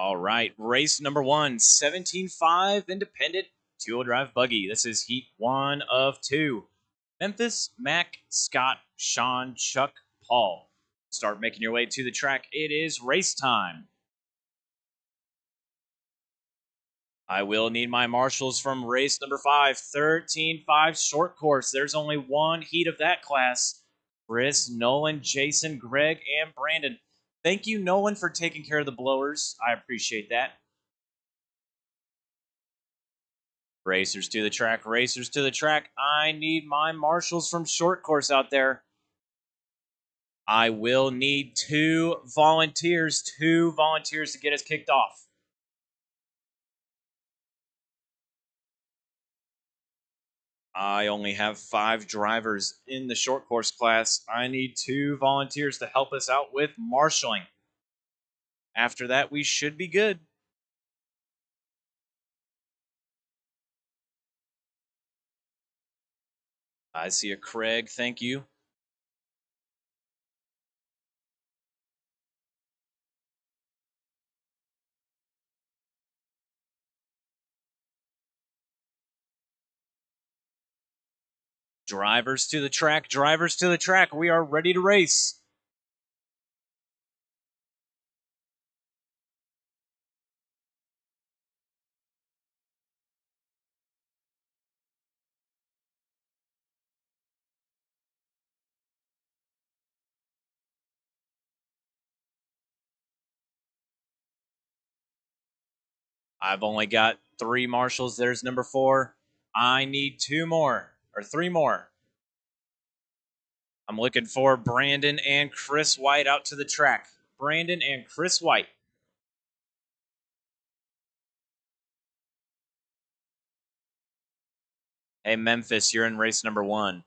All right, race number one, 17.5 independent two-wheel drive buggy. This is heat one of two. Memphis, Mac, Scott, Sean, Chuck, Paul. Start making your way to the track. It is race time. I will need my marshals from race number 5, 13.5 short course. There's only one heat of that class. Chris, Nolan, Jason, Greg, and Brandon. Thank you, Nolan, for taking care of the blowers. I appreciate that. Racers to the track, racers to the track. I need my marshals from short course out there. I will need two volunteers to get us kicked off. I only have 5 drivers in the short course class. I need 2 volunteers to help us out with marshaling. After that, we should be good. I see a Craig, thank you. Drivers to the track, drivers to the track. We are ready to race. I've only got 3 marshals. There's number 4. I need 2 more, or 3 more. I'm looking for Brandon and Chris White out to the track. Brandon and Chris White. Hey, Memphis, you're in race number 1.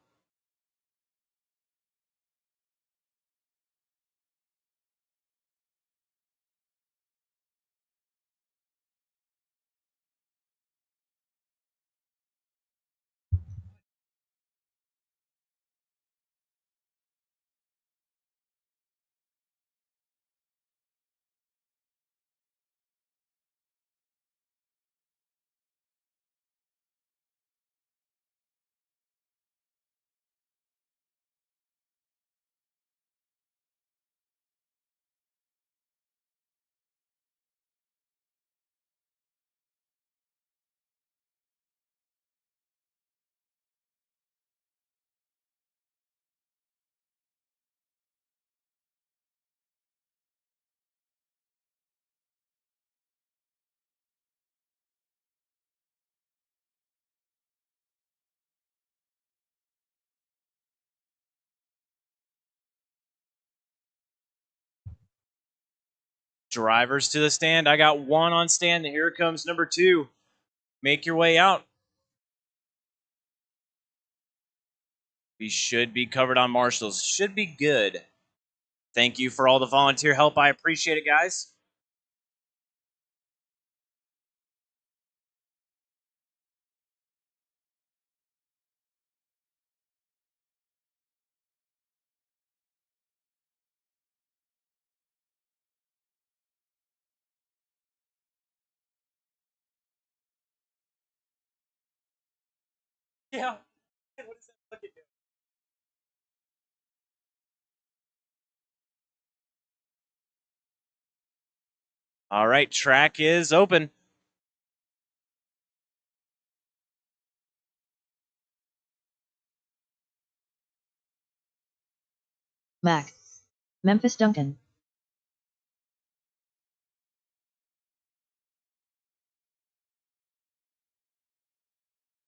Drivers to the stand. I got 1 on stand. Here comes number 2. Make your way out. We should be covered on marshals. Should be good. Thank you for all the volunteer help. I appreciate it, guys. Yeah. What is that fucking doing? All right, track is open. Mac. Memphis Duncan.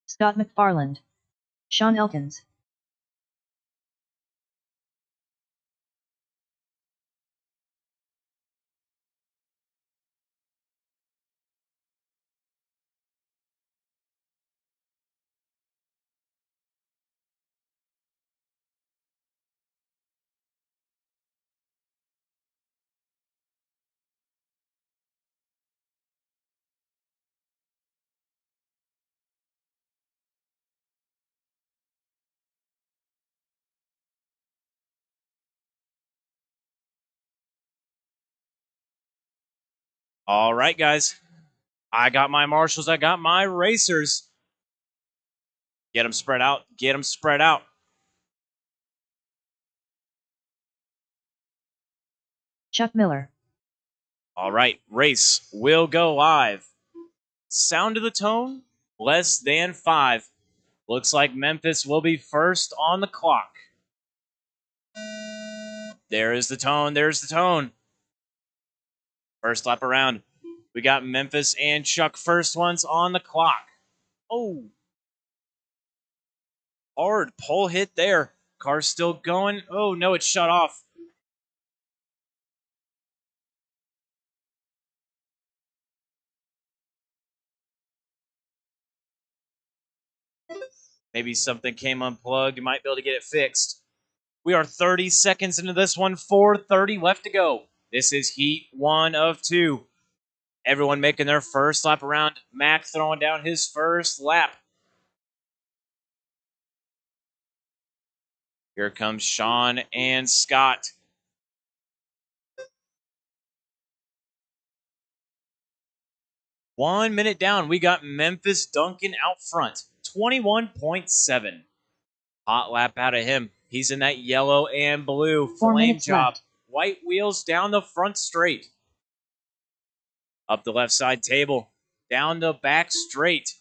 Scott McFarland. Sean Elkins. All right, guys. I got my marshals. I got my racers. Get them spread out. Get them spread out. Chuck Miller. All right, race will go live. Sound of the tone, less than 5. Looks like Memphis will be first on the clock. There is the tone. There's the tone. First lap around. We got Memphis and Chuck first ones on the clock. Oh. Hard pole hit there. Car's still going. Oh, no, it's shut off. Maybe something came unplugged. You might be able to get it fixed. We are 30 seconds into this one. 4:30 left to go. This is heat 1 of 2. Everyone making their first lap around. Mac throwing down his first lap. Here comes Sean and Scott. One minute down, we got Memphis Duncan out front. 21.7. Hot lap out of him. He's in that yellow and blue 4 flame minutes job. left. White wheels down the front straight. Up the left side table. Down the back straight.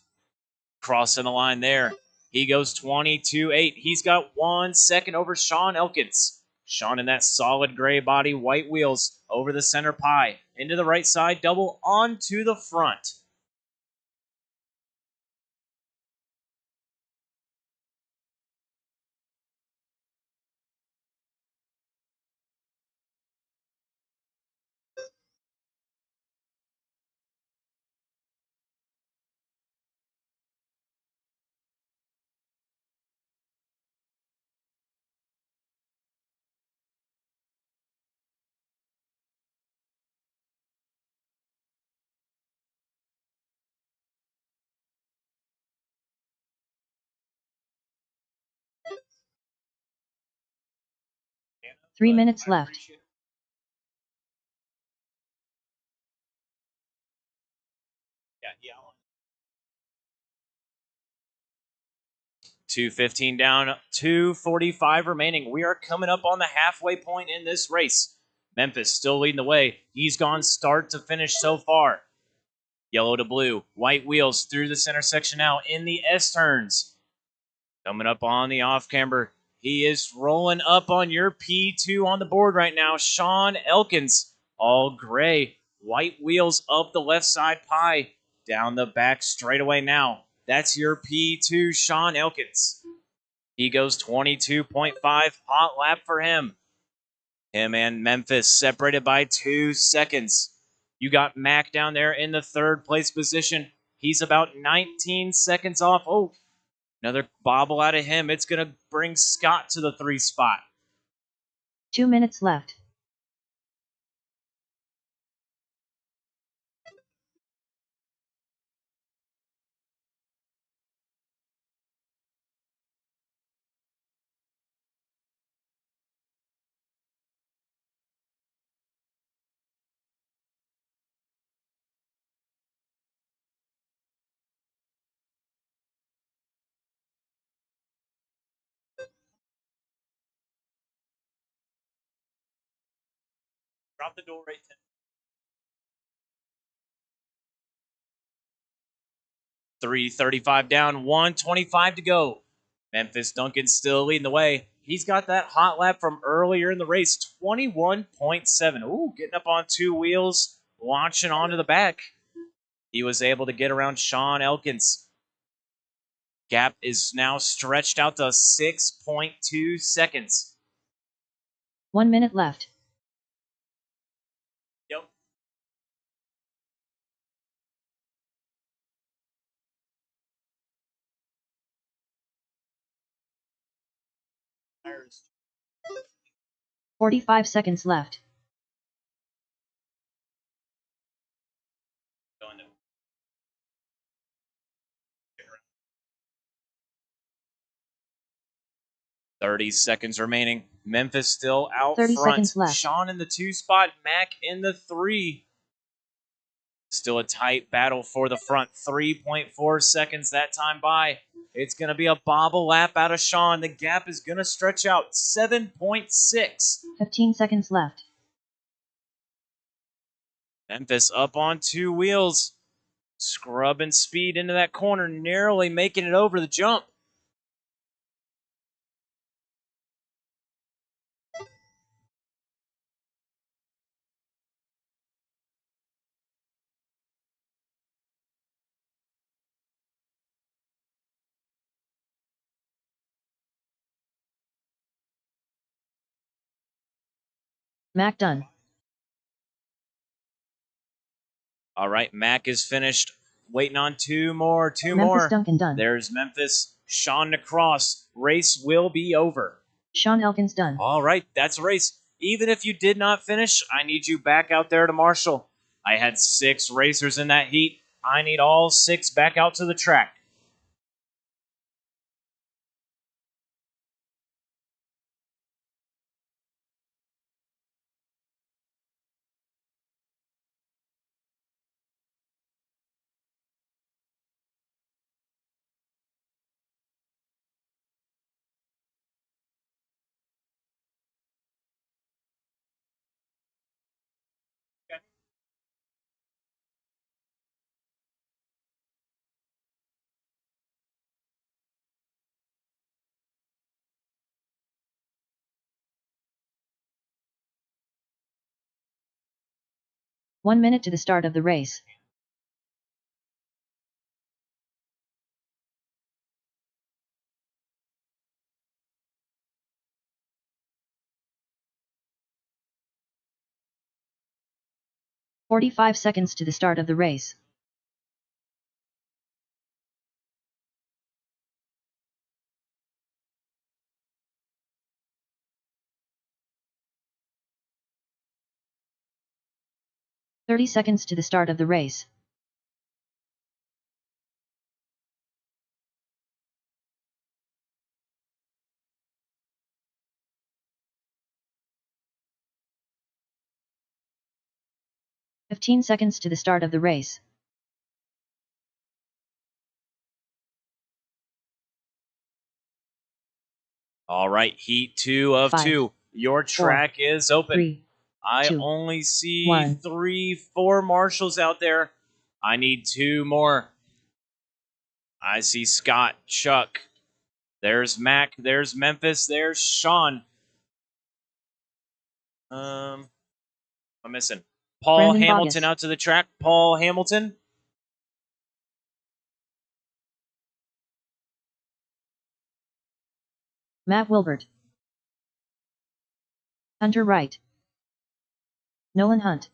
Crossing the line there. He goes 22.8. He's got 1 second over Sean Elkins. Sean in that solid gray body, white wheels over the center pie. Into the right side, double onto the front. Three minutes left. Yeah. 2:15 down, 2:45 remaining. We are coming up on the halfway point in this race. Memphis still leading the way. He's gone start to finish so far. Yellow to blue, white wheels through the center section now in the S turns. Coming up on the off camber. He is rolling up on your P2 on the board right now. Sean Elkins, all gray. White wheels up the left side pie. Down the back straightaway now. That's your P2, Sean Elkins. He goes 22.5. Hot lap for him. Him and Memphis separated by 2 seconds. You got Mac down there in the third place position. He's about 19 seconds off. Oh, another bobble out of him. It's going to bring Scott to the 3 spot. 2 minutes left. Drop the door right 10. 3:35 down, 1:25 to go. Memphis Duncan still leading the way. He's got that hot lap from earlier in the race, 21.7. Ooh, getting up on 2 wheels, launching onto the back. He was able to get around Sean Elkins. Gap is now stretched out to 6.2 seconds. 1 minute left. Yep. Tires. 45 seconds left. Going to 30 seconds remaining. Memphis still out 30 front. seconds left. Sean in the 2 spot. Mac in the 3. Still a tight battle for the front. 3.4 seconds that time by. It's going to be a bobble lap out of Sean. The gap is going to stretch out 7.6. 15 seconds left. Memphis up on two wheels. Scrubbing speed into that corner, narrowly making it over the jump. Mac done. All right, Mac is finished. Waiting on two more. Memphis Duncan done. There's Memphis. Sean Necross. Race will be over. Sean Elkins done. All right, that's a race. Even if you did not finish, I need you back out there to marshal. I had 6 racers in that heat. I need all 6 back out to the track. One minute to the start of the race. "45 seconds to the start of the race. "30 seconds to the start of the race. "15 seconds to the start of the race. All right, heat 2 of 5, 2. Your track is open. 3, I 2, only see 1. 3, 4 marshals out there. I need 2 more. I see Scott, Chuck. There's Mac. There's Memphis. There's Sean. I'm missing Paul Brandon Hamilton Bogus. out to the track. Paul Hamilton. Matt Wilbert. Hunter Wright. Nolan Hunt.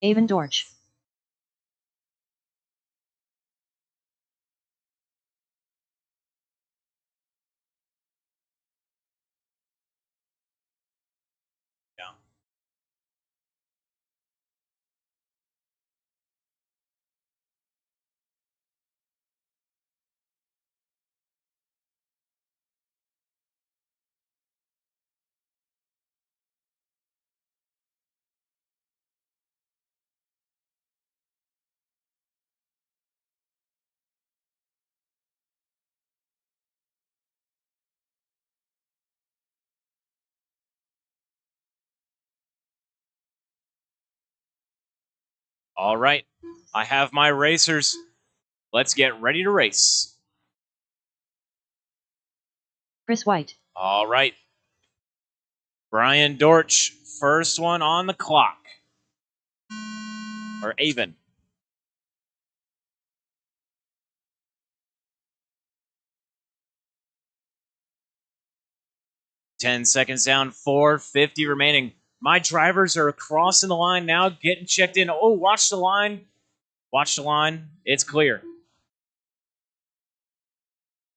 Avon Dorch. Yeah. All right. I have my racers. Let's get ready to race. Chris White. All right. Brian Dorch, first one on the clock. Or Avon. Ten seconds down, 4:50 remaining. My drivers are crossing the line now, getting checked in. Oh, watch the line. Watch the line. It's clear.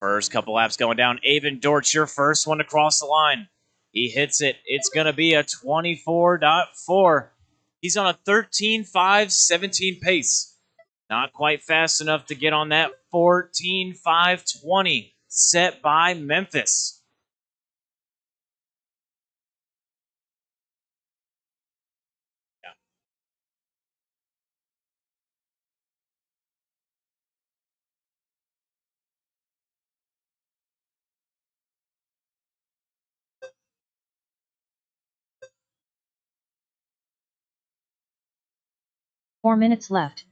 First couple laps going down. Avon Dorch, your first one to cross the line. He hits it. It's going to be a 24.4. He's on a 13.5.17 pace. Not quite fast enough to get on that 14.5.20 set by Memphis. Yeah. Four minutes left.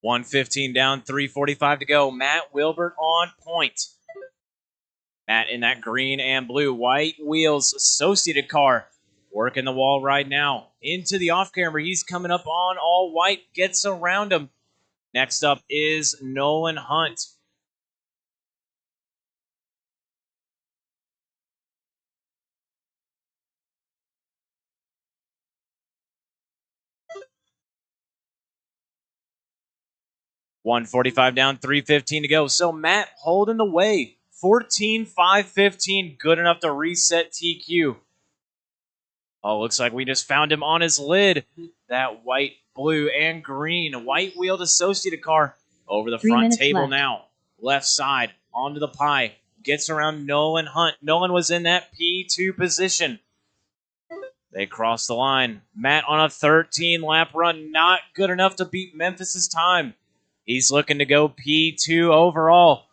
$115 down, 3:45 to go. Matt Wilbert on point. Matt in that green and blue white wheels associated car. Working the wall right now. Into the off camera. He's coming up on all white. Gets around him. Next up is Nolan Hunt. $145 down, 3:15 to go. So Matt holding the way. 14.5.15. Good enough to reset TQ. Oh, looks like we just found him on his lid. That white, blue, and green white wheeled associated car over the front table left. now. Left side onto the pie. Gets around Nolan Hunt. Nolan was in that P2 position. They cross the line. Matt on a 13-lap run. Not good enough to beat Memphis's time. He's looking to go P2 overall.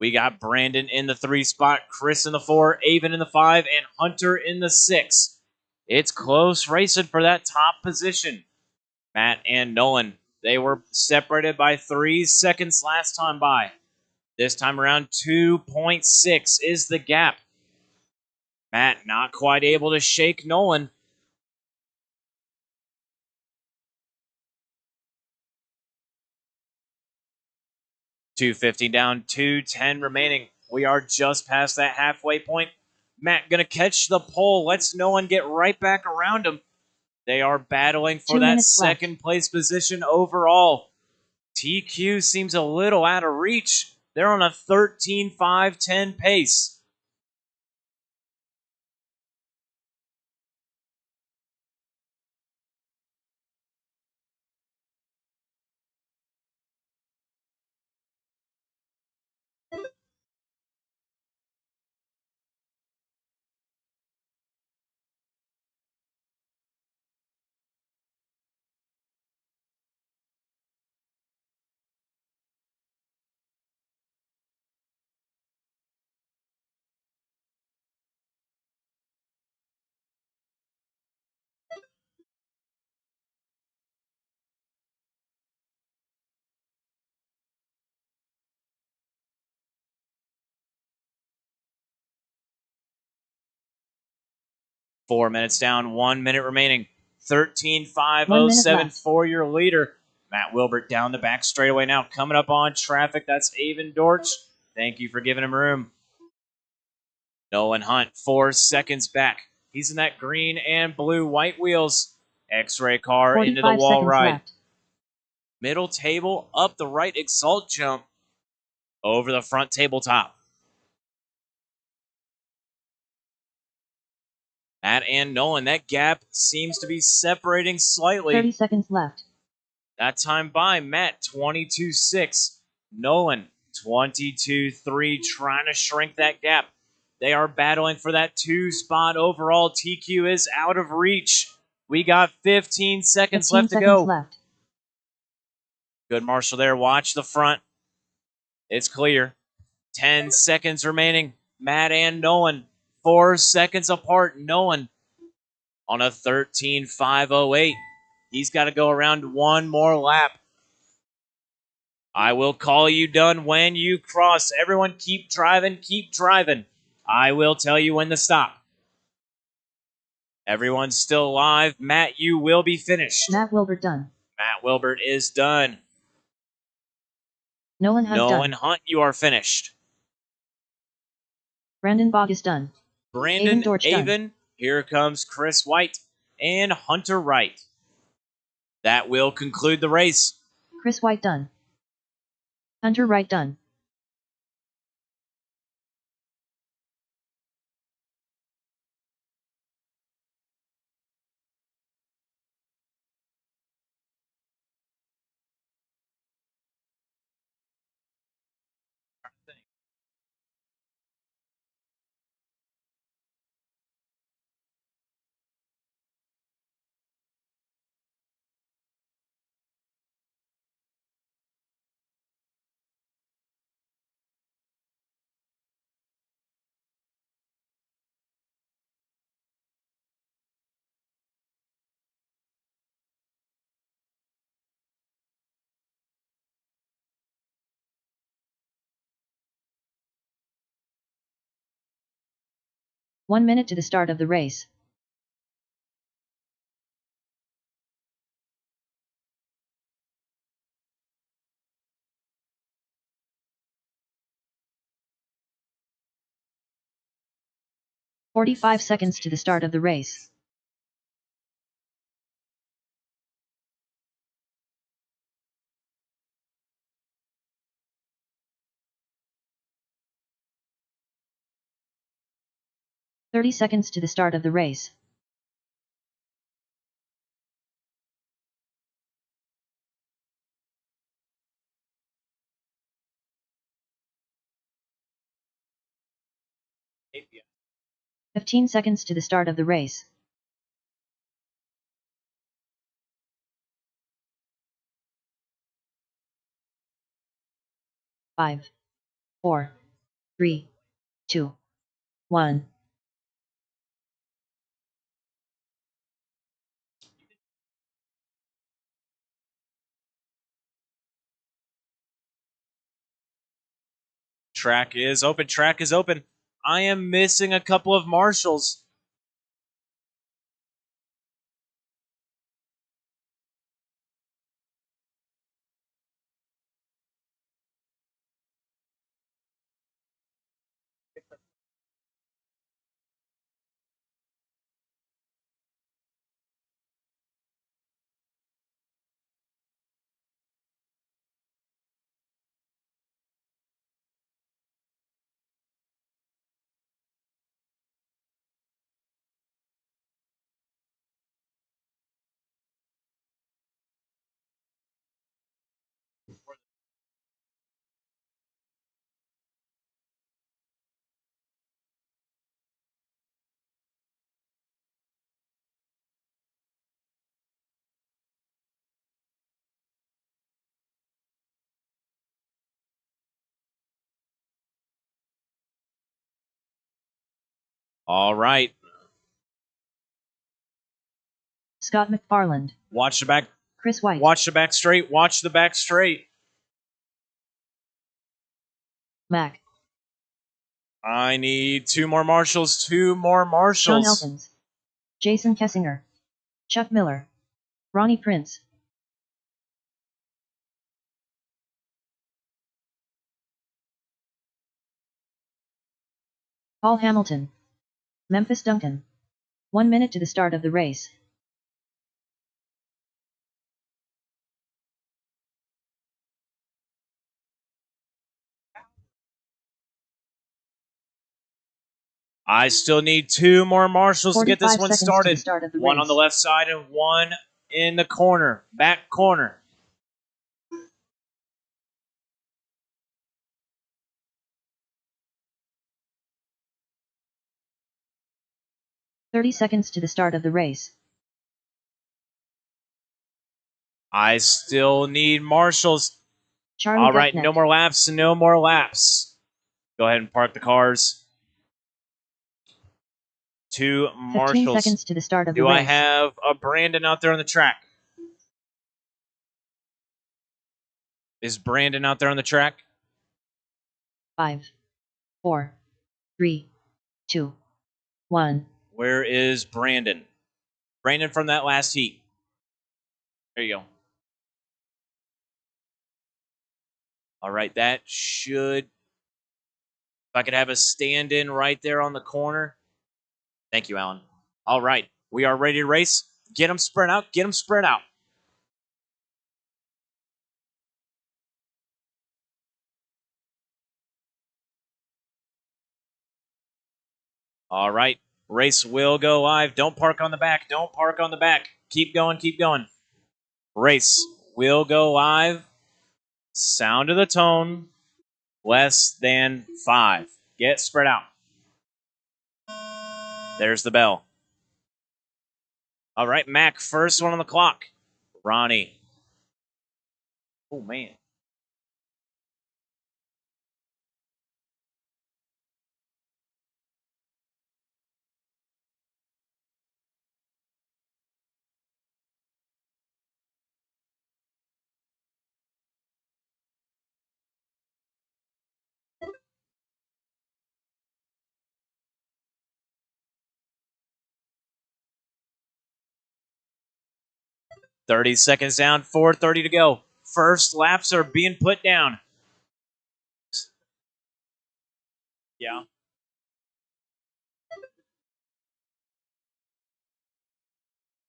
We got Brandon in the 3 spot, Chris in the 4, Avon in the 5, and Hunter in the 6. It's close racing for that top position. Matt and Nolan, they were separated by 3 seconds last time by. This time around, 2.6 is the gap. Matt not quite able to shake Nolan. $250 down, 210 remaining. We are just past that halfway point. Matt gonna catch the pole. Lets Nolan get right back around him. They are battling for that second place position overall. TQ seems a little out of reach. They're on a 13.5.10 pace. Four minutes down, 1 minute remaining. 13.507 for your leader. Matt Wilbert down the back straightaway now. Coming up on traffic, that's Avon Dortch. Thank you for giving him room. Nolan Hunt, 4 seconds back. He's in that green and blue white wheels. X-ray car into the wall ride. Left. Middle table, up the right exalt jump. Over the front tabletop. Matt and Nolan, that gap seems to be separating slightly. 30 seconds left. That time by Matt, 22.6. Nolan, 22.3, trying to shrink that gap. They are battling for that 2 spot overall. TQ is out of reach. We got 15 seconds left to go. Good marshal there. Watch the front. It's clear. 10 seconds remaining. Matt and Nolan, 4 seconds apart. Nolan on a 13.508. He's got to go around one more lap. I will call you done when you cross. Everyone keep driving, keep driving. I will tell you when to stop. Everyone's still alive. Matt, you will be finished. Matt Wilbert done. Matt Wilbert is done. Nolan Hunt, you are finished. Brandon Bogg is done. Brandon Avon. Here comes Chris White. and Hunter Wright. That will conclude the race. Chris White done. Hunter Wright done. One minute to the start of the race. "45 seconds to the start of the race. "30 seconds to the start of the race. Yeah. 15 seconds to the start of the race. Five, 4, 3, 2, 1. Track is open. Track is open. I am missing a couple of marshals. All right. Scott McFarland. Watch the back. Chris White. Watch the back straight. Watch the back straight. Mac. I need 2 more marshals. 2 more Sean marshals. Elkins. Jason Kessinger. Chuck Miller. Ronnie Prince. Paul Hamilton. Memphis Duncan. 1 minute to the start of the race. I still need 2 more marshals to get this 45 one seconds to the started. start of the One race. on the left side and one in the corner, back corner. "30 seconds to the start of the race. I still need marshals. Charlie All right, Gutneck. no more laps. No more laps. Go ahead and park the cars. 2 15 marshals. seconds to the start of the Do race. I have a Brandon out there on the track? Is Brandon out there on the track? 5, 4, 3, 2, 1. Where is Brandon? Brandon from that last heat. There you go. All right, that should... If I could have a stand-in right there on the corner. Thank you, Alan. All right, we are ready to race. Get him spread out. Get him spread out. All right. Race will go live. Don't park on the back. Don't park on the back. Keep going. Keep going. Race will go live. Sound of the tone. Less than 5. Get spread out. There's the bell. All right, Mac, first one on the clock. Ronnie. Oh, man. $30 seconds down, 4:30 to go. First laps are being put down. Yeah.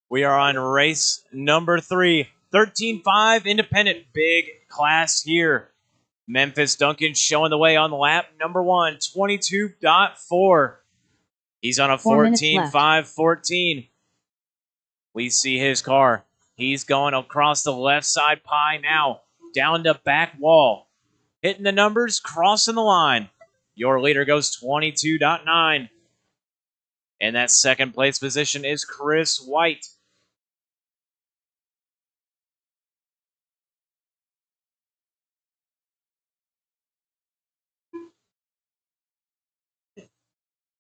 We are on race number 3. 13.5 independent. Big class here. Memphis Duncan showing the way on the lap. Number 1, 22.4. He's on a 14.5-14. We see his car. He's going across the left side pie now. Down the back wall. Hitting the numbers, crossing the line. Your leader goes 22.9. And that second place position is Chris White.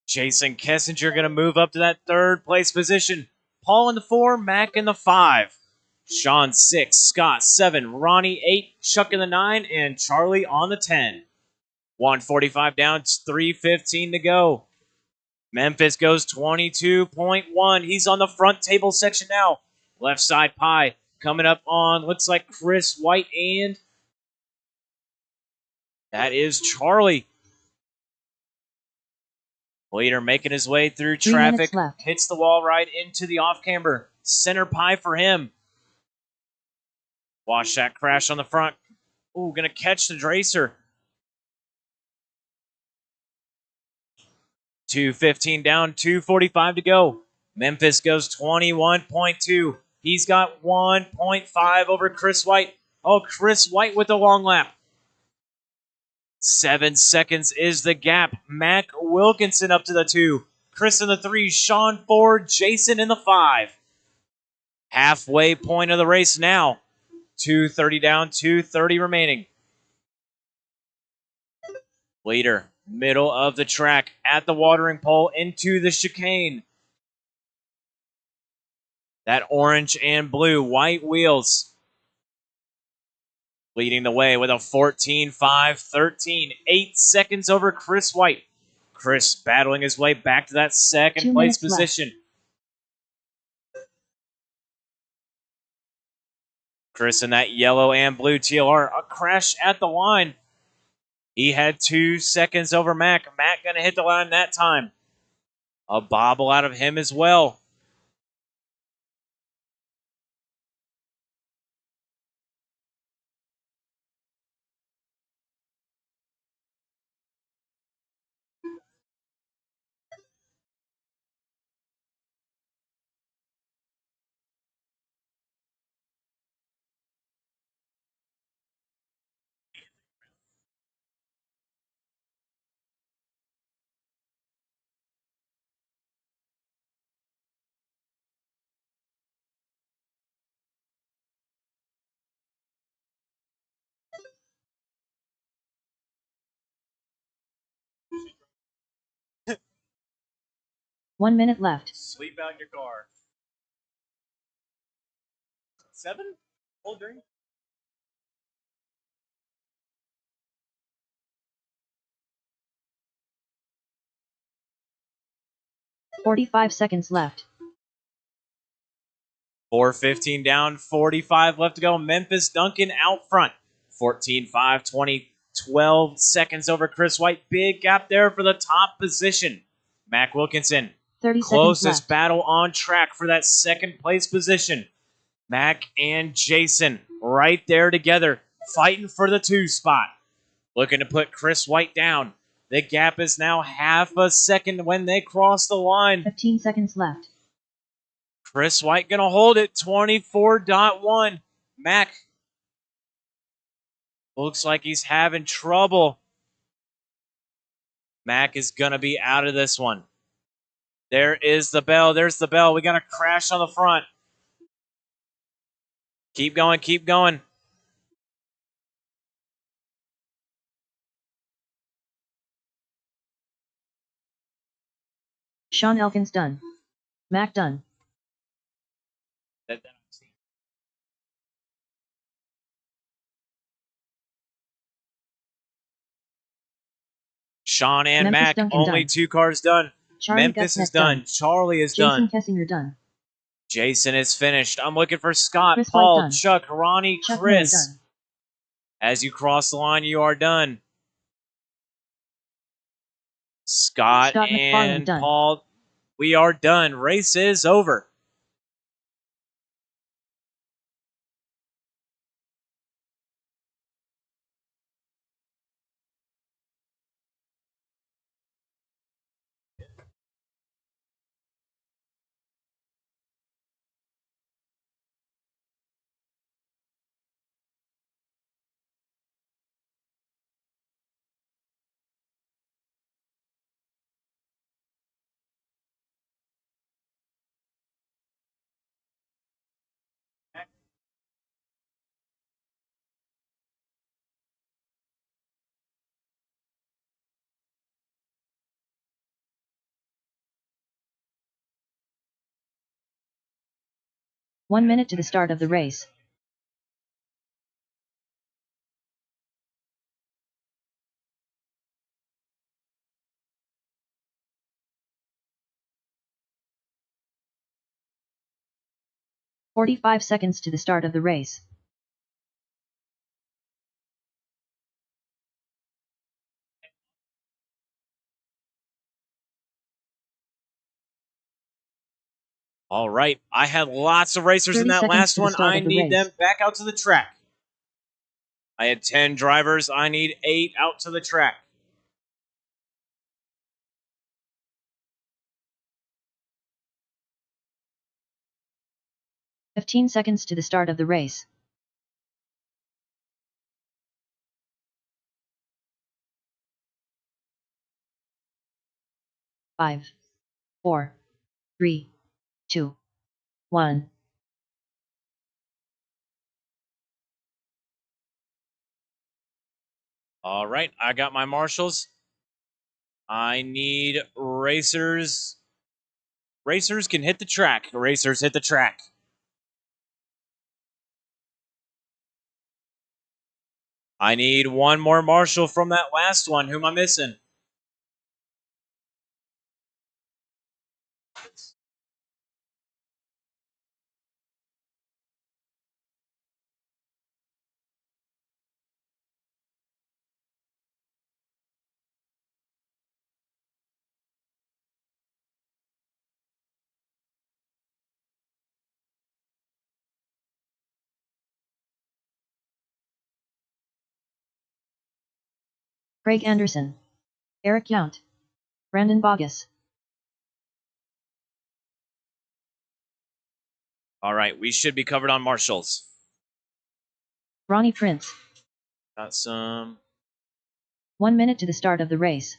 Jason Kessinger going to move up to that third place position. Paul in the 4, Mac in the 5. Sean 6, Scott 7, Ronnie 8, Chuck in the 9, and Charlie on the 10. 1:45 down, 3:15 to go. Memphis goes 22.1. He's on the front table section now. Left side pie coming up on, looks like Chris White, and that is Charlie. Leader making his way through traffic. Hits the wall right into the off-camber. Center pie for him. Watch that crash on the front. Ooh, gonna catch the Dracer. 2:15 down, 2:45 to go. Memphis goes 21.2. He's got 1.5 over Chris White. Oh, Chris White with the long lap. 7 seconds is the gap. Mac Wilkinson up to the 2. Chris in the 3. Sean 4. Jason in the 5. Halfway point of the race now. 2:30 down, 2:30 remaining. Leader, middle of the track, at the watering pole, into the chicane. That orange and blue, white wheels. Leading the way with a 14.5-13. 8 seconds over Chris White. Chris battling his way back to that second place position. Left. Chris in that yellow and blue TLR. A crash at the line. He had 2 seconds over Mac. Mac going to hit the line that time. A bobble out of him as well. One minute left. Sleep out in your car. 7? Full drink? $45 seconds left. 4:15 down, 45 left to go. Memphis Duncan out front. 14.5-20, 12 seconds over Chris White. Big gap there for the top position. Mac Wilkinson 30 seconds Closest left. battle on track for that second place position. Mac and Jason right there together, fighting for the 2 spot. Looking to put Chris White down. The gap is now half a second when they cross the line. 15 seconds left. Chris White going to hold it, 24.1. Mac looks like he's having trouble. Mac is going to be out of this one. There is the bell. There's the bell. We got a crash on the front. Keep going, keep going. Sean Elkins done. Mac done. Sean and Memphis Mac, Duncan only done. 2 cars done. Charlie Memphis is Gutsnet done. Charlie is Jason done. Kessinger done. Jason is finished. I'm looking for Scott, Chris Paul, White done. Chuck, Ronnie, Chuck Miller Chris. done. As you cross the line, you are done. Scott McFarlane and done. Paul, we are done. Race is over. One minute to the start of the race. "45 seconds to the start of the race. All right. I had lots of racers in 30 that seconds last to the one. start I of the need race. them back out to the track. I had 10 drivers. I need 8 out to the track. "15 seconds to the start of the race. Five, 4, 3, 2, 1. All right. I got my marshals. I need racers. Racers can hit the track. Racers hit the track. I need one more marshal from that last one. Who am I missing? Craig Anderson. Eric Yount. Brandon Bogus. All right. We should be covered on marshals. Ronnie Prince. Got some. 1 minute to the start of the race.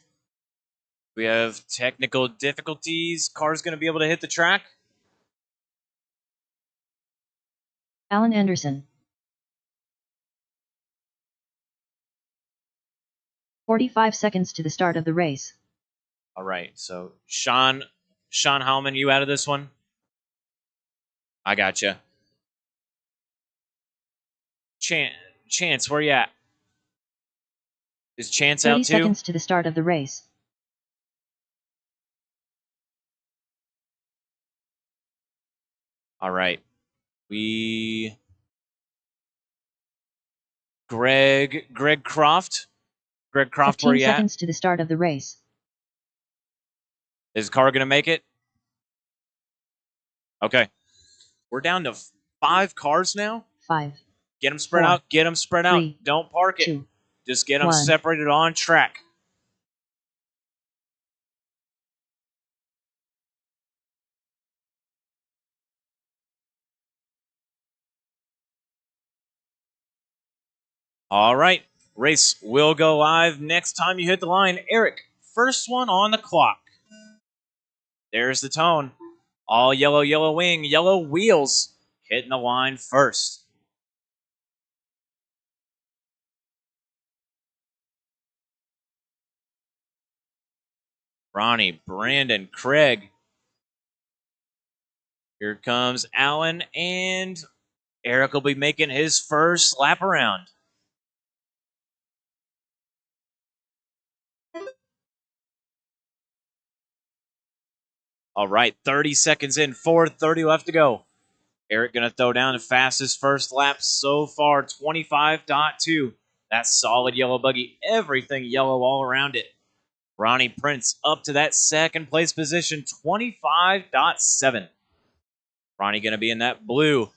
We have technical difficulties. Car's going to be able to hit the track. Alan Anderson. 45 seconds to the start of the race. All right. So Sean Howman, you out of this one? I got you. Chance, where you at? Is Chance 30 out too? seconds to the start of the race. All right. Greg Croft. Greg Croft, where 15 you at? seconds to the start of the race. Is car going to make it? Okay. We're down to 5 cars now. 5. Get them spread 4, out. Get them spread 3, out. Don't park it. 2, Just get them 1. separated on track. All right. Race will go live next time you hit the line. Eric, first one on the clock. There's the tone. All yellow, yellow wing, yellow wheels hitting the line first. Ronnie, Brandon, Craig. Here comes Alan, and Eric will be making his first lap around. All right, 30 seconds in, 4:30 left to go. Eric going to throw down the fastest first lap so far, 25.2. That's solid yellow buggy, everything yellow all around it. Ronnie Prince up to that second place position, 25.7. Ronnie going to be in that blue,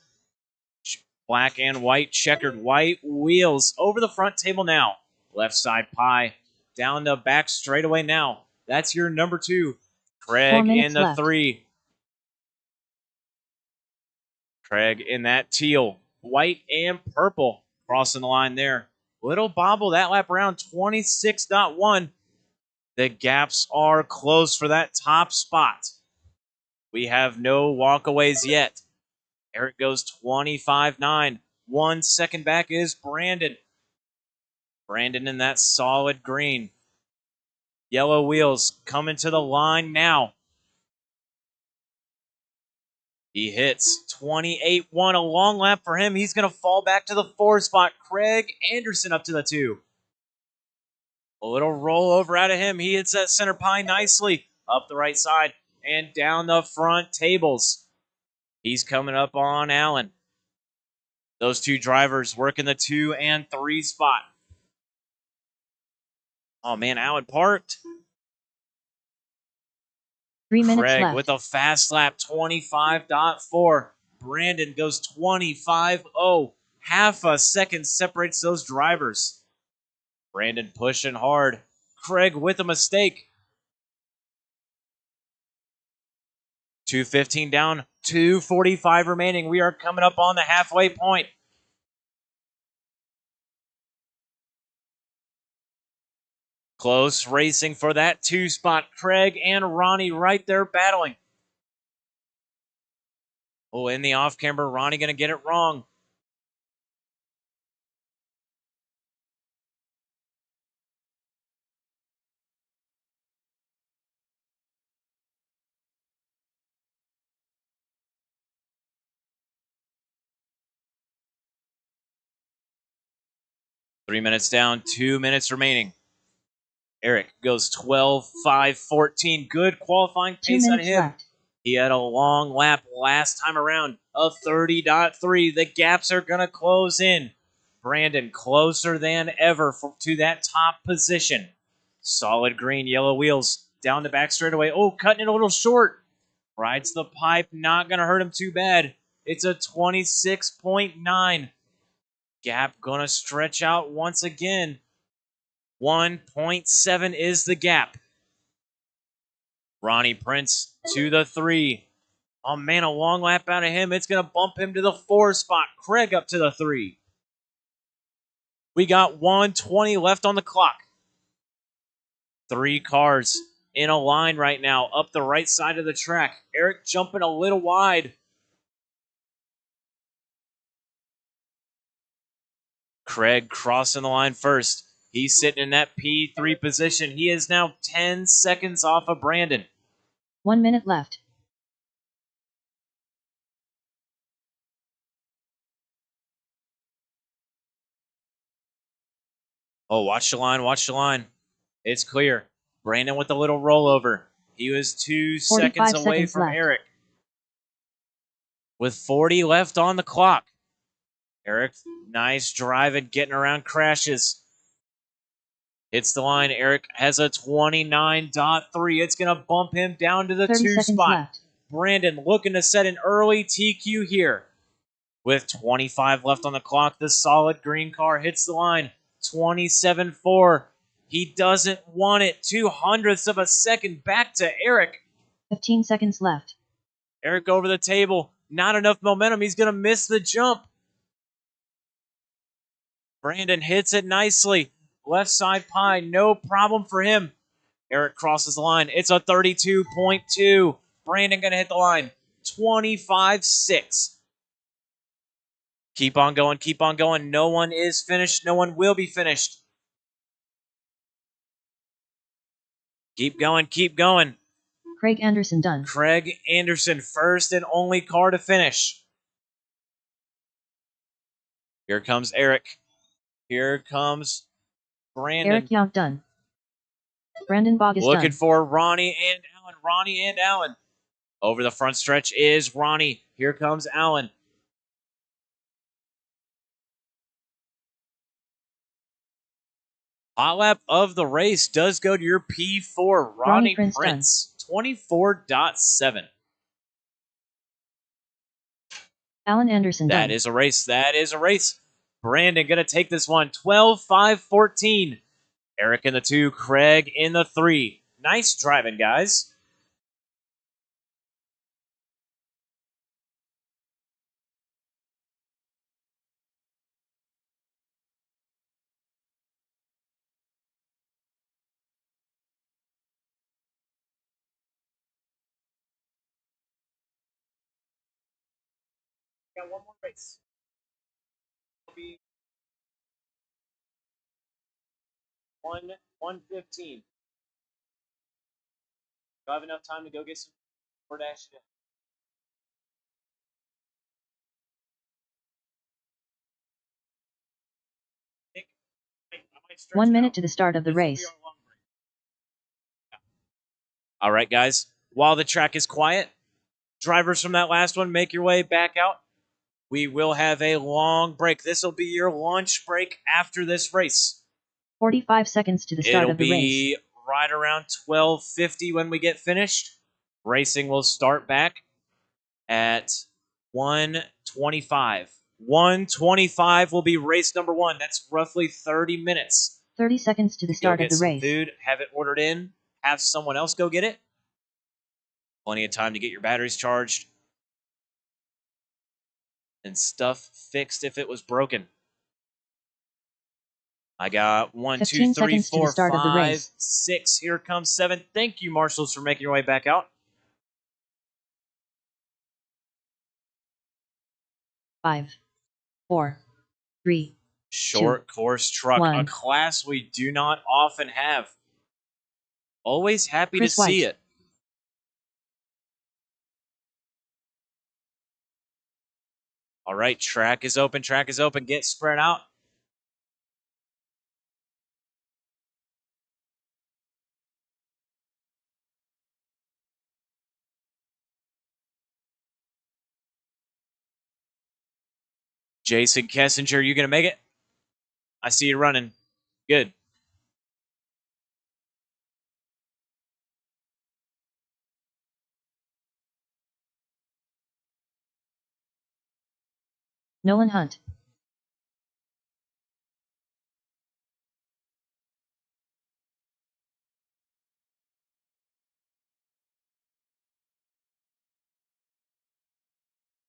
black and white, checkered white wheels over the front table now. Left side pie, down the back straightaway now. That's your number 2. Craig in the left. 3. Craig in that teal, white and purple, crossing the line there. Little bobble that lap around, 26.1. The gaps are close for that top spot. We have no walkaways yet. Eric goes 25.9. 1 second back is Brandon. Brandon in that solid green. Yellow wheels coming to the line now. He hits 28.1, a long lap for him. He's going to fall back to the 4 spot. Craig Anderson up to the 2. A little rollover out of him. He hits that center pie nicely. Up the right side and down the front tables. He's coming up on Allen. Those 2 drivers working the 2 and 3 spot. Oh, man, Allen parked. 3 minutes Craig left. with a fast lap, 25.4. Brandon goes 25.0. Half a second separates those drivers. Brandon pushing hard. Craig with a mistake. 2:15 down, 2:45 remaining. We are coming up on the halfway point. Close racing for that 2 spot. Craig and Ronnie right there battling. Oh, in the off camber, Ronnie going to get it wrong. Three minutes down, 2 minutes remaining. Eric goes 12.5.14. Good qualifying pace on him. Left. He had a long lap last time around of 30.3. The gaps are going to close in. Brandon closer than ever to that top position. Solid green, yellow wheels down the back straightaway. Oh, cutting it a little short. Rides the pipe, not going to hurt him too bad. It's a 26.9. Gap going to stretch out once again. 1.7 is the gap. Ronnie Prince to the 3. Oh, man, a long lap out of him. It's going to bump him to the 4 spot. Craig up to the 3. We got 1:20 left on the clock. 3 cars in a line right now up the right side of the track. Eric jumping a little wide. Craig crossing the line first. He's sitting in that P3 position. He is now 10 seconds off of Brandon. 1 minute left. Oh, watch the line, watch the line. It's clear. Brandon with a little rollover. He was 2 seconds away from left. Eric. With 40 left on the clock. Eric, nice driving, getting around crashes. Hits the line. Eric has a 29.3. It's going to bump him down to the 2 spot. Left. Brandon looking to set an early TQ here. With 25 left on the clock, the solid green car hits the line. 27.4. He doesn't want it. 0.02 of a second back to Eric. 15 seconds left. Eric over the table. Not enough momentum. He's going to miss the jump. Brandon hits it nicely. Left side pie. No problem for him. Eric crosses the line. It's a 32.2. Brandon going to hit the line. 25.6. Keep on going, keep on going. No one is finished. No one will be finished. Keep going, keep going. Craig Anderson done. Craig Anderson, first and only car to finish. Here comes Eric. Here comes Brandon. Eric Young done. Brandon Bog is done. Looking for Ronnie and Allen. Ronnie and Allen. Over the front stretch is Ronnie. Here comes Allen. Hot lap of the race does go to your P4, Ronnie Prince 24.7. Alan Anderson That done. is a race. That is a race. Brandon going to take this one. 12.5.14. Eric in the 2, Craig in the 3. Nice driving, guys. Got one more race. It'll be 1:15. Do I have enough time to go get some DoorDash? 1 minute to the start of the race. All right, guys. While the track is quiet, drivers from that last one, make your way back out. We will have a long break. This will be your lunch break after this race. 45 seconds to the start of the race. It'll be right around 12:50 when we get finished. Racing will start back at 1:25. 1:25 will be race number 1. That's roughly 30 minutes. 30 seconds to the start of the race. Food, have it ordered in, have someone else go get it. Plenty of time to get your batteries charged and stuff fixed if it was broken. I got 1, 2, 3, 4, 5, 6. Here comes 7. Thank you, marshals, for making your way back out. 5, 4, 3. Short course truck, 1. a class we do not often have. Always happy to see it. All right, track is open, track is open. Get spread out. Jason Kessinger, you going to make it? I see you running. Good. Nolan Hunt.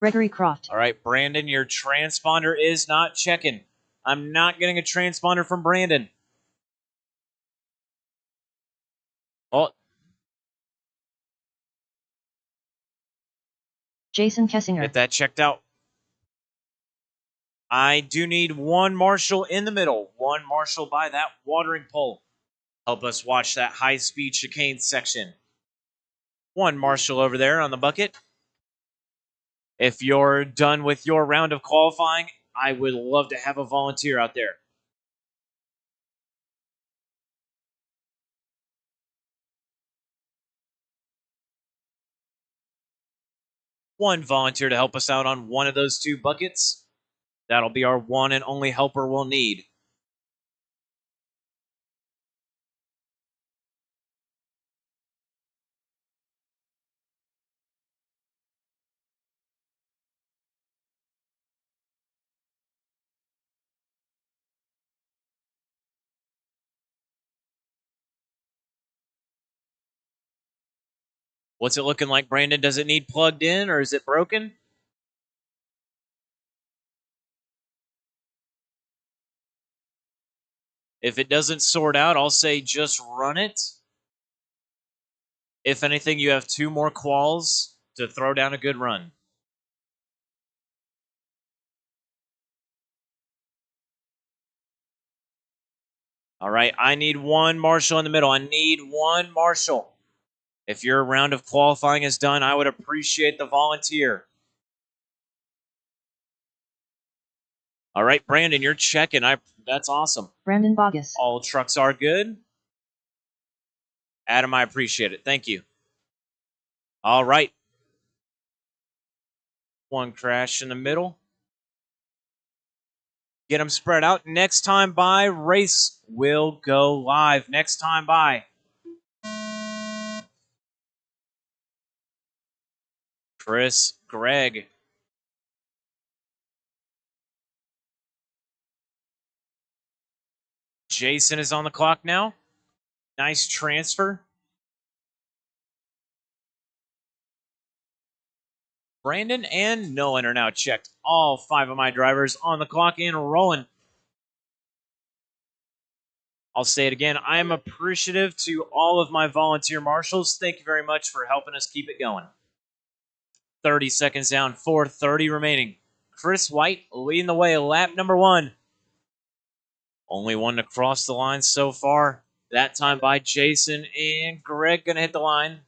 Gregory Croft. All right, Brandon, your transponder is not checking. I'm not getting a transponder from Brandon. Oh. Jason Kessinger. Get that checked out. I do need one marshal in the middle. One marshal by that watering pole. Help us watch that high-speed chicane section. One marshal over there on the bucket. If you're done with your round of qualifying, I would love to have a volunteer out there. One volunteer to help us out on one of those 2 buckets. That'll be our one and only helper we'll need. What's it looking like, Brandon? Does it need plugged in or is it broken? If it doesn't sort out, I'll say just run it. If anything, you have 2 more quals to throw down a good run. All right, I need 1 Marshall in the middle. I need 1 Marshall. If your round of qualifying is done, I would appreciate the volunteer. All right, Brandon, you're checking. That's awesome. Brandon Bogus. All trucks are good. Adam, I appreciate it. Thank you. All right. 1 crash in the middle. Get them spread out. Next time by, race will go live. Next time by. Chris, Greg. Jason is on the clock now. Nice transfer. Brandon and Nolan are now checked. All 5 of my drivers on the clock and rolling. I'll say it again. I am appreciative to all of my volunteer marshals. Thank you very much for helping us keep it going. 30 seconds down, 4:30 remaining. Chris White leading the way, lap number 1. Only one to cross the line so far. That time by Jason and Greg going to hit the line.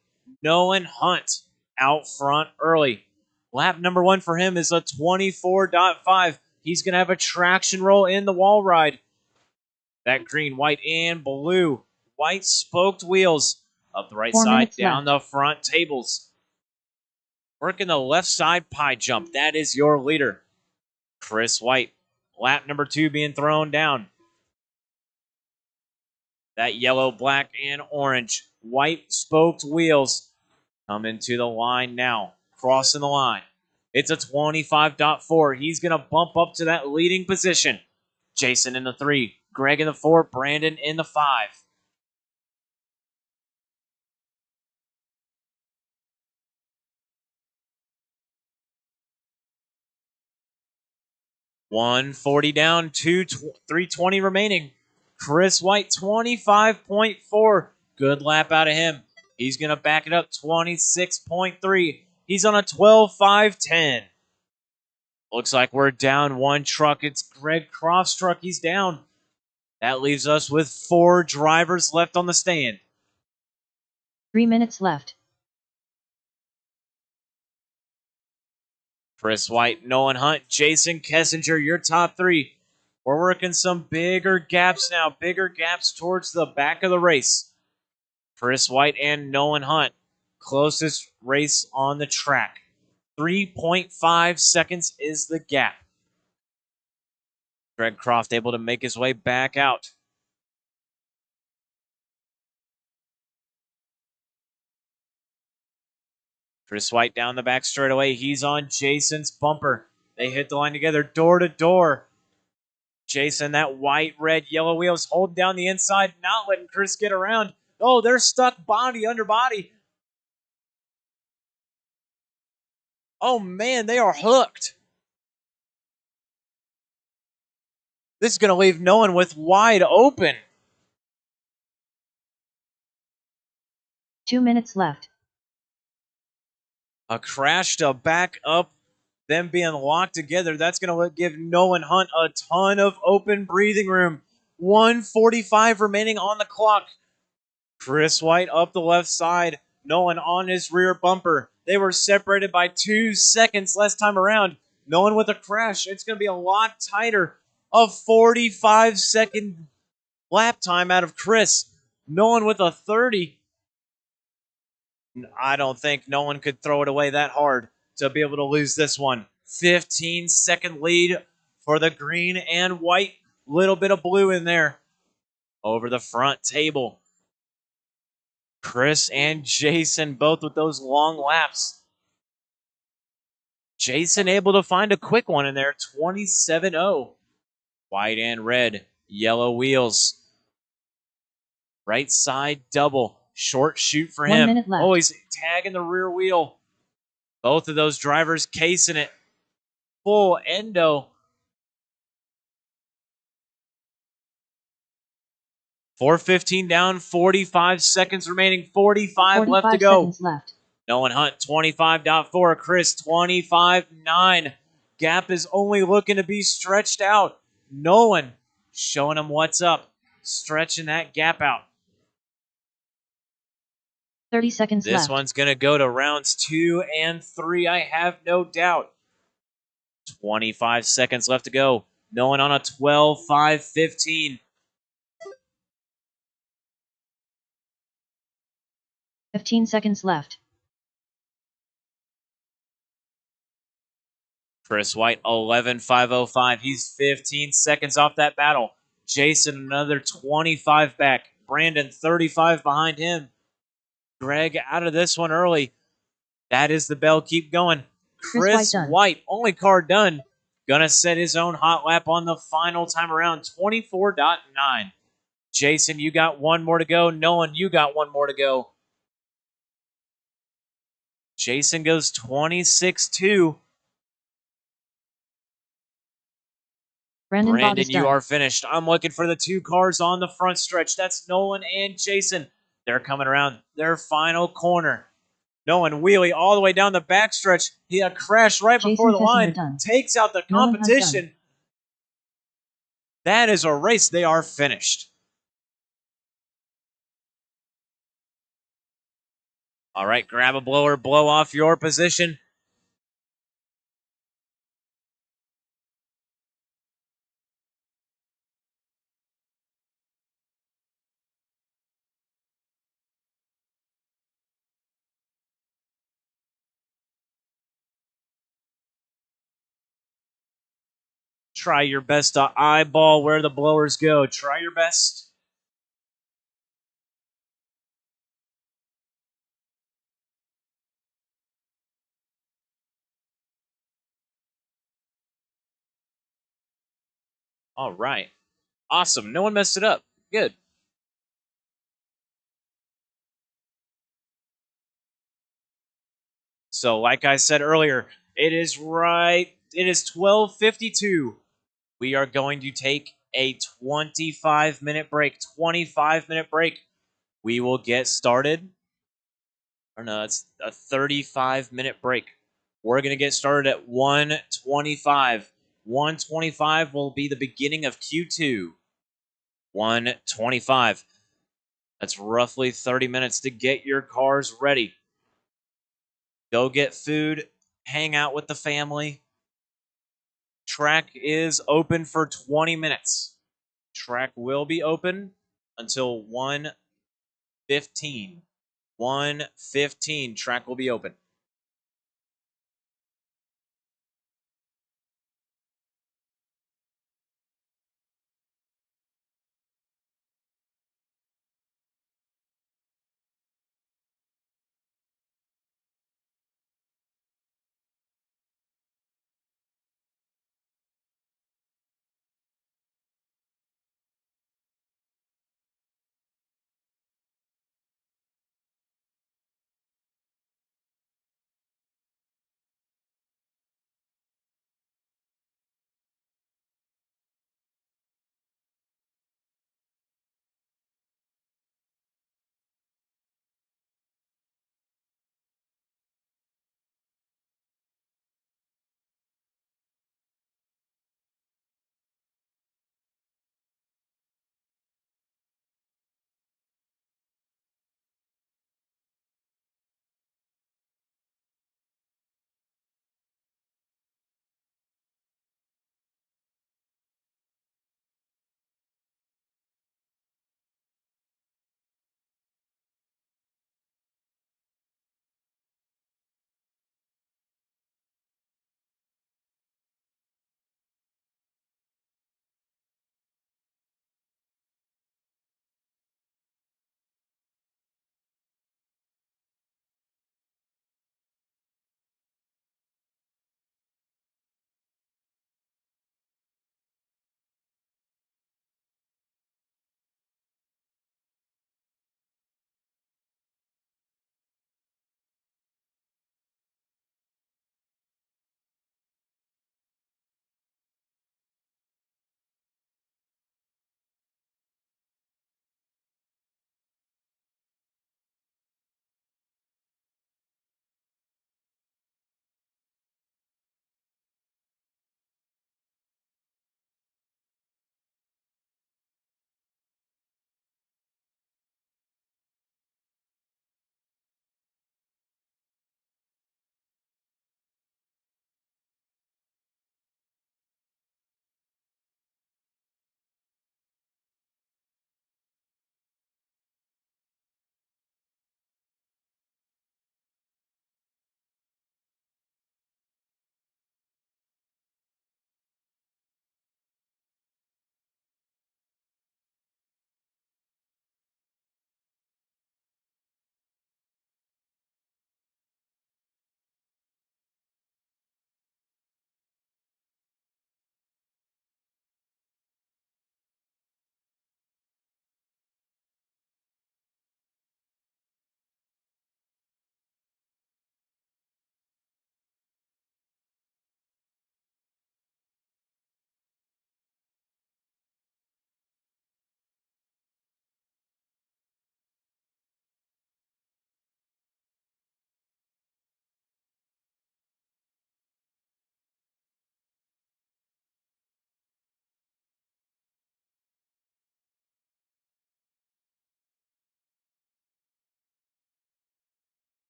Nolan Hunt out front early. Lap number 1 for him is a 24.5. He's going to have a traction roll in the wall ride. That green, white, and blue. White spoked wheels up the right side, down the front tables. Working the left side pie jump. That is your leader, Chris White. Lap number 2 being thrown down. That yellow, black, and orange. White spoked wheels coming to the line now. Crossing the line. It's a 25.4. He's going to bump up to that leading position. Jason in the 3. Greg in the 4. Brandon in the 5. $140 down, 320 remaining. Chris White, 25.4. Good lap out of him. He's going to back it up, 26.3. He's on a 12.510. Looks like we're down 1 truck. It's Greg Croft's truck. He's down. That leaves us with 4 drivers left on the stand. 3 minutes left. Chris White, Nolan Hunt, Jason Kessinger, your top 3. We're working some bigger gaps now, bigger gaps towards the back of the race. Chris White and Nolan Hunt, closest race on the track. 3.5 seconds is the gap. Greg Croft able to make his way back out. Chris White down the back straightaway. He's on Jason's bumper. They hit the line together, door to door. Jason, that white, red, yellow wheels holding down the inside, not letting Chris get around. Oh, they're stuck body under body. Oh, man, they are hooked. This is going to leave no one with wide open. 2 minutes left. A crash to back up, them being locked together. That's going to give Nolan Hunt a ton of open breathing room. 1:45 remaining on the clock. Chris White up the left side. Nolan on his rear bumper. They were separated by 2 seconds last time around. Nolan with a crash. It's going to be a lot tighter. A 45-second lap time out of Chris. Nolan with a 30. I don't think Nolan could throw it away that hard to be able to lose this one. 15-second lead for the green and white. Little bit of blue in there. Over the front table. Chris and Jason both with those long laps. Jason able to find a quick one in there. 27.0. White and red. Yellow wheels. Right side double. Short shoot for 1 him. minute left. Oh, he's tagging the rear wheel. Both of those drivers casing it. Full endo. 4:15 down, 45 seconds remaining, 45 left to go. Seconds left. Nolan Hunt 25.4, Chris 25.9. Gap is only looking to be stretched out. Nolan showing him what's up, stretching that gap out. 30 seconds left. This one's going to go to rounds 2 and 3, I have no doubt. 25 seconds left to go. Nolan on a 12.5.15. 15 seconds left. Chris White, 11.505. He's 15 seconds off that battle. Jason, another 25 back. Brandon, 35 behind him. Greg out of this one early. That is the bell. Keep going. Chris White, only car done. Gonna set his own hot lap on the final time around, 24.9. Jason, you got one more to go. Nolan, you got one more to go. Jason goes 26.2. Brandon, you are finished. I'm looking for the two cars on the front stretch. That's Nolan and Jason. They're coming around their final corner. Nolan wheelie all the way down the backstretch. He had crashed right before the line. Takes out the competition. That is a race. They are finished. All right, grab a blower, blow off your position. Try your best to eyeball where the blowers go. Try your best. All right. Awesome. No one messed it up. Good. So, like I said earlier, it is 12:52. We are going to take a 25-minute break. 25-minute break. We will get started. Or no, it's a 35-minute break. We're going to get started at 1:25. 1:25 will be the beginning of Q2. 1:25. That's roughly 30 minutes to get your cars ready. Go get food, hang out with the family. Track is open for 20 minutes. Track will be open until 1:15. 1:15, track will be open.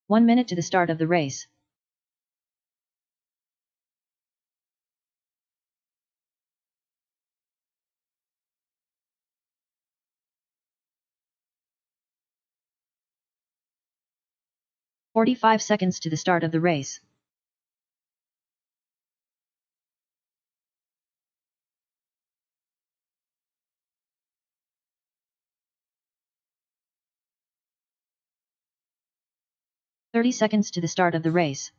1 minute to the start of the race. "45 seconds to the start of the race. "30 seconds to the start of the race.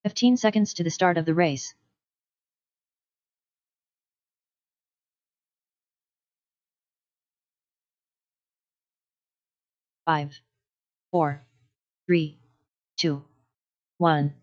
"15 seconds to the start of the race. Five, 4, 3, 2, 1.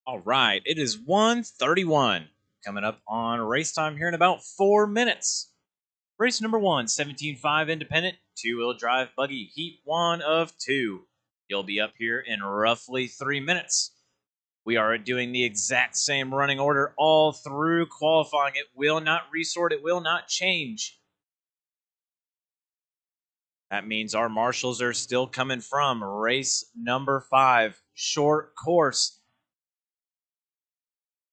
All right, it is 1:31. Coming up on race time here in about 4 minutes. Race number 1, 17.5 Independent, two-wheel drive buggy, heat 1 of 2. You'll be up here in roughly 3 minutes. We are doing the exact same running order all through qualifying. It will not resort, it will not change. That means our marshals are still coming from race number 5, short course.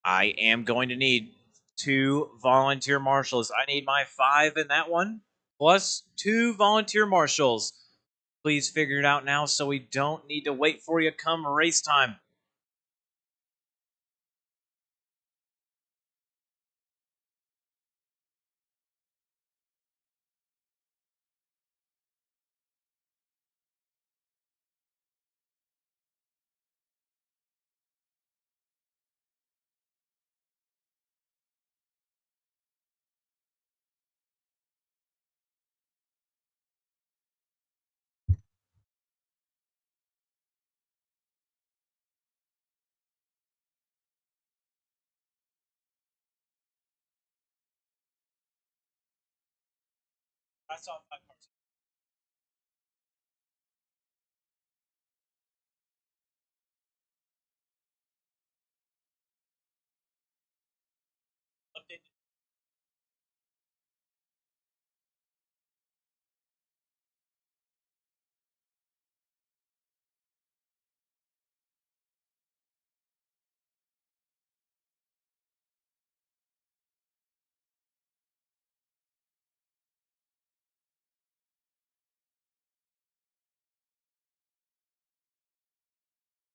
I am going to need 2 volunteer marshals. I need my 5 in that one, plus 2 volunteer marshals. Please figure it out now so we don't need to wait for you come race time. I saw 5 cars. Update.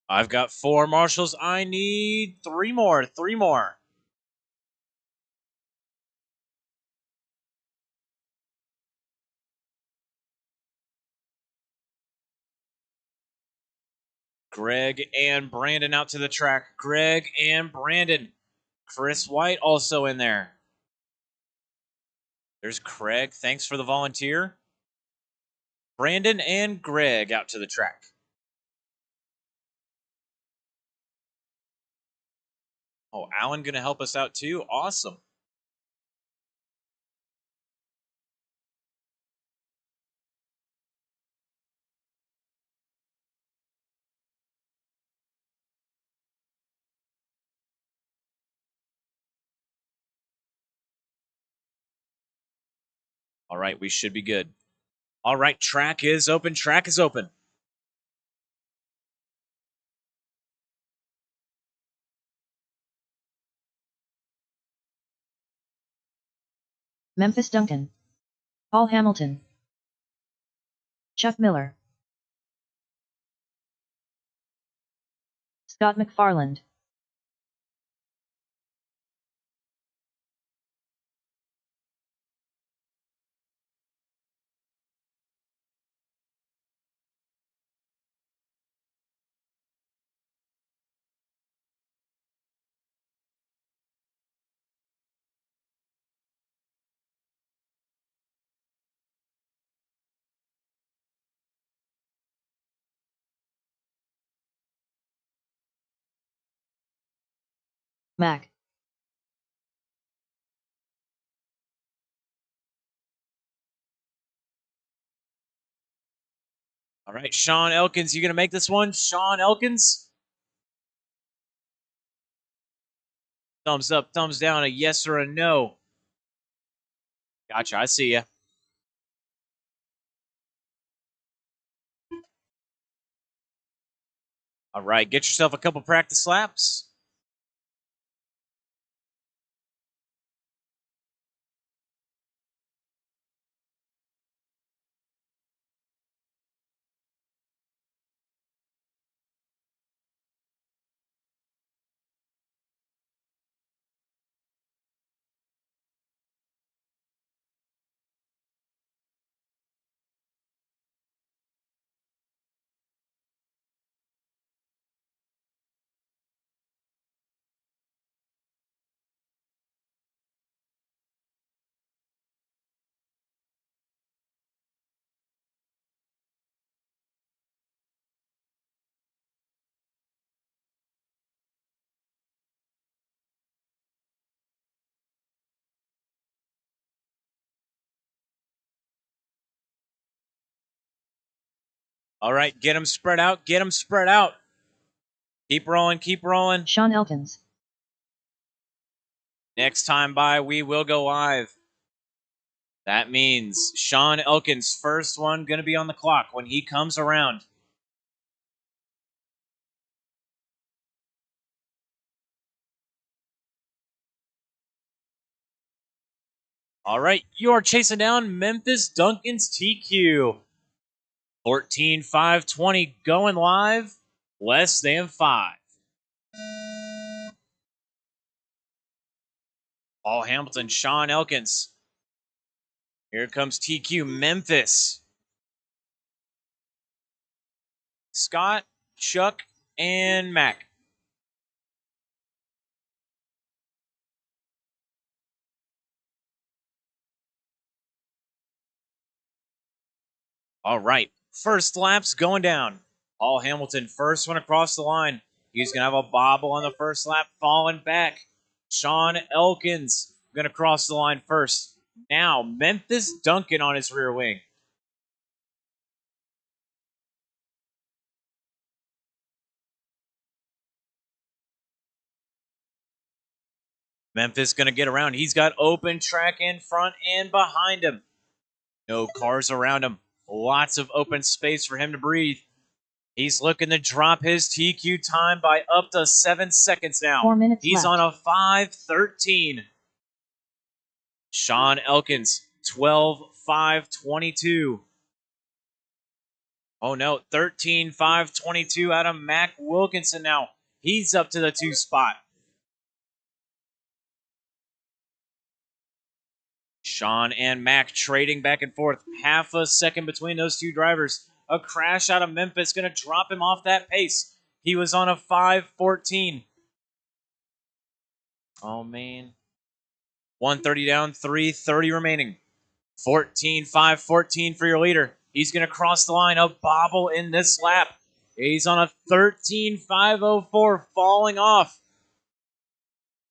I've got 4 marshals. I need 3 more. 3 more. Greg and Brandon out to the track. Greg and Brandon. Chris White also in there. There's Craig. Thanks for the volunteer. Brandon and Greg out to the track. Oh, Alan going to help us out too? Awesome. All right, we should be good. All right, track is open. Track is open. Memphis Duncan, Paul Hamilton, Chuck Miller, Scott McFarland, Mac, All right, Sean Elkins, you going to make this one? Sean Elkins? Thumbs up, thumbs down, a yes or a no. Gotcha, I see ya. All right, get yourself a couple practice laps. All right, get them spread out. Get them spread out. Keep rolling. Keep rolling. Sean Elkins. Next time by, we will go live. That means Sean Elkins' first one going to be on the clock when he comes around. All right, you are chasing down Memphis Duncan's TQ. 14.520 going live, less than 5. Paul Hamilton, Sean Elkins. Here comes TQ Memphis. Scott, Chuck, and Mac. All right, first lap's going down. Paul Hamilton, first one across the line. He's going to have a bobble on the first lap, falling back. Sean Elkins going to cross the line first. Now, Memphis Duncan on his rear wing. Memphis going to get around. He's got open track in front and behind him. No cars around him. Lots of open space for him to breathe. He's looking to drop his TQ time by up to 7 seconds now. 4 minutes He's left. on a 5:13. Sean Elkins, 12:522. Oh no, 13:522 out of Mac Wilkinson now. He's up to the 2 spot. Sean and Mac trading back and forth. Half a second between those two drivers. A crash out of Memphis going to drop him off that pace. He was on a 5:14. Oh, man. 130 down, 3:30 remaining. 14:514 for your leader. He's going to cross the line. A bobble in this lap. He's on a 13:504, falling off.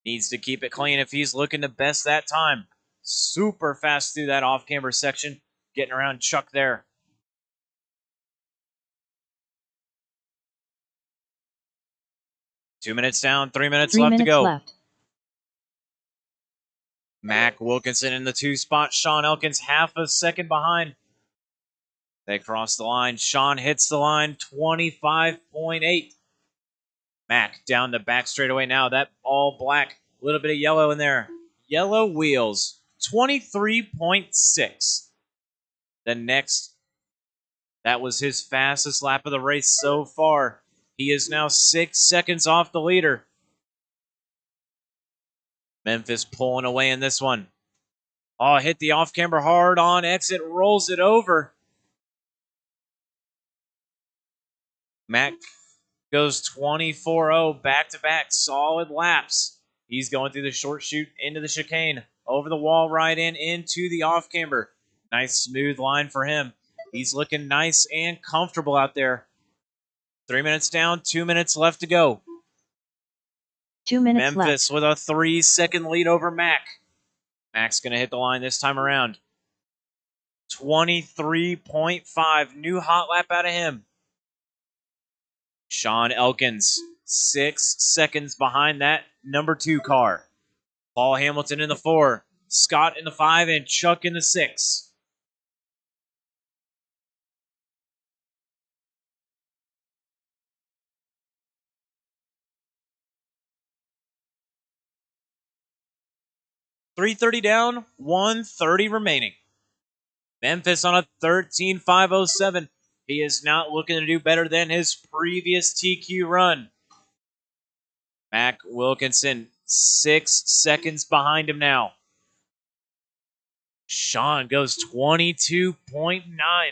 Needs to keep it clean if he's looking to best that time. Super fast through that off-camber section. Getting around Chuck there. Two minutes down, 3 minutes 3 left minutes to go. left. Mac Wilkinson in the 2 spot. Sean Elkins half a second behind. They cross the line. Sean hits the line, 25.8. Mac down the back straightaway now. That all black. A little bit of yellow in there. Yellow wheels, 23.6. The next, that was his fastest lap of the race so far. He is now 6 seconds off the leader. Memphis pulling away in this one. Oh, hit the off-camber hard on exit, rolls it over. Mac goes 24-0 back-to-back, solid laps. He's going through the short chute into the chicane, over the wall right into the off-camber. Nice smooth line for him. He's looking nice and comfortable out there. 3 minutes down, 2 minutes left to go. 2 minutes Memphis left. with a 3-second lead over Mac. Mac's going to hit the line this time around. 23.5. New hot lap out of him. Sean Elkins, 6 seconds behind that number 2 car. Paul Hamilton in the 4. Scott in the 5 and Chuck in the 6. .330 down, 1:30 remaining. Memphis on a 13.507. He is not looking to do better than his previous TQ run. Mac Wilkinson, 6 seconds behind him now. Sean goes 22.9.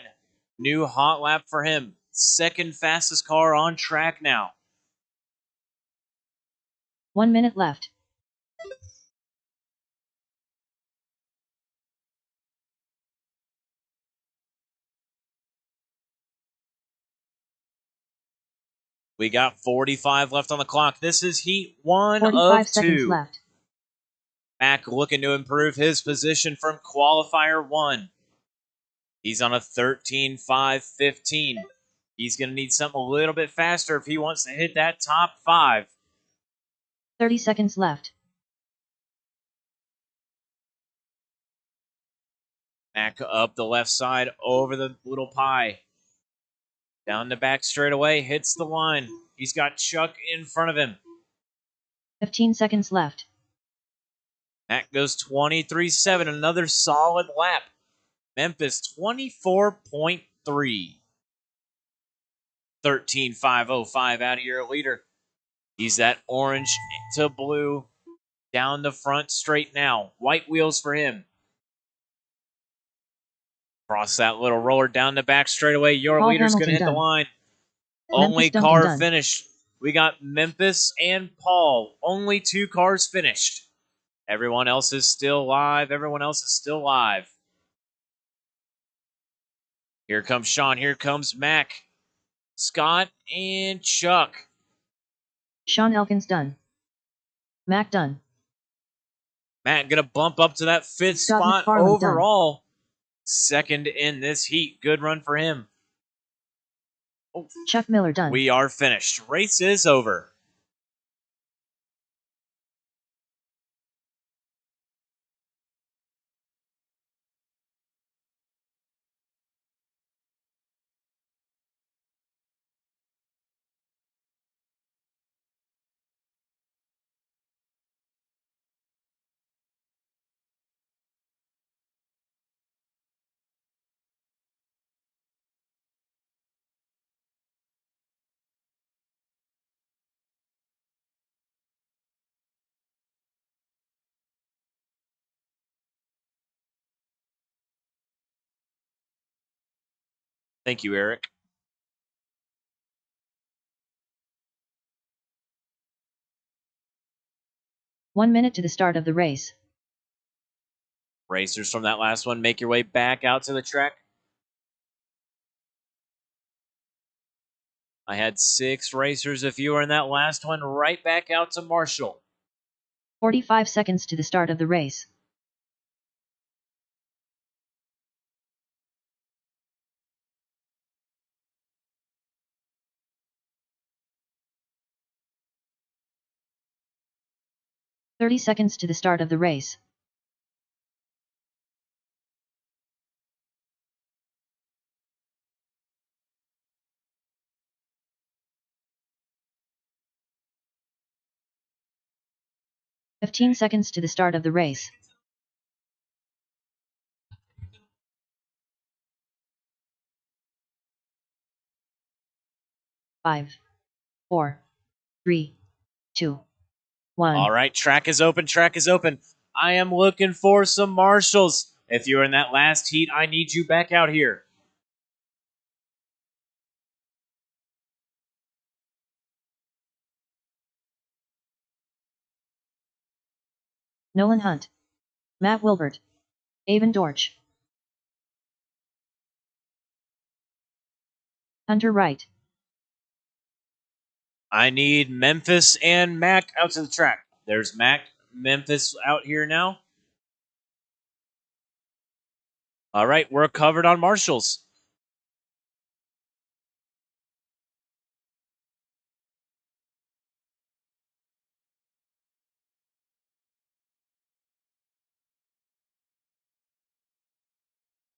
New hot lap for him. Second fastest car on track now. 1 minute left. We got 45 left on the clock. This is heat 1 45 of seconds 2. left. Mac looking to improve his position from qualifier 1. He's on a 13.515. He's going to need something a little bit faster if he wants to hit that top 5. 30 seconds left. Back up the left side over the little pie. Down the back straightaway, hits the line. He's got Chuck in front of him. 15 seconds left. That goes 23-7, another solid lap. Memphis 24.3. 13.505 out of your leader. He's that orange to blue down the front straight now. White wheels for him. Cross that little roller down the back straightaway. Your Paul leader's going to hit Hamilton the done. line. Memphis Only Duncan car done. finished. We got Memphis and Paul. Only 2 cars finished. Everyone else is still live. Everyone else is still live. Here comes Sean. Here comes Mac, Scott, and Chuck. Sean Elkins done. Mac done. Matt going to bump up to that 5th Scott spot McFarland overall. Second in this heat. Good run for him. Oh, Chuck Miller done. we are finished. Race is over. Thank you, Eric. One minute to the start of the race. Racers from that last one, make your way back out to the track. I had 6 racers. If you were in that last one, right back out to Marshall. 45 seconds to the start of the race. "30 seconds to the start of the race. "15 seconds to the start of the race. Five, 4, 3, 2, 1. All right, track is open. Track is open. I am looking for some marshals. If you're in that last heat, I need you back out here. Nolan Hunt, Matt Wilbert, Avon Dorch, Hunter Wright. I need Memphis and Mac out to the track. There's Mac, Memphis out here now. All right, we're covered on marshals.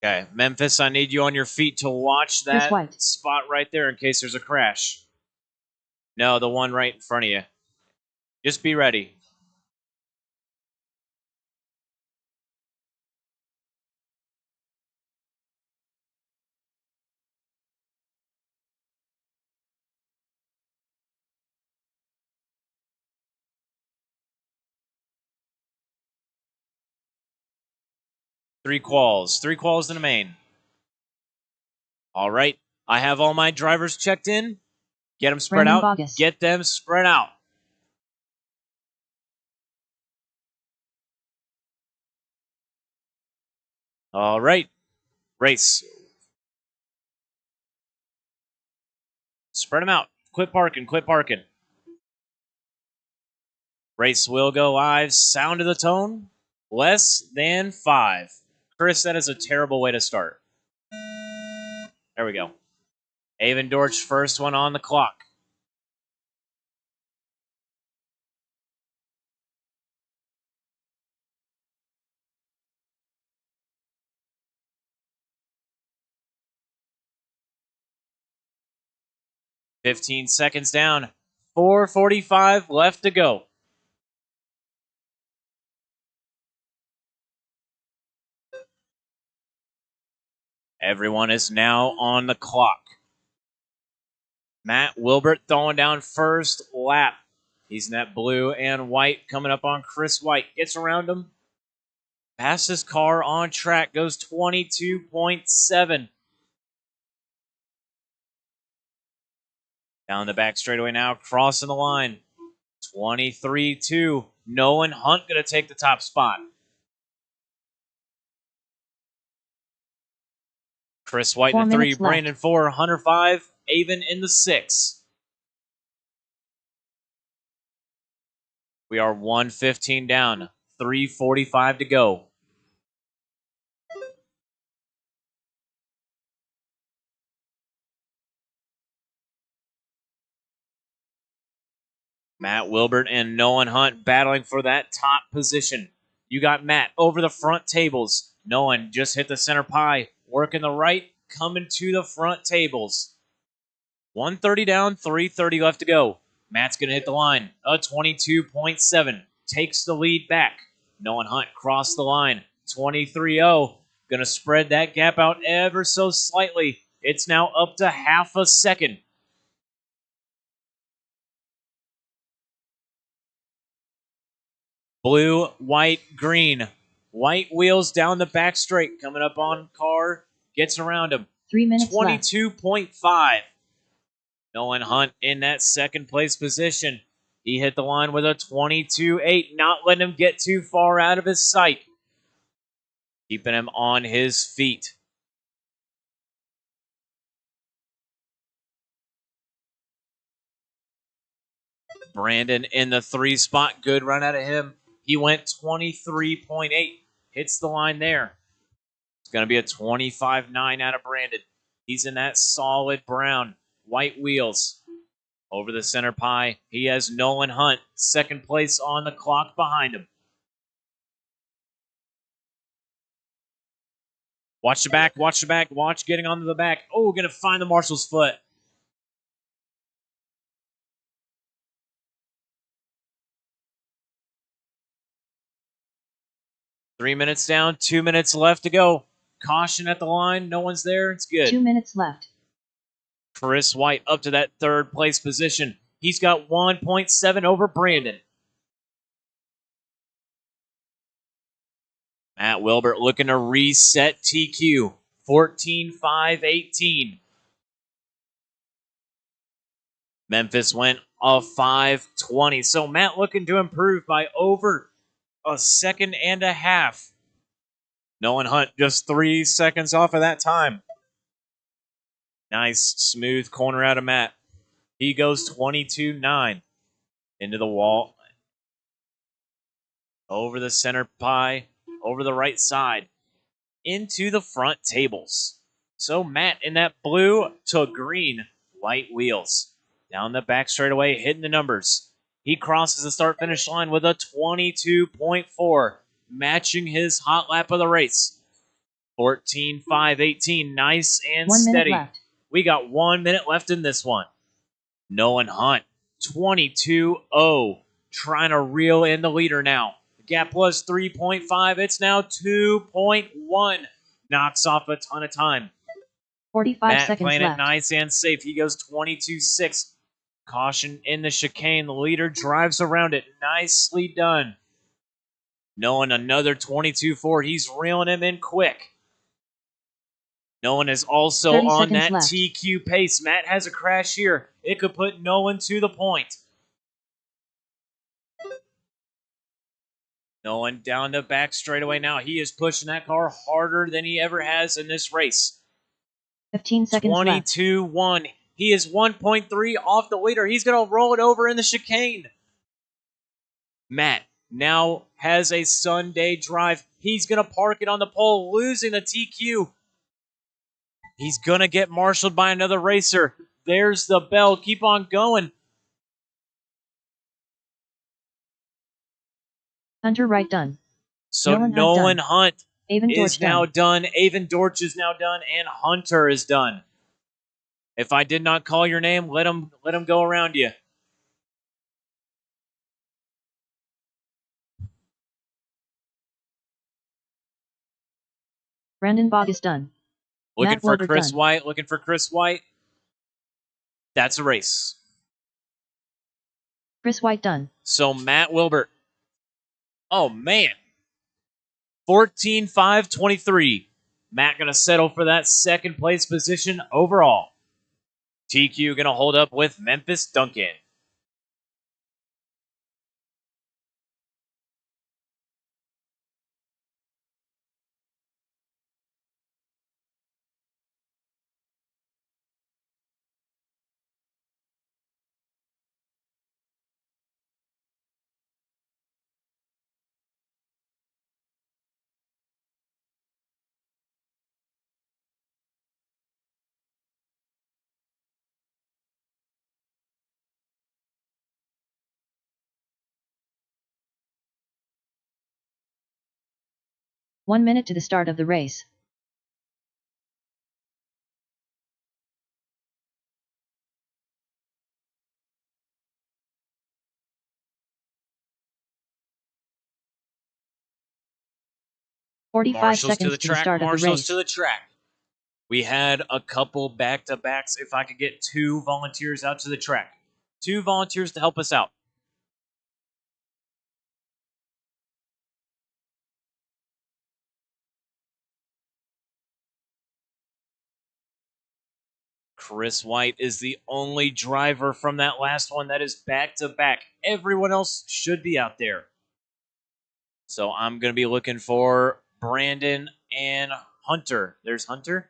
Okay, Memphis, I need you on your feet to watch that spot right there in case there's a crash. No, the one right in front of you. Just be ready. Three quals in the main. All right, I have all my drivers checked in. Get them spread out. Bogus. Get them spread out. All right, race. Spread them out. Quit parking. Quit parking. Race will go live. Sound of the tone. Less than 5. Chris, that is a terrible way to start. There we go. Avon Dortch, first one on the clock. $15 seconds down. 4:45 left to go. Everyone is now on the clock. Matt Wilbert throwing down first lap. He's in that blue and white coming up on Chris White. Gets around him. Fastest car on track goes 22.7. Down the back straightaway now, crossing the line. 23-2. Nolan Hunt going to take the top spot. Chris White in the 3, Brandon 4, Hunter 5, Avon in the 6. We are 1:15 down, 3:45 to go. Matt Wilbert and Nolan Hunt battling for that top position. You got Matt over the front tables. Nolan just hit the center pie, working the right, coming to the front tables. 130 down, 3:30 left to go. Matt's going to hit the line. A 22.7 takes the lead back. Nolan Hunt crossed the line. 23-0. Going to spread that gap out ever so slightly. It's now up to half a second. Blue, white, green. White wheels down the back straight. Coming up on car. Gets around him. 3 minutes 22.5. Nolan Hunt in that second place position. He hit the line with a 22.8, not letting him get too far out of his sight. Keeping him on his feet. Brandon in the 3 spot. Good run out of him. He went 23.8. Hits the line there. It's going to be a 25.9 out of Brandon. He's in that solid brown. White wheels. Over the center pie, he has Nolan Hunt, second place on the clock behind him. Watch the back, watch the back, watch getting onto the back. Oh, going to find the marshal's foot. Three minutes down, 2 minutes left to go. Caution at the line, no one's there, it's good. 2 minutes left. Chris White up to that third place position. He's got 1.7 over Brandon. Matt Wilbert looking to reset TQ. 14.5.18. Memphis went a 5.20. So Matt looking to improve by over a second and a half. Nolan Hunt just 3 seconds off of that time. Nice smooth corner out of Matt. He goes 22.9 into the wall. Over the center pie, over the right side, into the front tables. So Matt in that blue to green white wheels. Down the back straightaway, hitting the numbers. He crosses the start-finish line with a 22.4, matching his hot lap of the race. 14.5.18, nice and 1 minute steady. left. We got 1 minute left in this one. Nolan Hunt, 22.0, trying to reel in the leader now. The gap was 3.5. It's now 2.1. Knocks off a ton of time. 45 Matt seconds playing left. it nice and safe. He goes 22.6. Caution in the chicane. The leader drives around it. Nicely done. Nolan another 22.4. He's reeling him in quick. Nolan is also 30 on seconds that left. TQ pace. Matt has a crash here. It could put Nolan to the point. Nolan down the back straightaway now. He is pushing that car harder than he ever has in this race. 15 seconds left. 22.1. He is 1.3 off the leader. He's going to roll it over in the chicane. Matt now has a Sunday drive. He's going to park it on the pole, losing the TQ. He's going to get marshaled by another racer. There's the bell. Keep on going. Hunter Wright done. So Nolan Hunt Avon is Dorch now done. Avon Dorch is now done, and Hunter is done. If I did not call your name, let him go around you. Brandon Bogg is done. Looking for Chris White. Looking for Chris White. That's a race. Chris White done. So Matt Wilbert. Oh, man. 14-5-23. Matt going to settle for that second place position overall. TQ going to hold up with Memphis Duncan. One minute to the start of the race. Marshals seconds to the track. start Marshals of the race. to the track. We had a couple back-to-backs. If I could get 2 volunteers out to the track. 2 volunteers to help us out. Chris White is the only driver from that last one that is back-to-back. Everyone else should be out there. So I'm going to be looking for Brandon and Hunter. There's Hunter.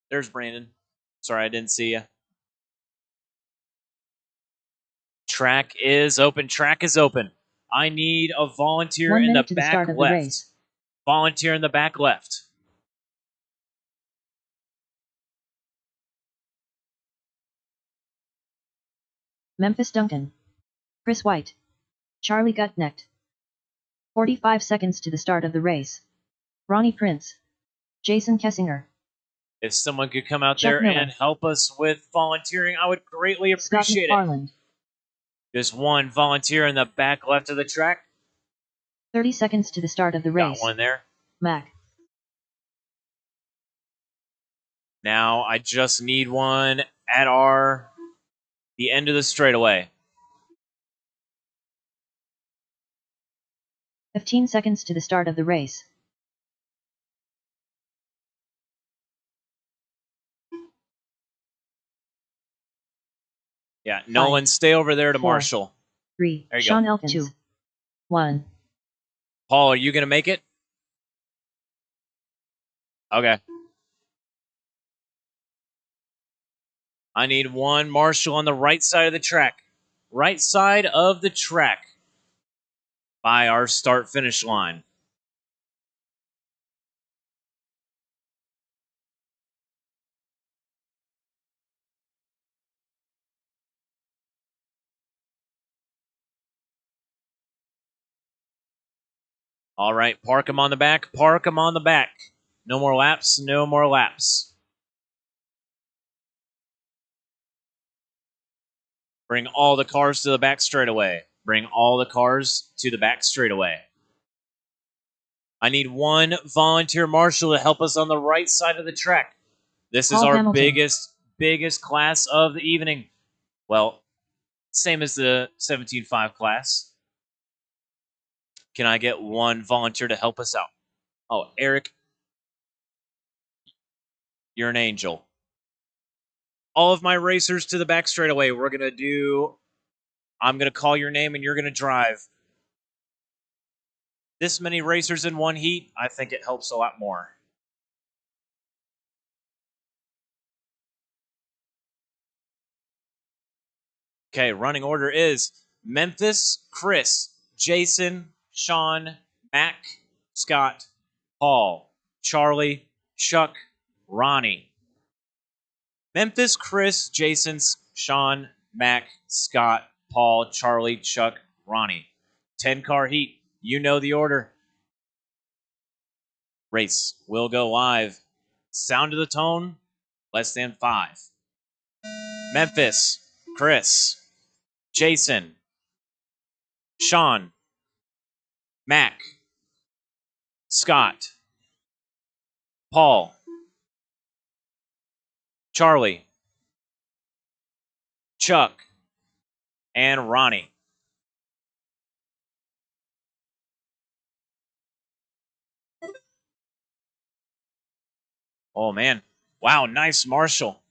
There's Brandon. Sorry, I didn't see you. Track is open. Track is open. I need a volunteer in the back left. Volunteer in the back left. Memphis Duncan. Chris White. Charlie Gutknecht. 45 seconds to the start of the race. Ronnie Prince. Jason Kessinger. If someone could come out there and help us with volunteering, I would greatly appreciate it. Just one volunteer in the back left of the track. 30 seconds to the start of the race. Got one there. Mac. Now I just need one at the end of the straightaway. 15 seconds to the start of the race. Yeah, Nolan, stay over there to 4, marshal. 3, there you Sean go. Elkins. 2, 1. Paul, are you going to make it? Okay. I need one marshal on the right side of the track. Right side of the track by our start-finish line. All right, park him on the back. Park him on the back. No more laps. No more laps. Bring all the cars to the back straightaway. Bring all the cars to the back straightaway. I need one volunteer marshal to help us on the right side of the track. This is our biggest class of the evening. Well, same as the 17.5 class. Can I get one volunteer to help us out? Oh, Eric, you're an angel. All of my racers to the back straightaway. We're going to do... I'm going to call your name and you're going to drive. This many racers in one heat, I think it helps a lot more. Okay, running order is Memphis, Chris, Jason, Sean, Mac, Scott, Paul, Charlie, Chuck, Ronnie. Memphis, Chris, Jason, Sean, Mac, Scott, Paul, Charlie, Chuck, Ronnie. 10-car heat. You know the order. Race will go live. Sound of the tone, less than 5. Memphis, Chris, Jason, Sean, Mac, Scott, Paul, Charlie, Chuck, and Ronnie. Oh, man. Wow, nice Marshall.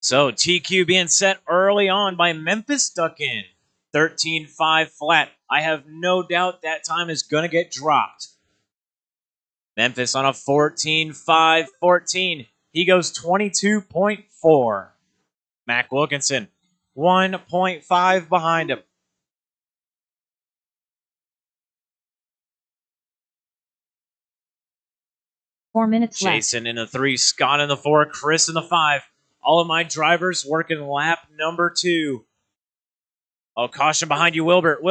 So TQ being set early on by Memphis Duncan. 13-5 flat. I have no doubt that time is going to get dropped. Memphis on a 14-5-14. He goes 22.4. Mac Wilkinson, 1.5 behind him. Four minutes left. Jason in the 3, Scott in the 4, Chris in the 5. All of my drivers working lap number 2. Oh, caution behind you, Wilbert.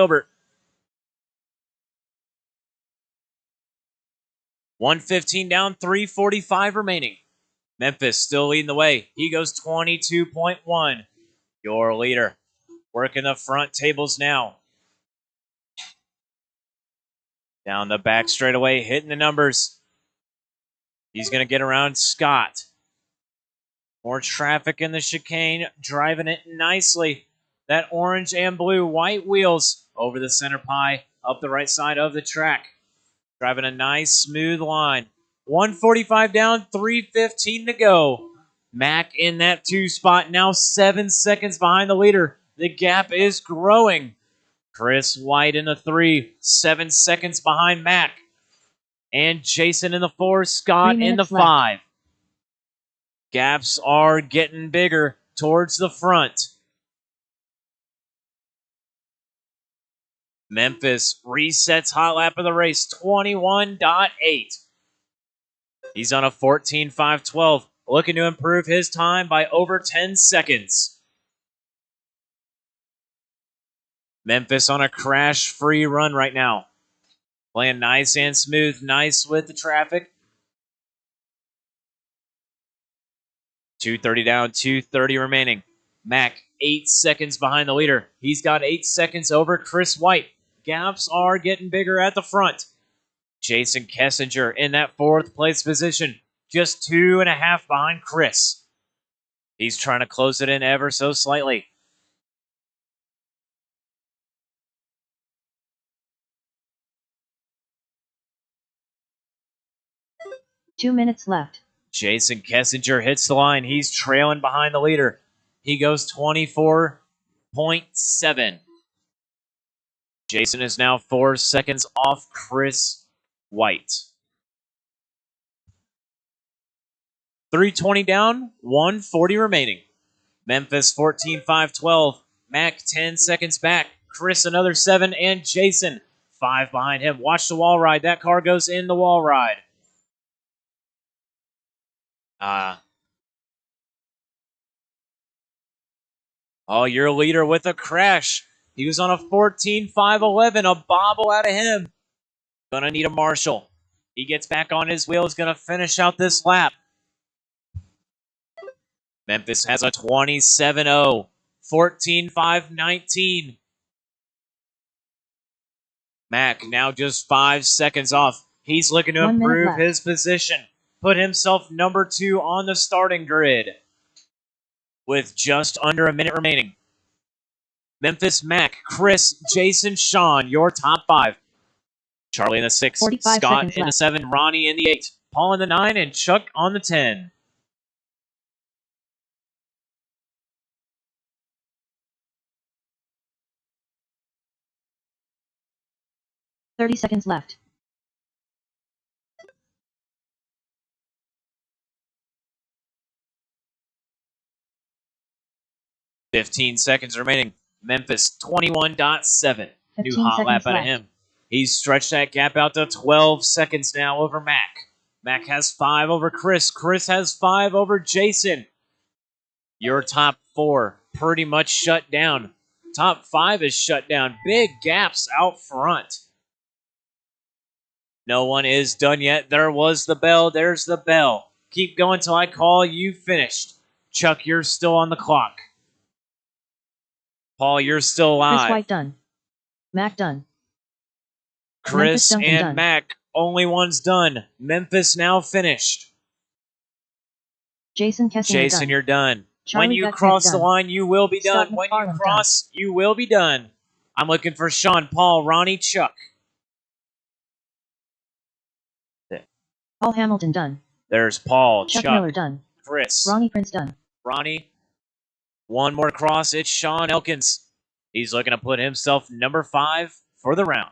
115 down, 3:45 remaining. Memphis still leading the way. He goes 22.1. Your leader. Working the front tables now. Down the back straightaway, hitting the numbers. He's going to get around Scott. More traffic in the chicane, driving it nicely. That orange and blue white wheels over the center pie, up the right side of the track. Driving a nice, smooth line. 145 down, 3:15 to go. Mac in that 2 spot, now 7 seconds behind the leader. The gap is growing. Chris White in the 3, 7 seconds behind Mac. And Jason in the 4, Scott in the 5. Gaps are getting bigger towards the front. Memphis resets hot lap of the race, 21.8. He's on a 14.5-12, looking to improve his time by over 10 seconds. Memphis on a crash-free run right now. Playing nice and smooth, nice with the traffic. 2:30 down, 2:30 remaining. Mac, 8 seconds behind the leader. He's got 8 seconds over Chris White. Gaps are getting bigger at the front. Jason Kessinger in that 4th place position, just 2.5 behind Chris. He's trying to close it in ever so slightly. Two minutes left. Jason Kessinger hits the line. He's trailing behind the leader. He goes 24.7. Jason is now 4 seconds off Chris White. 3:20 down, 1:40 remaining. Memphis 14.5-12. Mac 10 seconds back. Chris another 7, and Jason 5 behind him. Watch the wall ride. That car goes in the wall ride. Oh, your leader with a crash. He was on a 14.5-11, a bobble out of him. Gonna need a Marshall. He gets back on his wheels, gonna finish out this lap. Memphis has a 27.0, 14.5-19. Mac now just 5 seconds off. He's looking to improve his position. Put himself number 2 on the starting grid. With just under a minute remaining. Memphis, Mac, Chris, Jason, Sean, your top 5. Charlie in the 6, Scott in the 7, Ronnie in the 8, Paul in the 9, and Chuck on the 10. "30 seconds left. 15 seconds remaining. Memphis 21.7. New hot lap out of him. He's stretched that gap out to 12 seconds now over Mac. Mac has 5 over Chris. Chris has 5 over Jason. Your top 4 pretty much shut down. Top 5 is shut down. Big gaps out front. No one is done yet. There was the bell. There's the bell. Keep going till I call you finished. Chuck, you're still on the clock. Paul, you're still alive. Chris White done. Mac done. Chris and done. Mac, only one's done. Memphis now finished. Jason Kessinger Jason, done. you're done. Charlie When you Gutnick cross the done. line, you will be Scott done. When you McFarland cross, you will be done. I'm looking for Sean, Paul, Ronnie, Chuck. Paul Hamilton done. There's Paul, Chuck Chuck, Miller done. Chris, Ronnie Prince done. Ronnie. One more cross. It's Sean Elkins. He's looking to put himself number 5 for the round.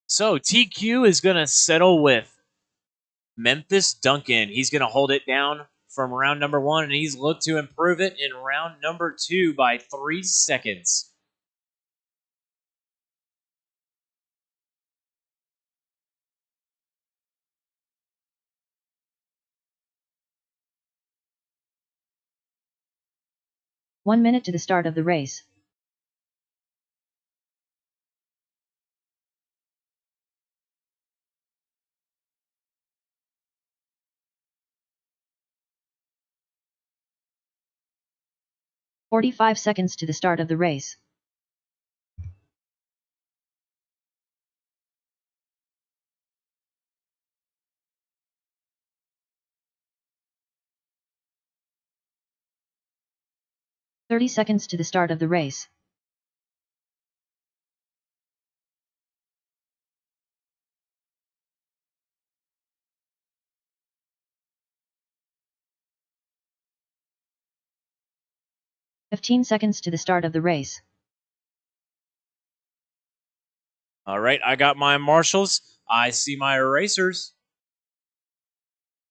So TQ is going to settle with Memphis Duncan. He's going to hold it down from round number 1, and he's looked to improve it in round number 2 by 3 seconds. One minute to the start of the race. "45 seconds to the start of the race. "30 seconds to the start of the race. "15 seconds to the start of the race. All right, I got my marshals. I see my erasers.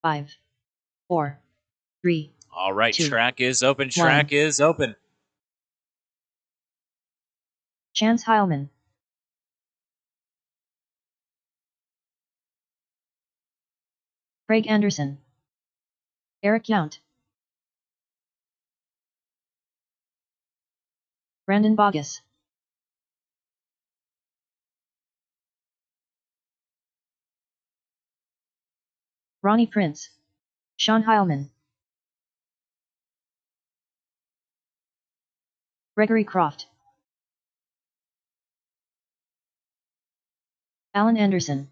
5, 4, 3. All right, 2, track is open. Track 1. is open. Chance Heilman. Craig Anderson. Eric Yount. Brandon Bogus. Ronnie Prince. Sean Heilman. Gregory Croft. Alan Anderson.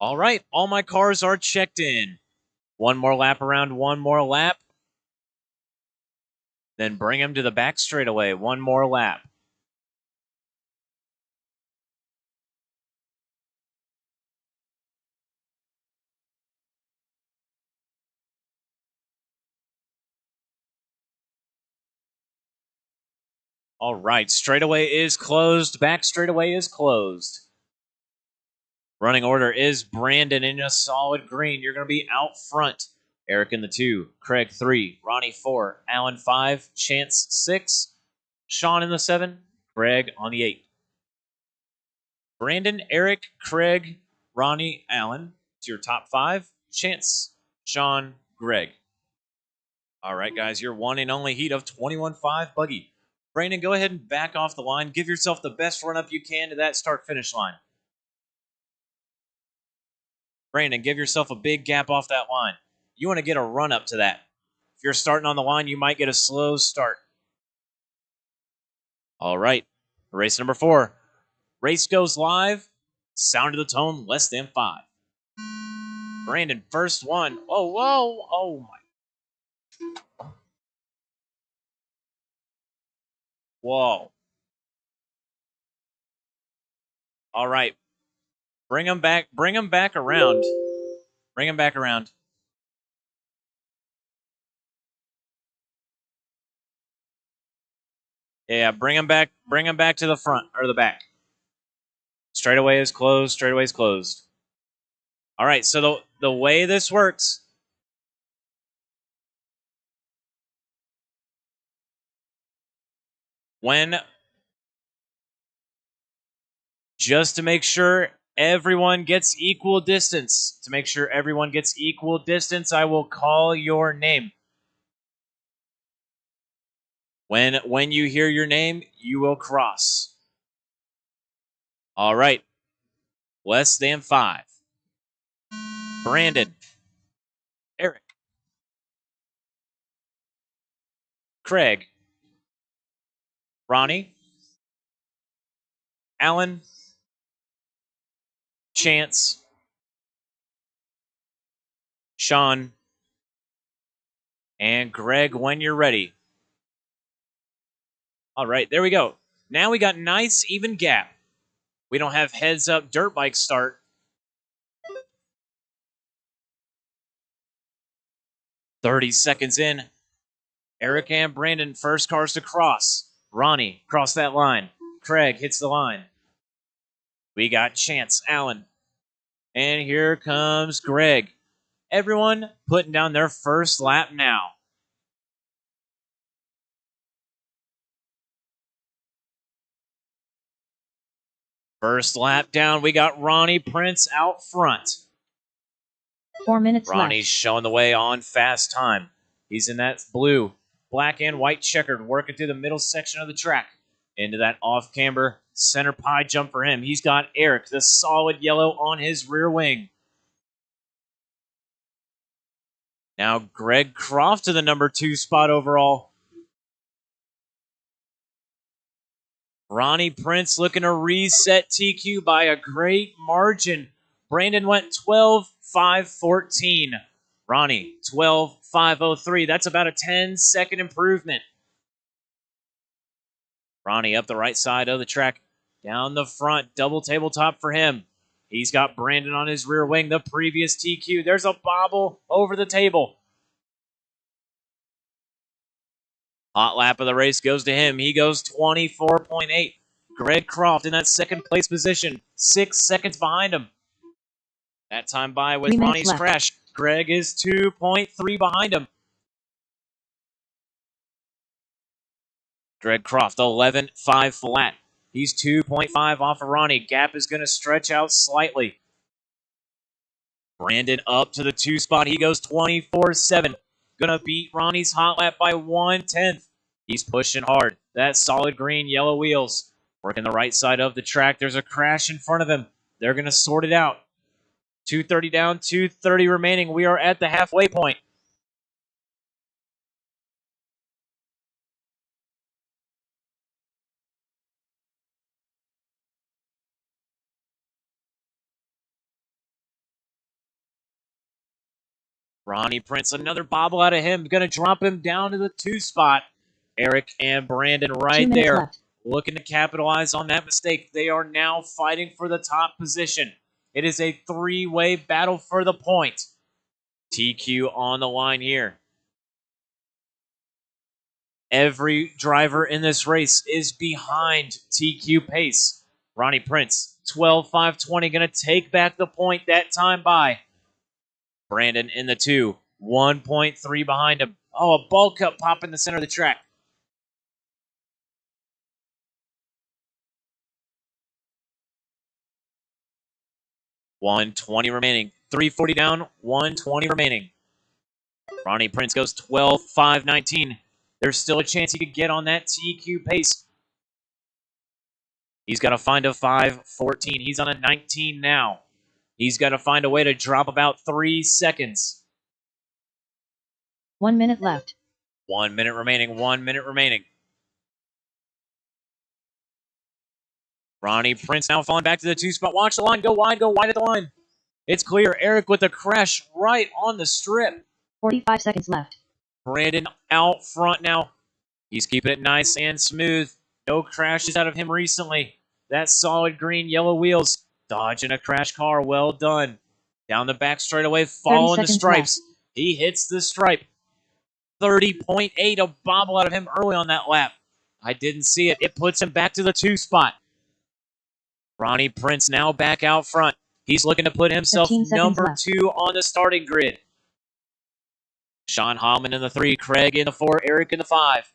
All right, all my cars are checked in. One more lap around, one more lap. Then bring him to the back straightaway. One more lap. All right, straightaway is closed. Back straightaway is closed. Running order is Brandon in a solid green. You're going to be out front. Eric in the 2, Craig 3, Ronnie 4, Alan 5, Chance 6, Sean in the 7, Greg on the 8. Brandon, Eric, Craig, Ronnie, Alan. It's your top 5. Chance, Sean, Greg. All right, guys, your one and only heat of 21.5 buggy. Brandon, go ahead and back off the line. Give yourself the best run-up you can to that start-finish line. Brandon, give yourself a big gap off that line. You want to get a run-up to that. If you're starting on the line, you might get a slow start. All right, race number 4. Race goes live. Sound of the tone, less than 5. Brandon, first one. Oh, whoa. Oh, my. Whoa. All right. Bring him back. Bring him back around. Bring him back around. Yeah, bring him back. Bring him back to the front or the back. Straightaway is closed. Straightaway is closed. All right. So the way this works. Just to make sure everyone gets equal distance. To make sure everyone gets equal distance, I will call your name. When you hear your name, you will cross. All right. Less than 5. Brandon. Eric. Craig. Ronnie. Alan. Chance. Sean. And Greg, when you're ready. All right, there we go. Now we got nice even gap. We don't have heads up dirt bike start. "30 seconds in. Eric and Brandon, first cars to cross. Ronnie, cross that line. Craig hits the line. We got Chance, Allen. And here comes Greg. Everyone putting down their first lap now. First lap down, we got Ronnie Prince out front. 4 minutes Ronnie's left. showing the way on fast time. He's in that blue, black and white checkered, working through the middle section of the track. Into that off-camber center pie jump for him. He's got Eric, the solid yellow, on his rear wing. Now Greg Croft to the number 2 spot overall. Ronnie Prince looking to reset TQ by a great margin. Brandon went 12.514. Ronnie, 12.503. That's about a 10-second improvement. Ronnie up the right side of the track. Down the front, double tabletop for him. He's got Brandon on his rear wing, the previous TQ. There's a bobble over the table. Hot lap of the race goes to him. He goes 24.8. Greg Croft in that second place position, 6 seconds behind him. That time by with Ronnie's crash. Greg is 2.3 behind him. Greg Croft, 11.5 flat. He's 2.5 off of Ronnie. Gap is going to stretch out slightly. Brandon up to the 2 spot. He goes 24.7. Going to beat Ronnie's hot lap by 1/10. He's pushing hard. That solid green, yellow wheels. Working the right side of the track. There's a crash in front of him. They're going to sort it out. 2:30 down, 2:30 remaining. We are at the halfway point. Ronnie Prince, another bobble out of him. Going to drop him down to the 2 spot. Eric and Brandon right there. Left. Looking to capitalize on that mistake. They are now fighting for the top position. It is a 3-way battle for the point. TQ on the line here. Every driver in this race is behind TQ pace. Ronnie Prince, 12.520, going to take back the point that time by. Brandon in the 2, 1.3 behind him. Oh, a ball cup pop in the center of the track. $120 remaining. 340 down, 120 remaining. Ronnie Prince goes 12.519. There's still a chance he could get on that TQ pace. He's got to find a 5.14. He's on a 19 now. He's got to find a way to drop about 3 seconds. 1 minute left. 1 minute remaining. 1 minute remaining. Ronnie Prince now falling back to the 2 spot. Watch the line. Go wide at the line. It's clear. Eric with a crash right on the strip. 45 seconds left. Brandon out front now. He's keeping it nice and smooth. No crashes out of him recently. that solid green yellow wheels. Dodging a crash car. Well done. Down the back straightaway, following the stripes. Left. He hits the stripe. 30.8, a bobble out of him early on that lap. I didn't see it. It puts him back to the 2 spot. Ronnie Prince now back out front. He's looking to put himself number 2 on the starting grid. Sean Heilman in the 3, Craig in the 4, Eric in the 5.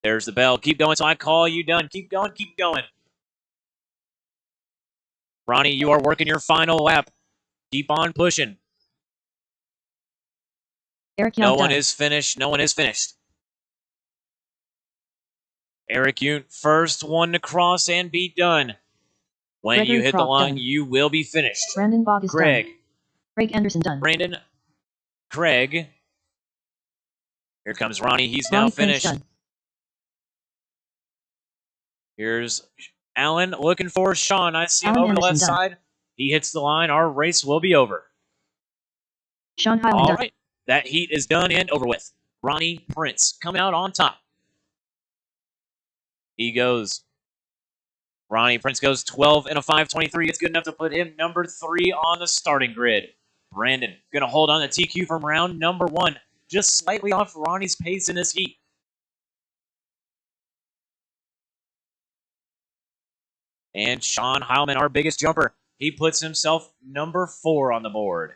There's the bell. Keep going, so I call you done. Keep going, keep going. Ronnie, you are working your final lap. Keep on pushing. Eric no one is finished. No one is finished. Eric Yoon, first one to cross and be done. When Gregory you hit Croft the line, done. you will be finished. Brandon Bogus Greg. done. Craig Anderson done. Brandon. Craig. Here comes Ronnie. He's Ronnie now finished. Done. Here's Alan looking for Sean. I see him Alan over the Anderson left done. side. He hits the line. Our race will be over. Sean Heilman All done. right. That heat is done and over with. Ronnie Prince coming out on top. He goes. Ronnie Prince goes 12 and a 5:23. It's good enough to put him number 3 on the starting grid. Brandon going to hold on to TQ from round number 1. Just slightly off Ronnie's pace in this heat. And Sean Heilman, our biggest jumper, he puts himself number 4 on the board.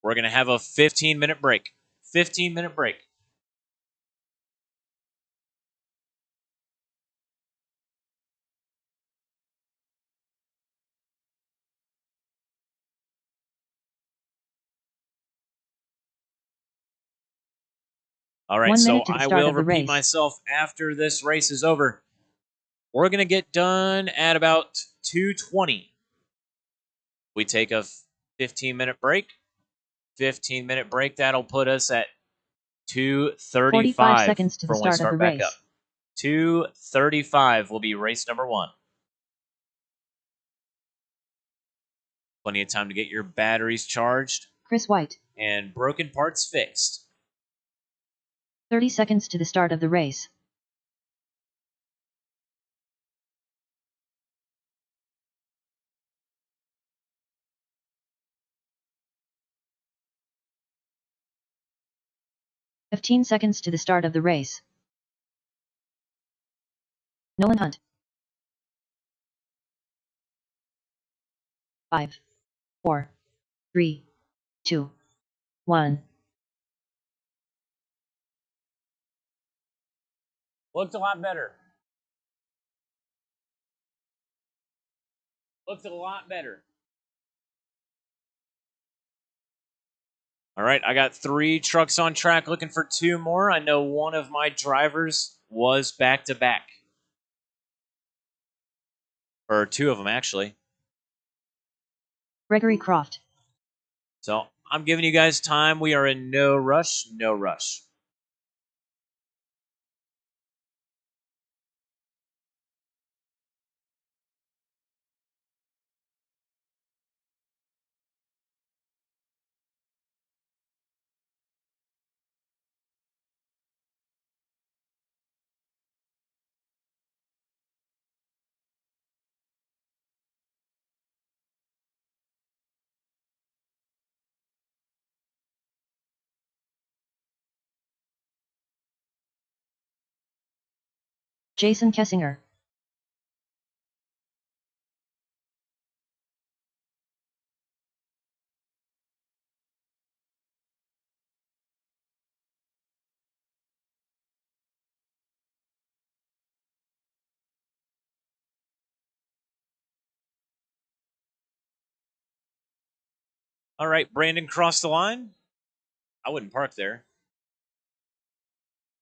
We're going to have a 15-minute break. 15-minute break. All right, so I will repeat myself after this race is over. We're going to get done at about 2:20. We take a 15-minute break. 15-minute break, that'll put us at 2:35 45 seconds to the for when we start of the back race. up. 2:35 will be race number 1. Plenty of time to get your batteries charged. Chris White. And broken parts fixed. 30 seconds to the start of the race. "15 seconds to the start of the race. Nolan Hunt. 5, 4, 3, 2, 1. Looked a lot better. Looked a lot better. All right, I got 3 trucks on track looking for 2 more. I know one of my drivers was back-to-back. Or 2 of them, actually. Gregory Croft. So I'm giving you guys time. We are in no rush, no rush. Jason Kessinger. All right, Brandon crossed the line. I wouldn't park there.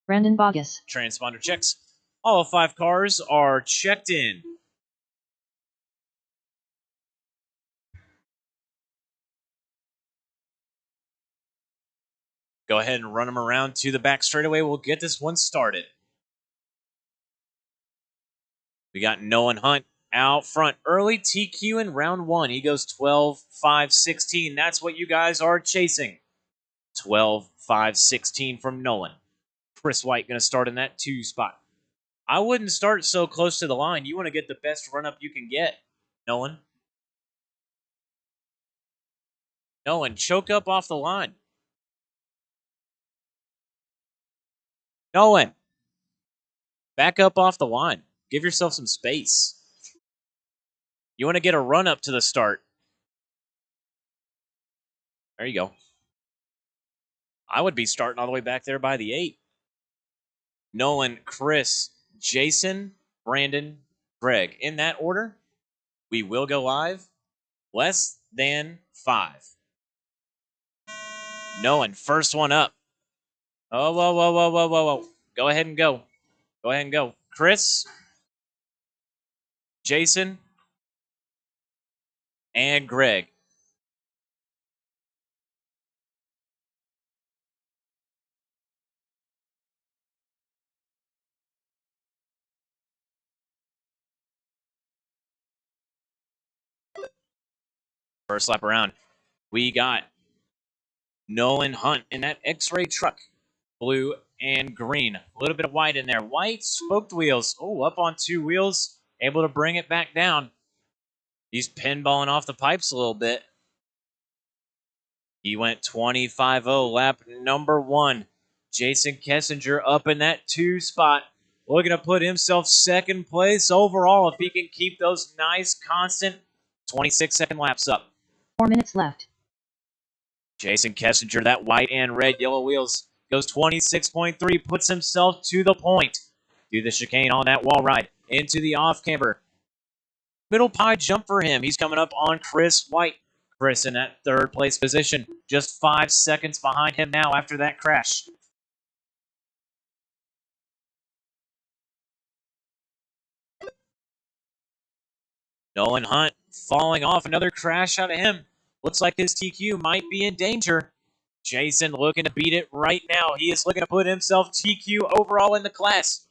Brandon Bogus. Transponder checks. All 5 cars are checked in. Go ahead and run them around to the back straightaway. We'll get this one started. We got Nolan Hunt out front. Early TQ in round 1. He goes 12-5-16. That's what you guys are chasing. 12-5-16 from Nolan. Chris White going to start in that 2 spot. I wouldn't start so close to the line. You want to get the best run-up you can get, Nolan. Nolan, choke up off the line. Nolan, back up off the line. Give yourself some space. You want to get a run-up to the start. There you go. I would be starting all the way back there by the 8. Nolan, Chris, Jason, Brandon, Greg. In that order, we will go live. Less than 5. Nolan, first one up. Oh, whoa. Go ahead and go. Go ahead and go. Chris, Jason, and Greg. First lap around. We got Nolan Hunt in that X-Ray truck. Blue and green. A little bit of white in there. White spoked wheels. Oh, up on 2 wheels. Able to bring it back down. He's pinballing off the pipes a little bit. He went 25-0 lap number 1. Jason Kessinger up in that 2 spot. Looking to put himself 2nd place overall if he can keep those nice constant 26-second laps up. 4 minutes left. Jason Kessinger, that white and red yellow wheels, goes 26.3, puts himself to the point. Through the chicane on that wall ride. Into the off-camber. Middle pie jump for him. He's coming up on Chris White. Chris in that 3rd place position. Just 5 seconds behind him now after that crash. Nolan Hunt falling off. Another crash out of him. Looks like his TQ might be in danger. Jason looking to beat it right now. He is looking to put himself TQ overall in the class.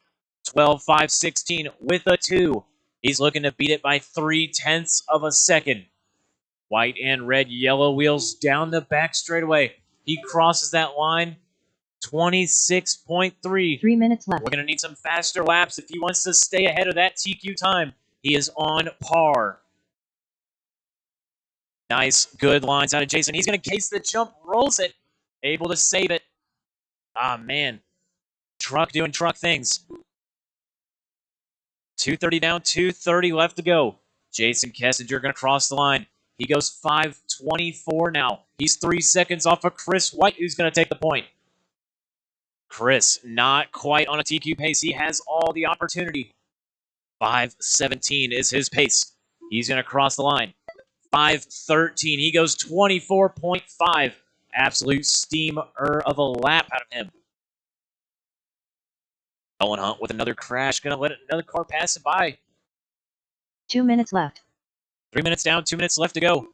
12-5-16 with a 2. He's looking to beat it by 0.3 of a second. White and red yellow wheels down the back straightaway. He crosses that line. 26.3. 3 minutes left. We're going to need some faster laps if he wants to stay ahead of that TQ time. He is on par. Nice, good lines out of Jason. He's going to case the jump, rolls it. Able to save it. Ah, man. Truck doing truck things. 2:30 down, 2:30 left to go. Jason Kessinger going to cross the line. He goes 5:24 now. He's 3 seconds off of Chris White, who's going to take the point. Chris, not quite on a TQ pace. He has all the opportunity. 5:17 is his pace. He's going to cross the line. 5:13. He goes 24.5. Absolute steamer of a lap out of him. Nolan Hunt with another crash. Going to let another car pass it by. 2 minutes left. 3 minutes down, 2 minutes left to go.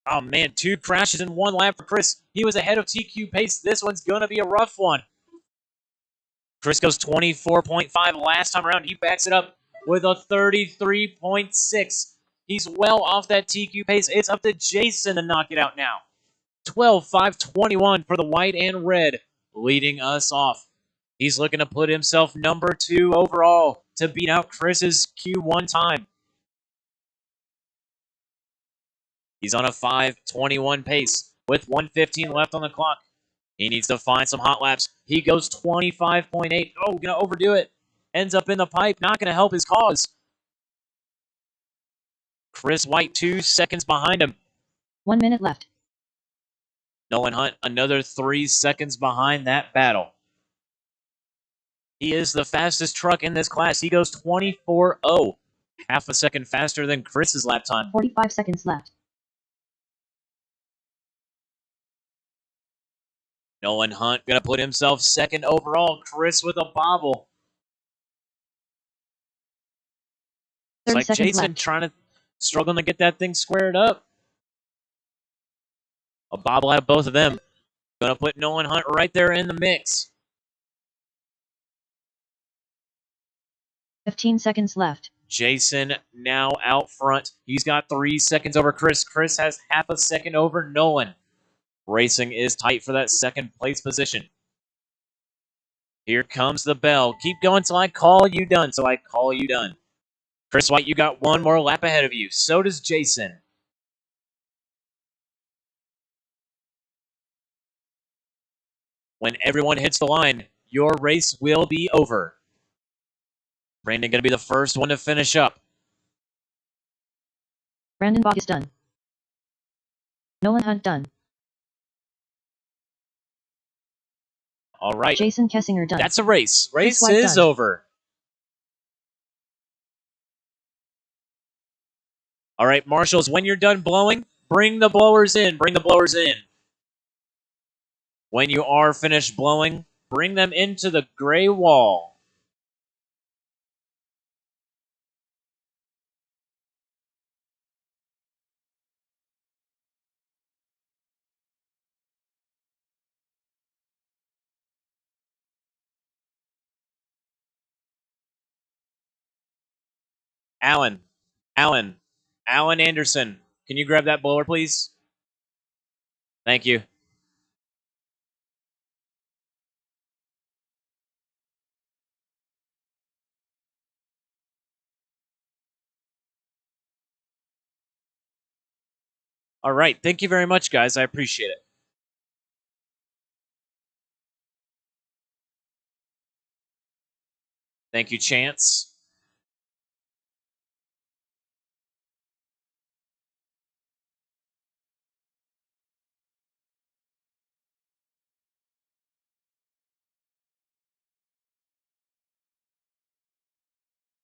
Oh, man, 2 crashes in 1 lap for Chris. He was ahead of TQ pace. This one's going to be a rough one. Chris goes 24.5 last time around. He backs it up with a 33.6. He's well off that TQ pace. It's up to Jason to knock it out now. 12-5-21 for the white and red, leading us off. He's looking to put himself number 2 overall to beat out Chris's Q1 time. He's on a 5:21 pace with 1:15 left on the clock. He needs to find some hot laps. He goes 25.8. Oh, gonna overdo it. Ends up in the pipe. Not gonna help his cause. Chris White 2 seconds behind him. 1 minute left. Nolan Hunt another 3 seconds behind that battle. He is the fastest truck in this class. He goes 24.0. Half a second faster than Chris's lap time. 45 seconds left. Nolan Hunt going to put himself 2nd overall. Chris with a bobble. It's like Jason left. Struggling to get that thing squared up. A bobble out of both of them. Going to put Nolan Hunt right there in the mix. 15 seconds left. Jason now out front. He's got 3 seconds over Chris. Chris has half a second over Nolan. Racing is tight for that second place position. Here comes the bell. Keep going till I call you done. So I call you done. Chris White, you got one more lap ahead of you. So does Jason. When everyone hits the line, your race will be over. Brandon going to be the first one to finish up. Brandon Bach is done. Nolan Hunt done. All right. Jason Kessinger done. That's a race. Race White is done. over. All right, marshals, when you're done blowing, bring the blowers in. Bring the blowers in. When you are finished blowing, bring them into the gray wall. Alan Anderson, can you grab that blower, please? Thank you. All right. Thank you very much, guys. I appreciate it. Thank you, Chance.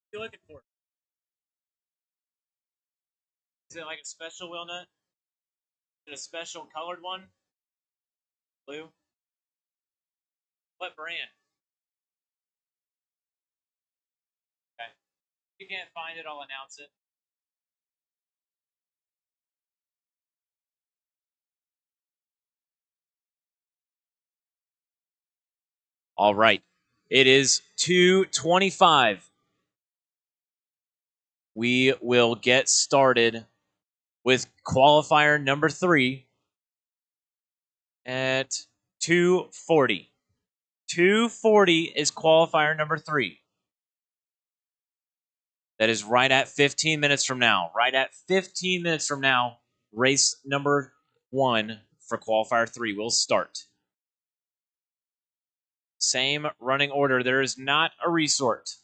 What are you looking for? Is it like a special wheel nut? Is it a special colored one? Blue? What brand? Okay. If you can't find it, I'll announce it. All right. It is 2:25. We will get started with qualifier number 3 at 2:40. 2:40 is qualifier number 3. That is right at 15 minutes from now. Right at 15 minutes from now, race number 1 for qualifier 3 will start. Same running order. There is not a resort.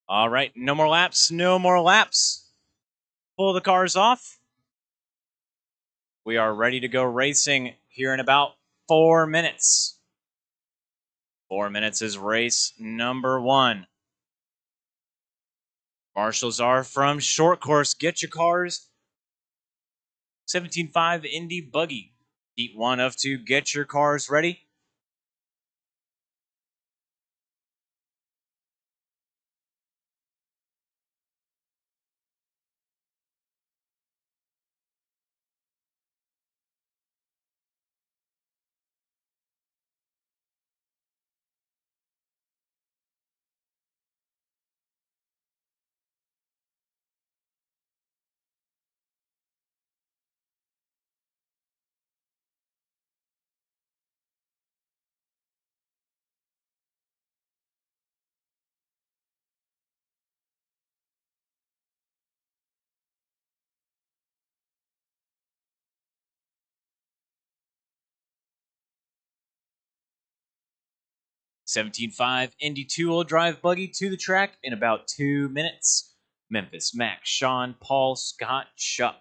All right, no more laps, no more laps. Pull the cars off. We are ready to go racing here in about 4 minutes. 4 minutes is race number 1. Marshals are from short course. Get your cars. 17.5 Indy Buggy. Heat 1 of 2. Get your cars ready. $17.5 Indy 2-wheel drive buggy to the track in about 2 minutes. Memphis, Max, Sean, Paul, Scott, Chuck.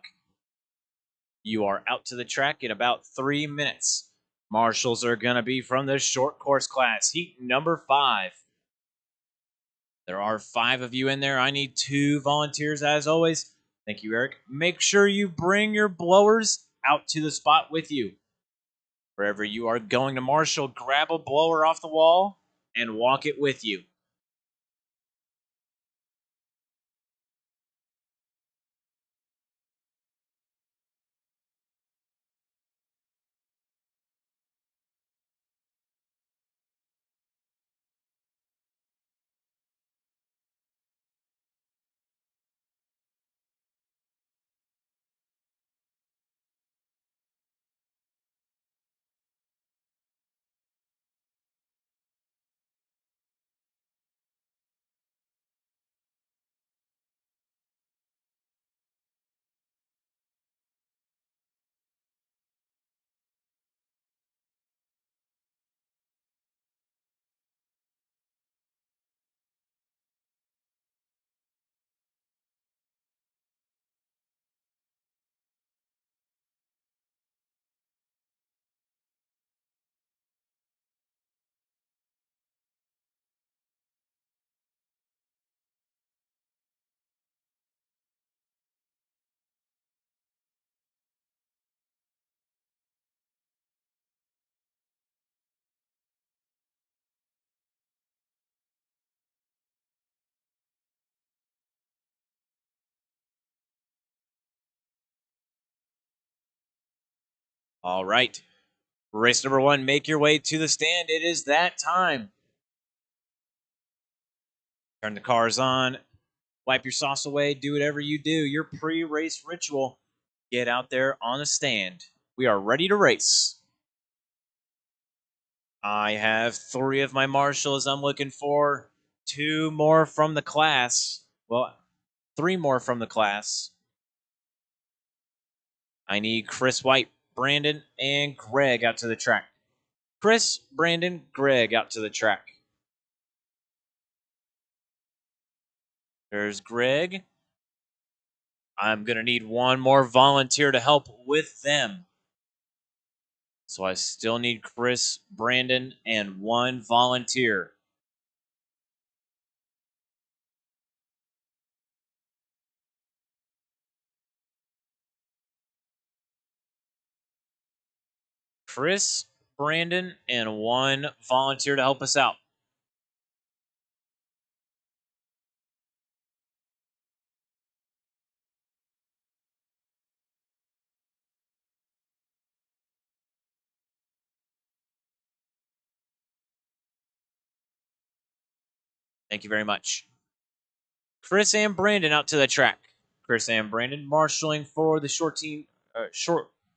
You are out to the track in about 3 minutes. Marshals are going to be from the short course class, heat number 5. There are 5 of you in there. I need 2 volunteers as always. Thank you, Eric. Make sure you bring your blowers out to the spot with you. Wherever you are going to marshal, grab a blower off the wall and walk it with you. All right. Race number 1, make your way to the stand. It is that time. Turn the cars on. Wipe your sauce away. Do whatever you do. Your pre-race ritual. Get out there on the stand. We are ready to race. I have 3 of my marshals I'm looking for. 2 more from the class. Well, 3 more from the class. I need Chris White, Brandon, and Greg out to the track. Chris, Brandon, Greg out to the track. There's Greg. I'm going to need 1 more volunteer to help with them. So I still need Chris, Brandon, and 1 volunteer. Chris, Brandon, and 1 volunteer to help us out. Thank you very much. Chris and Brandon out to the track. Chris and Brandon marshaling for the short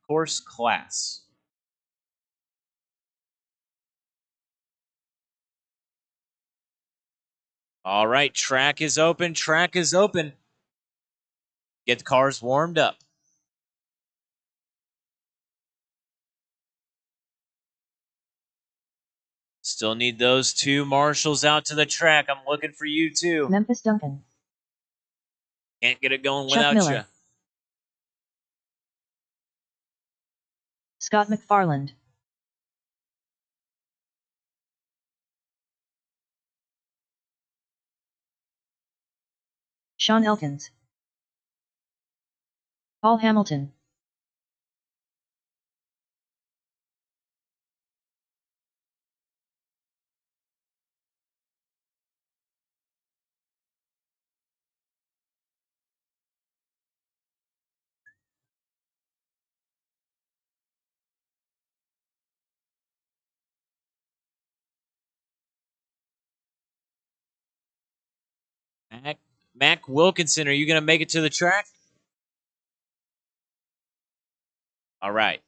course class. All right, track is open. Track is open. Get the cars warmed up. Still need those two marshals out to the track. I'm looking for you too. Memphis Duncan. Can't get it going Chuck without Miller. you. Scott McFarland. Sean Elkins. Paul Hamilton. Mac Wilkinson, are you going to make it to the track? All right.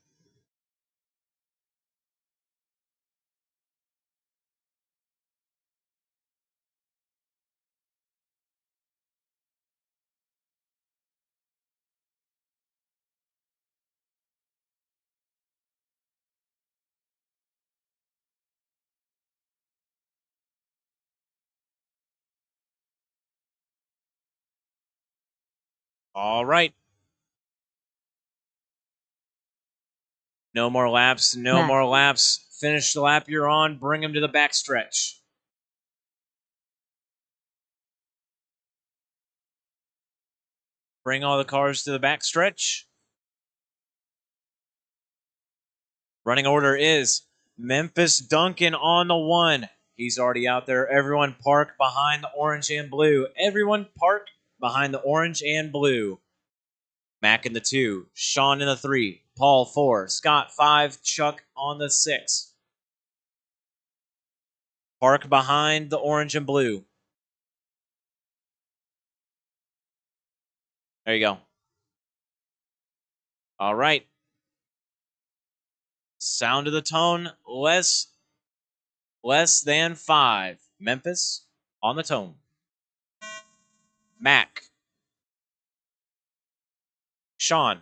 All right. No more laps. No Mac. more laps. Finish the lap you're on. Bring him to the backstretch. Bring all the cars to the backstretch. Running order is Memphis Duncan on the 1. He's already out there. Everyone park behind the orange and blue. Everyone park behind the orange and blue. Mac in the 2. Sean in the 3. Paul 4. Scott 5. Chuck on the 6. Park behind the orange and blue. There you go. All right. Sound of the tone, less than 5. Memphis on the tone. Mac. Sean.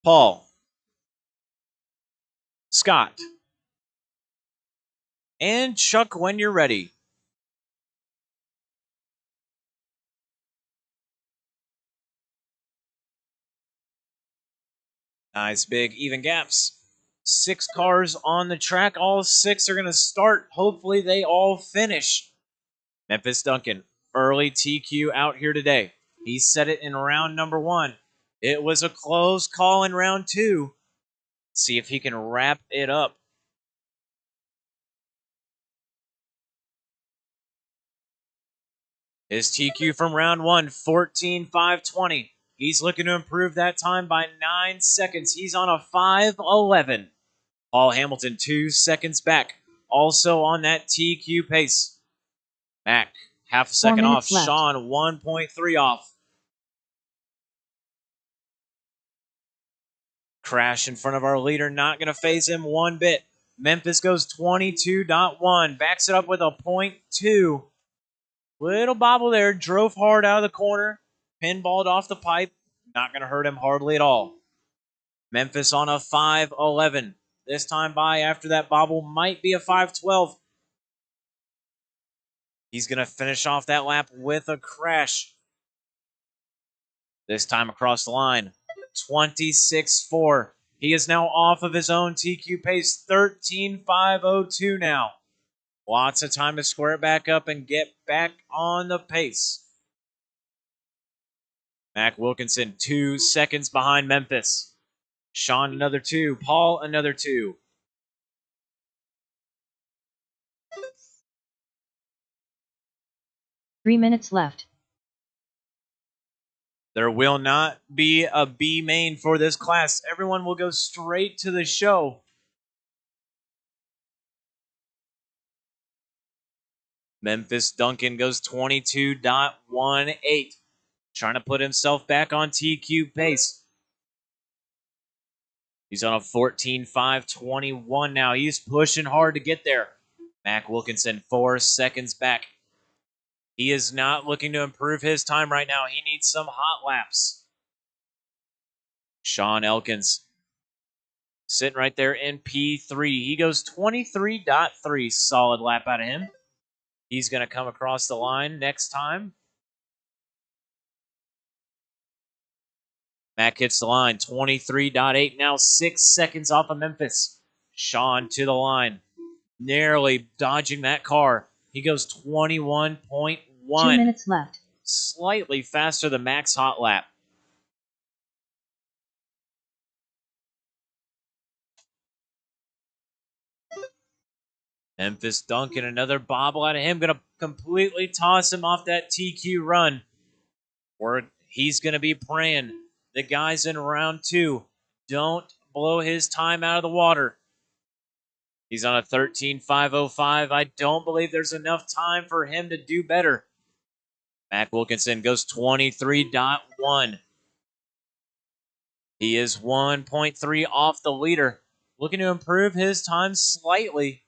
Paul. Scott. And Chuck when you're ready. Nice big even gaps. 6 cars on the track. All 6 are going to start. Hopefully they all finish. Memphis Duncan, early TQ out here today. He set it in round number 1. It was a close call in round 2. See if he can wrap it up. His TQ from round 1, 14.520. He's looking to improve that time by 9 seconds. He's on a 5.11. Paul Hamilton 2 seconds back. Also on that TQ pace. Mac, half a second off. Left. Sean, 1.3 off. Crash in front of our leader, not going to phase him one bit. Memphis goes 22.1. Backs it up with a 0.2. Little bobble there. Drove hard out of the corner. Pinballed off the pipe. Not going to hurt him hardly at all. Memphis on a 5.11. This time by after that bobble might be a 5.12. He's going to finish off that lap with a crash. This time across the line. 26.4. He is now off of his own TQ pace. 13.502 now. Lots of time to square it back up and get back on the pace. Mac Wilkinson 2 seconds behind Memphis. Sean another 2. Paul another 2. Three minutes left. There will not be a B main for this class. Everyone will go straight to the show. Memphis Duncan goes 22.18. Trying to put himself back on TQ pace. He's on a 14.521 now. He's pushing hard to get there. Mac Wilkinson 4 seconds back. He is not looking to improve his time right now. He needs some hot laps. Sean Elkins Sitting right there in P3. He goes 23.3. Solid lap out of him. He's going to come across the line next time. Mac hits the line, 23.8. Now 6 seconds off of Memphis. Sean to the line. Narrowly dodging that car. He goes 21.1. 2 minutes left. Slightly faster than Mac's hot lap. Memphis Duncan, another bobble out of him. Going to completely toss him off that TQ run. Or he's going to be praying the guys in round 2 don't blow his time out of the water. He's on a 13.505. I don't believe there's enough time for him to do better. Mac Wilkinson goes 23.1. He is 1.3 off the leader. Looking to improve his time slightly.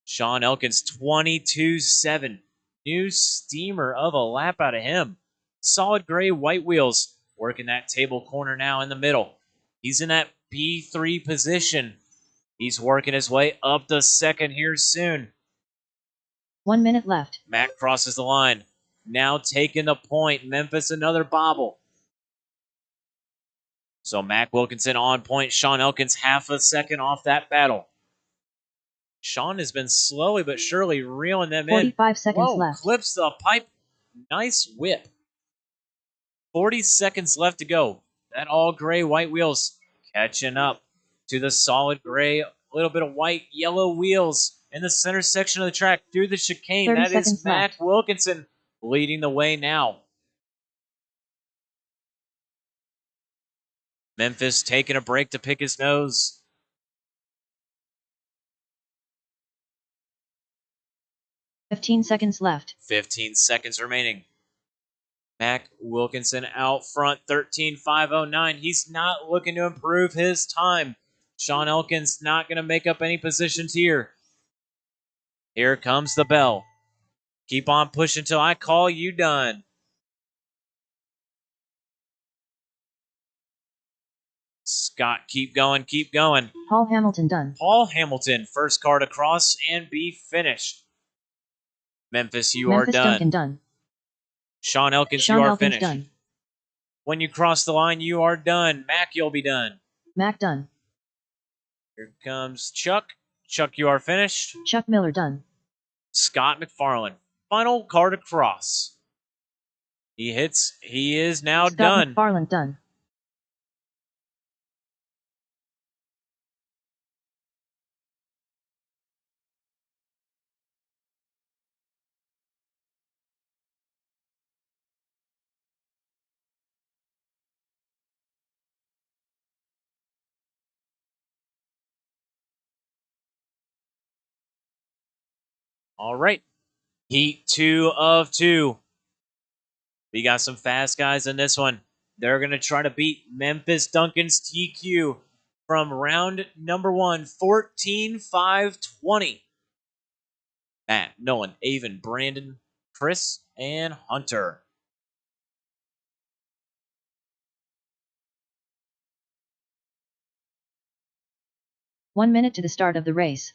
Sean Elkins, 22.7. New steamer of a lap out of him. Solid gray white wheels. Working that table corner now in the middle. He's in that B3 position. He's working his way up to second here soon. 1 minute left. Mac crosses the line. Now taking the point. Memphis another bobble. So Mac Wilkinson on point. Sean Elkins half a second off that battle. Sean has been slowly but surely reeling them 45 seconds Whoa, left. Clips the pipe. Nice whip. 40 seconds left to go. That all gray white wheels catching up to the solid gray, a little bit of white, yellow wheels in the center section of the track through the chicane. 30 That is seconds Mac left. Wilkinson leading the way now. Memphis taking a break to pick his nose. $15 seconds left. 15 seconds remaining. Mac Wilkinson out front, 13.509. He's not looking to improve his time. Sean Elkins not going to make up any positions here. Here comes the bell. Keep on pushing till I call you done. Scott, keep going, keep going. Paul Hamilton done. Paul Hamilton, first car to cross and be finished. Memphis, you Memphis are done. Duncan done. Sean Elkins, Sean you are Elkins finished. done. When you cross the line, you are done. Mac, you'll be done. Mac done. Here comes Chuck. Chuck, you are finished. Chuck Miller done. Scott McFarland, final car to cross. He is now Scott done. McFarland done. All right. Heat 2 of 2. We got some fast guys in this one. They're going to try to beat Memphis Duncan's TQ from round number 1, 14.520. Matt, Nolan, Avon, Brandon, Chris, and Hunter. One minute to the start of the race.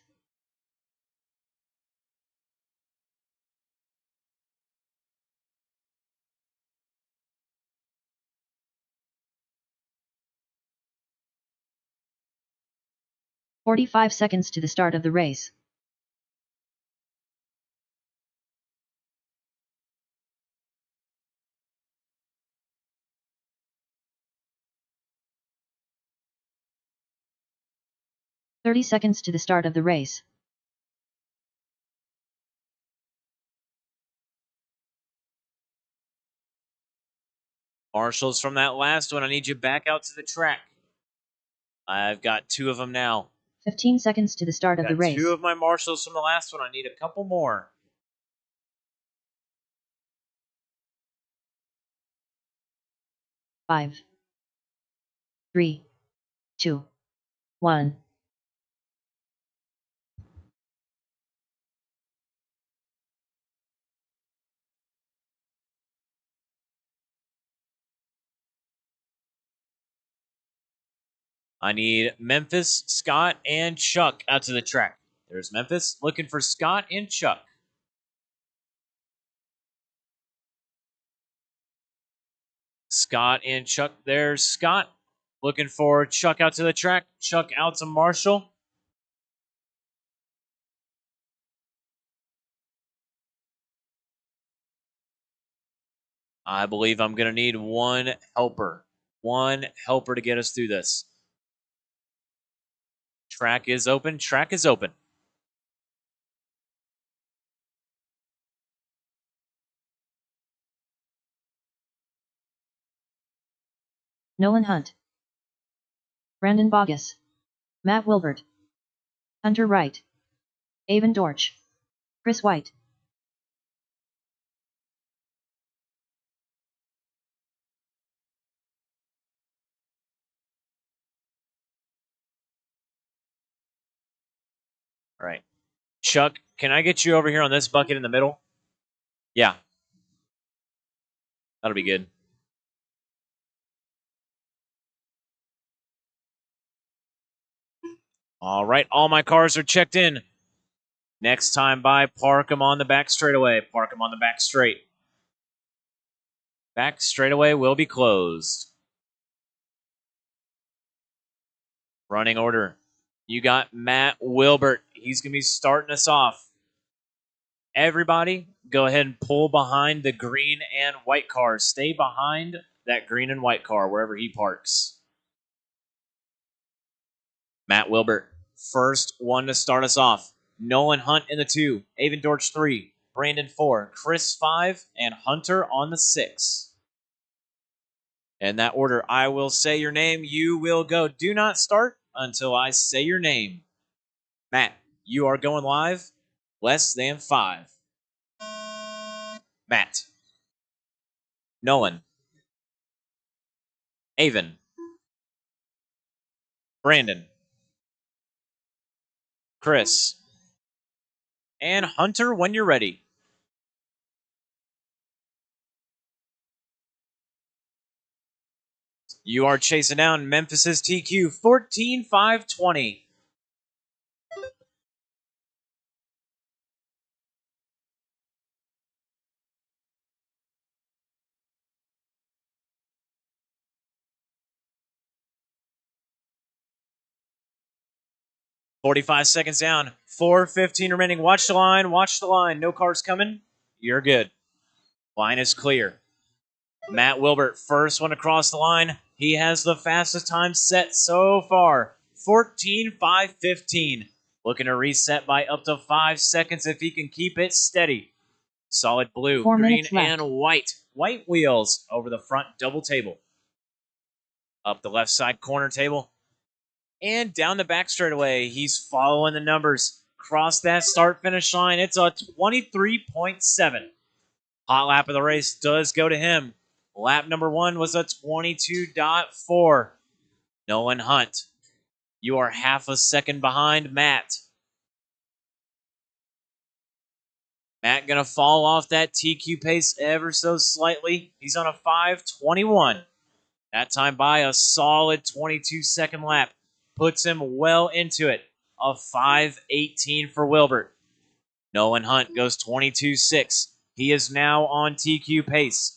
"45 seconds to the start of the race. "30 seconds to the start of the race. Marshals from that last one, I need you back out to the track. I've got 2 of them now. 15 seconds to the start of the race. 2 of my marshals from the last one. I need a couple more. 5, 3, 2, 1. I need Memphis, Scott, and Chuck out to the track. There's Memphis looking for Scott and Chuck. Scott and Chuck. There's Scott looking for Chuck out to the track. Chuck out to Marshall. I believe I'm going to need one helper. One helper to get us through this. Track is open. Track is open. Nolan Hunt, Brandon Bogus, Matt Wilbert, Hunter Wright, Avon Dorch, Chris White. All right. Chuck, can I get you over here on this bucket in the middle? Yeah. That'll be good. All right. All my cars are checked in. Next time by, park them on the back straightaway. Park them on the back straight. Back straightaway will be closed. Running order. You got Matt Wilbert. He's going to be starting us off. Everybody, go ahead and pull behind the green and white car. Stay behind that green and white car wherever he parks. Matt Wilbert, first one to start us off. Nolan Hunt in the 2, Avon Dorch 3, Brandon 4, Chris 5, and Hunter on the 6. In that order, I will say your name, you will go. Do not start until I say your name. Matt, you are going live. Less than 5. Matt. Nolan. Avon. Brandon. Chris. And Hunter when you're ready. You are chasing down Memphis's TQ 14,520. $45 seconds down. 4:15 remaining. Watch the line. Watch the line. No cars coming. You're good. Line is clear. Matt Wilbert, first one across the line. He has the fastest time set so far. 14,515. Looking to reset by up to 5 seconds if he can keep it steady. Solid blue, 4 green, minutes left. and white. White wheels over the front double table. Up the left side corner table. And down the back straightaway. He's following the numbers. Cross that start-finish line. It's a 23.7. Hot lap of the race does go to him. Lap number 1 was a 22.4. Nolan Hunt, you are half a second behind Matt. Matt going to fall off that TQ pace ever so slightly. He's on a 5:21. That time by a solid 22-second lap. Puts him well into it. A 5:18 for Wilbert. Nolan Hunt goes 22.6. He is now on TQ pace.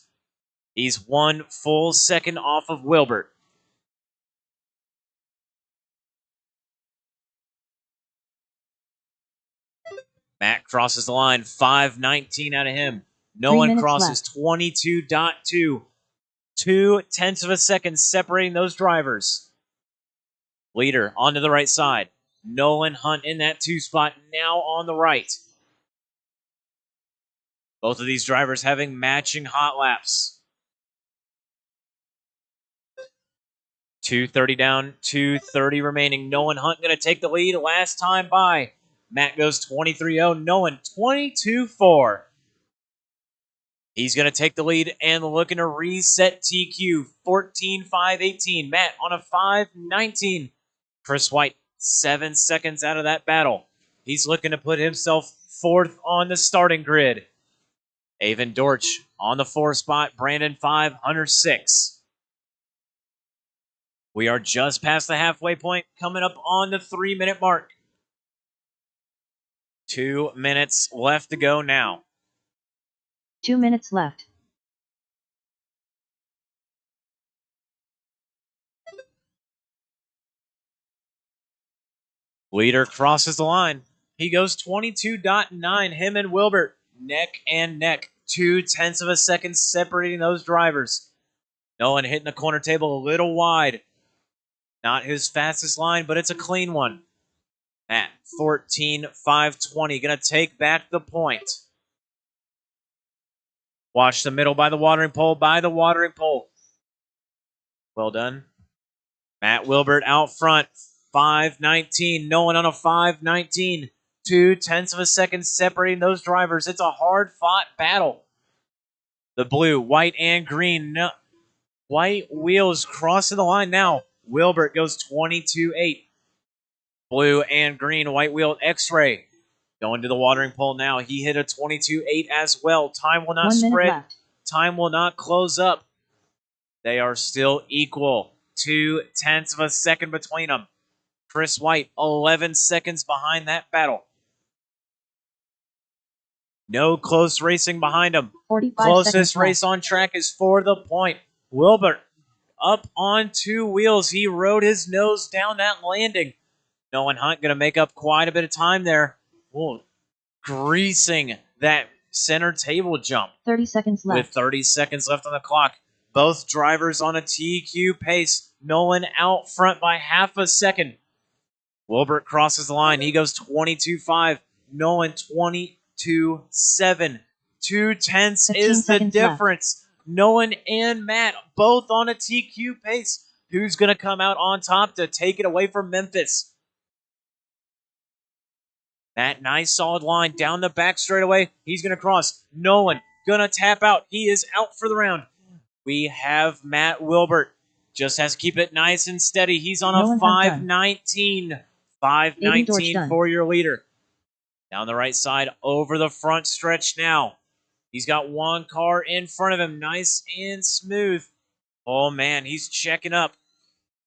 He's 1 full second off of Wilbert. Matt crosses the line, 5:19 out of him. Nolan crosses 22.2. 0.2 of a second separating those drivers. Leader onto the right side. Nolan Hunt in that 2 spot, now on the right. Both of these drivers having matching hot laps. 2:30 down, 2:30 remaining. Nolan Hunt going to take the lead last time by. Matt goes 23.0. Nolan 22.4. He's going to take the lead and looking to reset TQ 14.518. Matt on a 5:19. Chris White 7 seconds out of that battle. He's looking to put himself 4th on the starting grid. Avon Dorch on the 4 spot. Brandon 5, Hunter 6. We are just past the halfway point, coming up on the 3-minute mark. 2 minutes left to go now. 2 minutes left. Leader crosses the line. He goes 22.9. Him and Wilbert neck and neck. 0.2 of a second separating those drivers. Nolan hitting the corner table a little wide. Not his fastest line, but it's a clean one. At 14.520, gonna take back the point. Watch the middle by the watering pole, Well done. Matt Wilbert out front, 5.19. Nolan on a 5.19. 0.2 of a second separating those drivers. It's a hard-fought battle. The blue, white, and green. White wheels crossing the line now. Wilbert goes 22.8. Blue and green, white wheel X-ray. Going to the watering pole now. He hit a 22.8 as well. Time will not 1 minute spread. left. Time will not close up. They are still equal. 0.2 of a second between them. Chris White, 11 seconds behind that battle. No close racing behind him. 45 Closest seconds race left. on track is for the point. Wilbert up on 2 wheels. He rode his nose down that landing. Nolan Hunt going to make up quite a bit of time there. Ooh, greasing that center table jump. 30 seconds left. With 30 seconds left on the clock. Both drivers on a TQ pace. Nolan out front by half a second. Wilbert crosses the line. He goes 22.5. Nolan 22.7. 0.2 is the difference. Left. Nolan and Matt both on a TQ pace. Who's going to come out on top to take it away from Memphis? That nice solid line down the back straightaway. He's going to cross. Nolan going to tap out. He is out for the round. We have Matt Wilbert. Just has to keep it nice and steady. He's on a 5.19. 5.19 for your leader. Down the right side, over the front stretch now. He's got one car in front of him. Nice and smooth. Oh, man, he's checking up.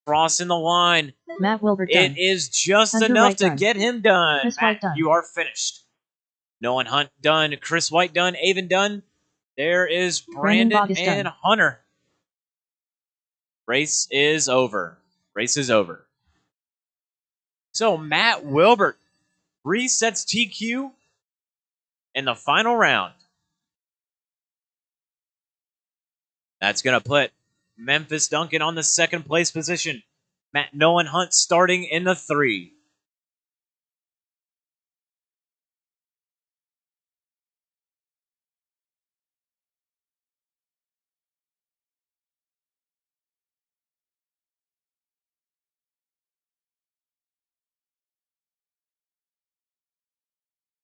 Crossing the line. Matt Wilbert done. It is just enough to get him done. Chris Matt, White done. You are finished. Nolan Hunt done. Chris White done. Avon done. There is Brandon and done. Hunter. Race is over. Race is over. So Matt Wilbert resets TQ in the final round. That's going to put Memphis Duncan on the second place position. Nolan Hunt starting in the 3.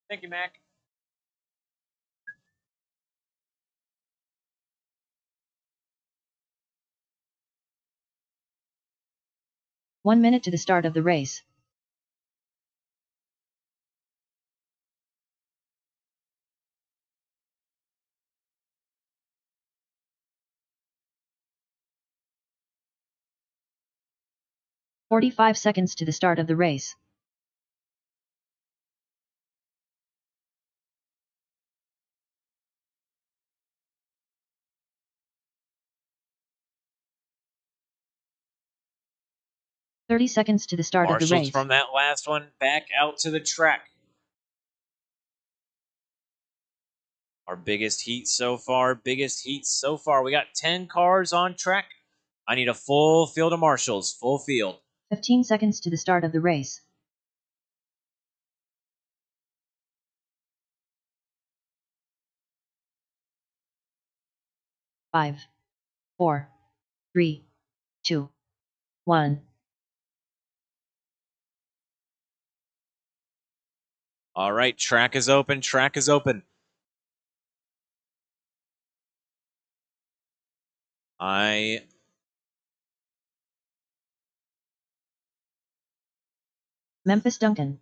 Thank you, Mac. One minute to the start of the race. "45 seconds to the start of the race. "30 seconds to the start of the race. From that last one back out to the track. Our biggest heat so far. We got 10 cars on track. I need a full field of marshals. Full field. 15 seconds to the start of the race. Five, 4, 3, 2, 1. All right, track is open. Memphis Duncan.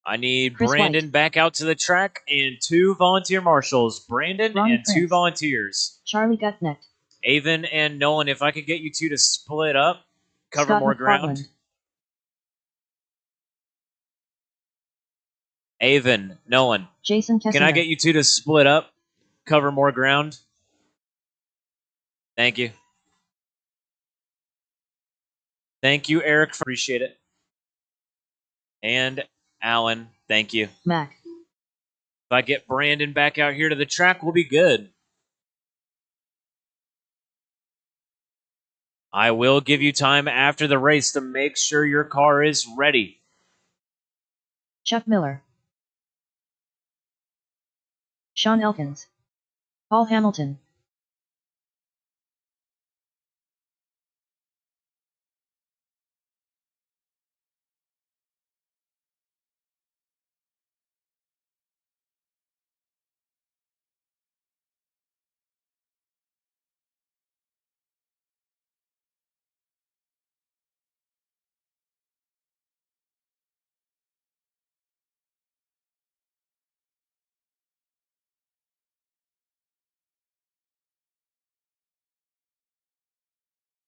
I need Chris Brandon White. back out to the track and 2 volunteer marshals. Brandon Ronnie and 2 Prince. volunteers. Charlie Gutnecht. Avon and Nolan, if I could get you two to split up, cover Scott more McFarland. ground. Avon, Nolan, Jason Kessinger. can I get you two to split up, cover more ground? Thank you. Thank you, Eric. Appreciate it. And Alan, thank you. Mac. If I get Brandon back out here to the track, we'll be good. I will give you time after the race to make sure your car is ready. Chuck Miller. Sean Elkins. Paul Hamilton.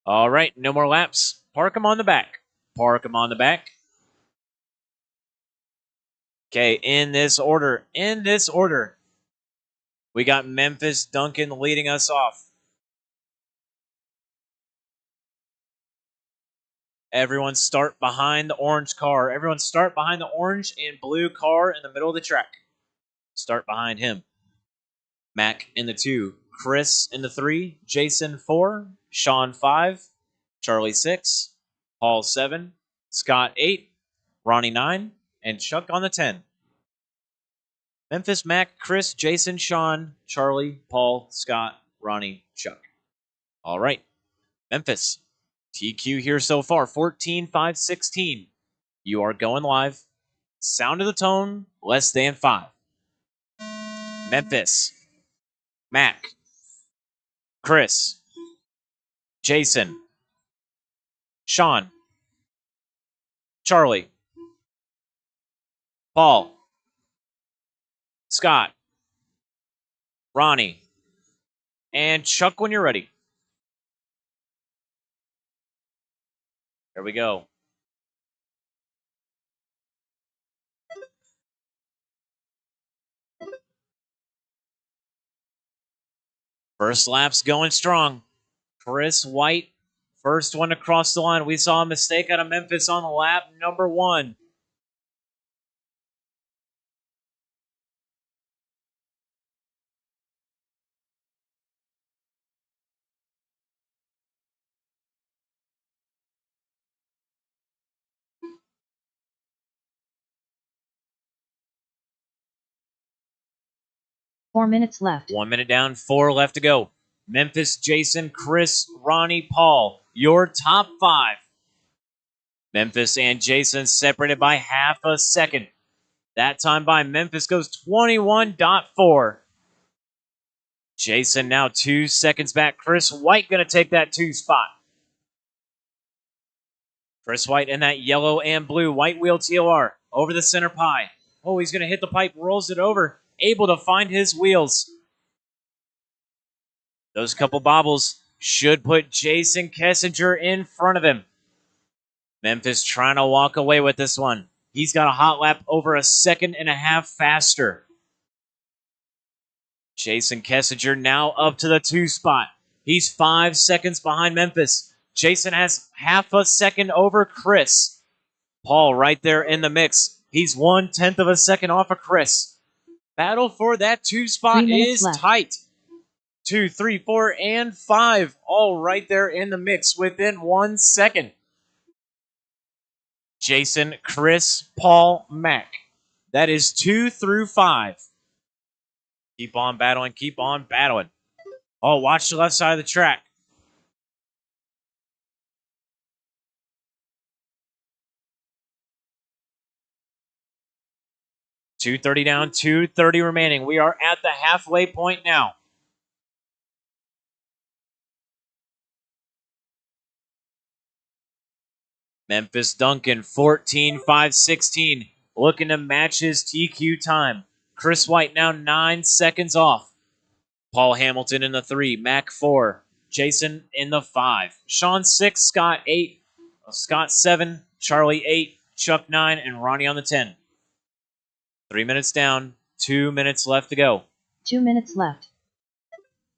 All right, no more laps. Park them on the back. Park them on the back. Okay, in this order. We got Memphis Duncan leading us off. Everyone start behind the orange car. Everyone start behind the orange and blue car in the middle of the track. Start behind him. Mac in the 2, Chris in the 3, Jason 4, Sean 5, Charlie 6, Paul 7, Scott 8, Ronnie 9, and Chuck on the 10. Memphis, Mac, Chris, Jason, Sean, Charlie, Paul, Scott, Ronnie, Chuck. All right. Memphis, TQ here so far, 14-5-16. You are going live. Sound of the tone, less than 5. Memphis, Mac, Chris, Jason, Sean, Charlie, Paul, Scott, Ronnie, and Chuck when you're ready. There we go. First lap's going strong. Chris White, first one to cross the line. We saw a mistake out of Memphis on lap number 1. Four minutes left. 1 minute down, 4 left to go. Memphis, Jason, Chris, Ronnie, Paul, your top 5. Memphis and Jason separated by half a second. That time by Memphis goes 21.4. Jason now 2 seconds back. Chris White going to take that 2 spot. Chris White in that yellow and blue white wheel TOR over the center pie. Oh, he's going to hit the pipe, rolls it over, able to find his wheels. Those couple bobbles should put Jason Kessinger in front of him. Memphis trying to walk away with this one. He's got a hot lap over a second and a half faster. Jason Kessinger now up to the 2 spot. He's 5 seconds behind Memphis. Jason has half a second over Chris. Paul right there in the mix. He's 1/10 of a second off of Chris. Battle for that 2 spot is left. tight. 2, 3, 4, and 5 all right there in the mix within 1 second. Jason, Chris, Paul, Mac. That is 2 through 5. Keep on battling, keep on battling. Oh, watch the left side of the track. .230 down, 2:30 remaining. We are at the halfway point now. Memphis Duncan, 14-5-16, looking to match his TQ time. Chris White now 9 seconds off. Paul Hamilton in the 3, Mac 4. Jason in the 5. Sean 6, Scott 8, Scott 7, Charlie 8, Chuck 9, and Ronnie on the 10. 3 minutes down, 2 minutes left to go. 2 minutes left.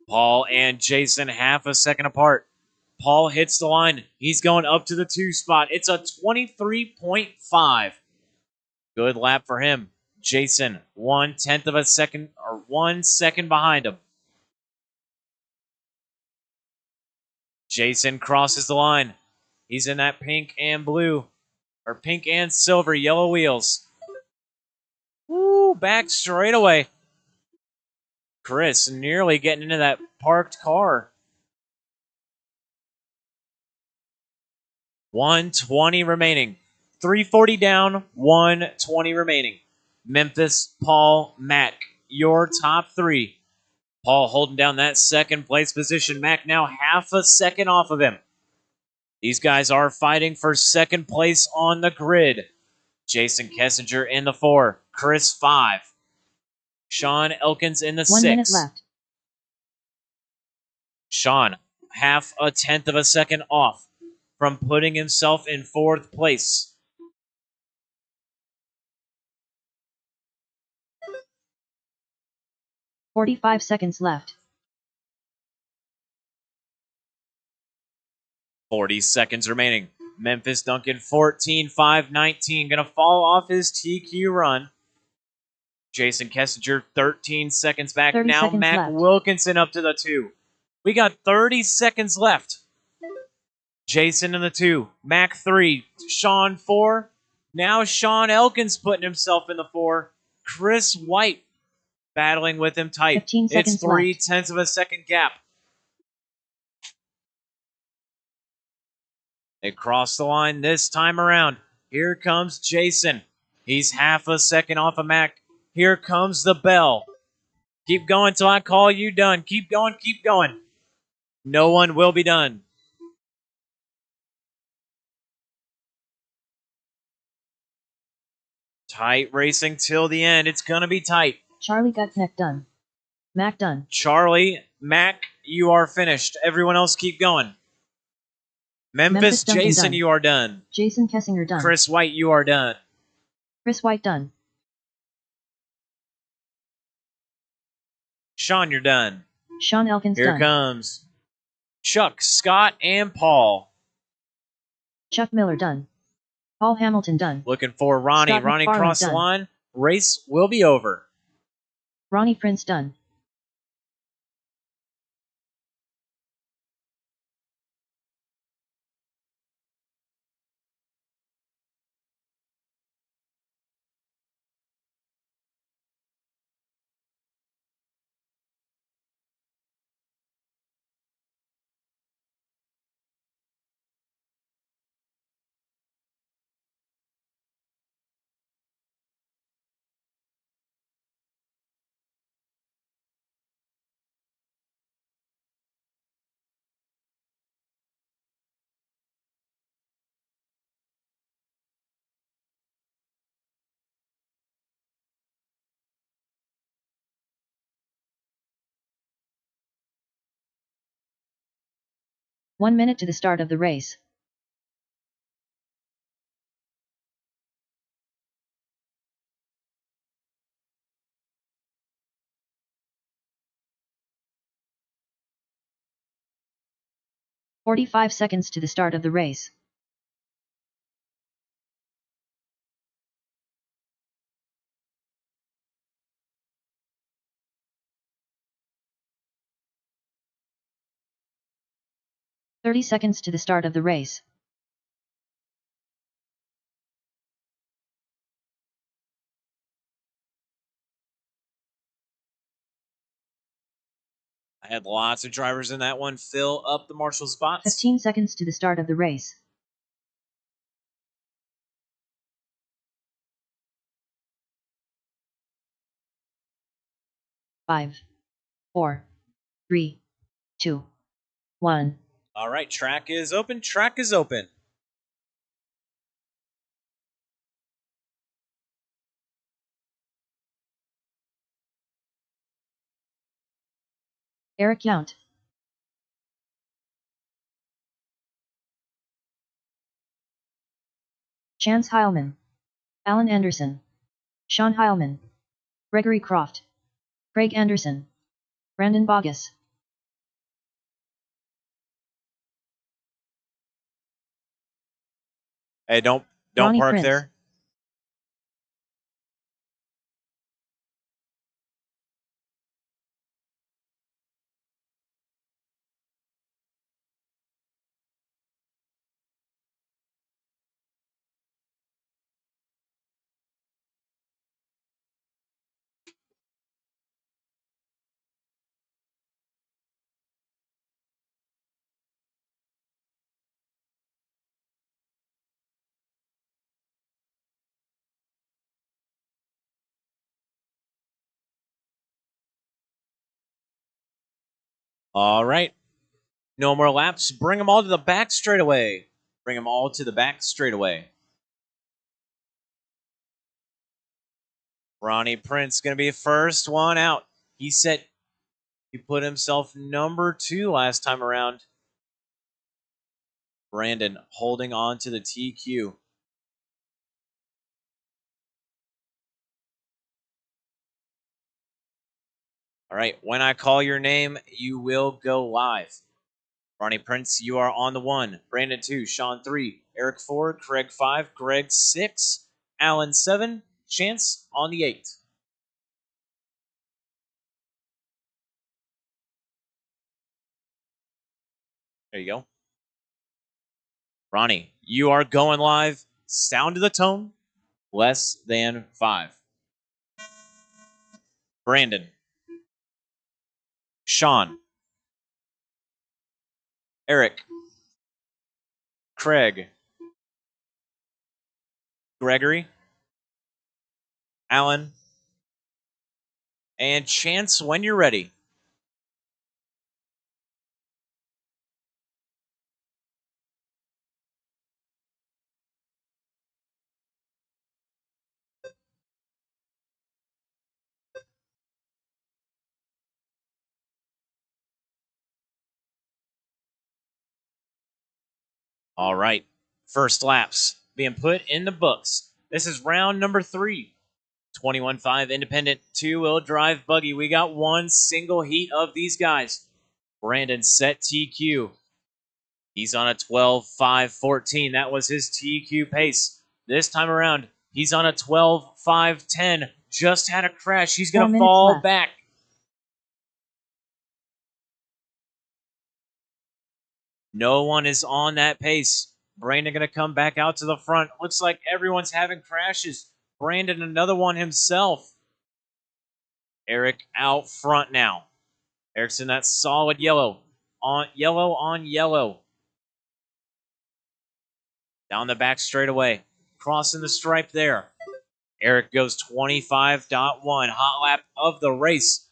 Paul and Jason half a second apart. Paul hits the line. He's going up to the 2 spot. It's a 23.5. Good lap for him. Jason, 1/10 of a second, or 1 second behind him. Jason crosses the line. He's in that pink and blue, or pink and silver, yellow wheels. Woo, back straight away. Chris nearly getting into that parked car. 1:20 remaining. 3:40 down, 1:20 remaining. Memphis, Paul, Mac, your top 3. Paul holding down that second place position. Mac now half a second off of him. These guys are fighting for second place on the grid. Jason Kessinger in the 4. Chris 5. Sean Elkins in the 6. 1 minute left. Sean, half a 10th of a second off from putting himself in 4th place. "45 seconds left. 40 seconds remaining. Memphis Duncan 14.5.19. Gonna fall off his TQ run. Jason Kessinger 13 seconds back. 30 Now seconds Mac left. Wilkinson up to the 2. We got 30 seconds left. Jason in the 2. Mac 3. Sean 4. Now Sean Elkins putting himself in the 4. Chris White battling with him tight. 15 seconds It's 3/10 of a second gap. They cross the line this time around. Here comes Jason. He's half a second off of Mac. Here comes the bell. Keep going till I call you done. Keep going, keep going. No one will be done. Tight racing till the end. It's going to be tight. Charlie Gutneck done. Mac done. Charlie, Mac, you are finished. Everyone else keep going. Memphis Duncan Jason, done. you are done. Jason Kessinger done. Chris White, you are done. Chris White done. Sean, you're done. Sean Elkins Here done. comes Chuck, Scott, and Paul. Chuck Miller done. Paul Hamilton done. Looking for Ronnie. Scott Ronnie McFarlane crossed the done. line. Race will be over. Ronnie Prince done. One minute to the start of the race. "45 seconds to the start of the race. "30 seconds to the start of the race. I had lots of drivers in that one fill up the marshal spots. 15 seconds to the start of the race. Five, 4, 3, 2, 1. All right, track is open. Track is open. Eric Yount. Chance Heilman, Alan Anderson, Sean Heilman, Gregory Croft, Craig Anderson, Brandon Bogus. Hey, don't Ronnie park Prince. there. All right. No more laps. Bring them all to the back straightaway. Bring them all to the back straightaway. Ronnie Prince going to be first one out. He put himself number 2 last time around. Brandon holding on to the TQ. All right, when I call your name, you will go live. Ronnie Prince, you are on the 1. Brandon 2, Sean 3, Eric 4, Craig 5, Greg 6, Alan 7, Chance on the 8. There you go. Ronnie, you are going live. Sound of the tone, less than 5. Brandon, Sean, Eric, Craig, Gregory, Alan, and Chance when you're ready. All right. First laps being put in the books. This is round number 3. 21.5 independent 2-wheel drive buggy. We got one single heat of these guys. Brandon set TQ. He's on a 12.5.14. That was his TQ pace. This time around, he's on a 12.5.10. Just had a crash. He's going to fall left. back. No one is on that pace. Brandon going to come back out to the front. Looks like everyone's having crashes. Brandon, another one himself. Eric out front now. Eric's in that solid yellow. On yellow. Down the back straightaway. Crossing the stripe there. Eric goes 25.1. Hot lap of the race.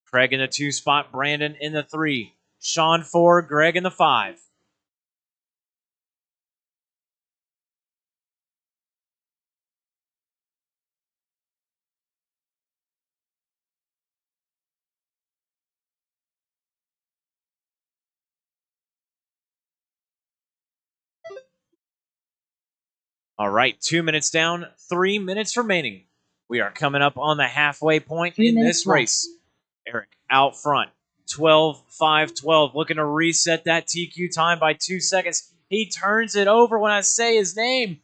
Craig in the 2 spot. Brandon in the 3. Sean 4. Greg in the 5. All right, 2 minutes down, 3 minutes remaining. We are coming up on the halfway point in this race. Eric out front, 12.5.12, looking to reset that TQ time by 2 seconds. He turns it over when I say his name.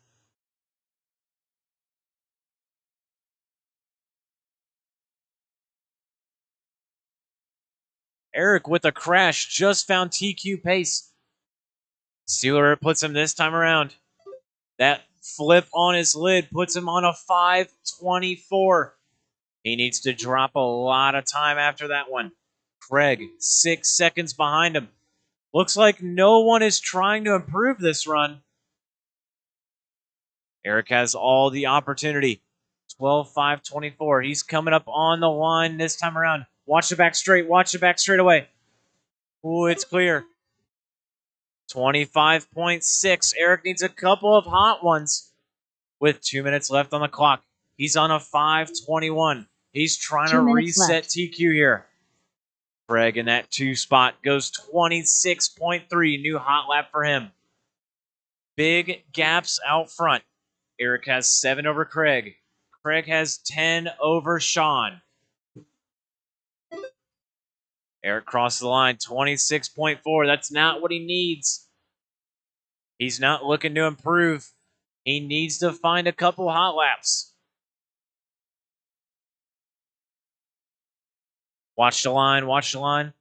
Eric with a crash just found TQ pace. See where it puts him this time around. That flip on his lid puts him on a 5.24. He needs to drop a lot of time after that one. Craig, 6 seconds behind him. Looks like no one is trying to improve this run. Eric has all the opportunity. 12.5.24. He's coming up on the line this time around. Watch the back straight. Watch the back straight away. Ooh, it's clear. 25.6. Eric needs a couple of hot ones with 2 minutes left on the clock. He's on a 5.21. He's trying to reset TQ here. Craig in that 2 spot goes 26.3. New hot lap for him. Big gaps out front. Eric has 7 over Craig. Craig has 10 over Sean. Eric crossed the line, 26.4. That's not what he needs. He's not looking to improve. He needs to find a couple hot laps. Watch the line, watch the line.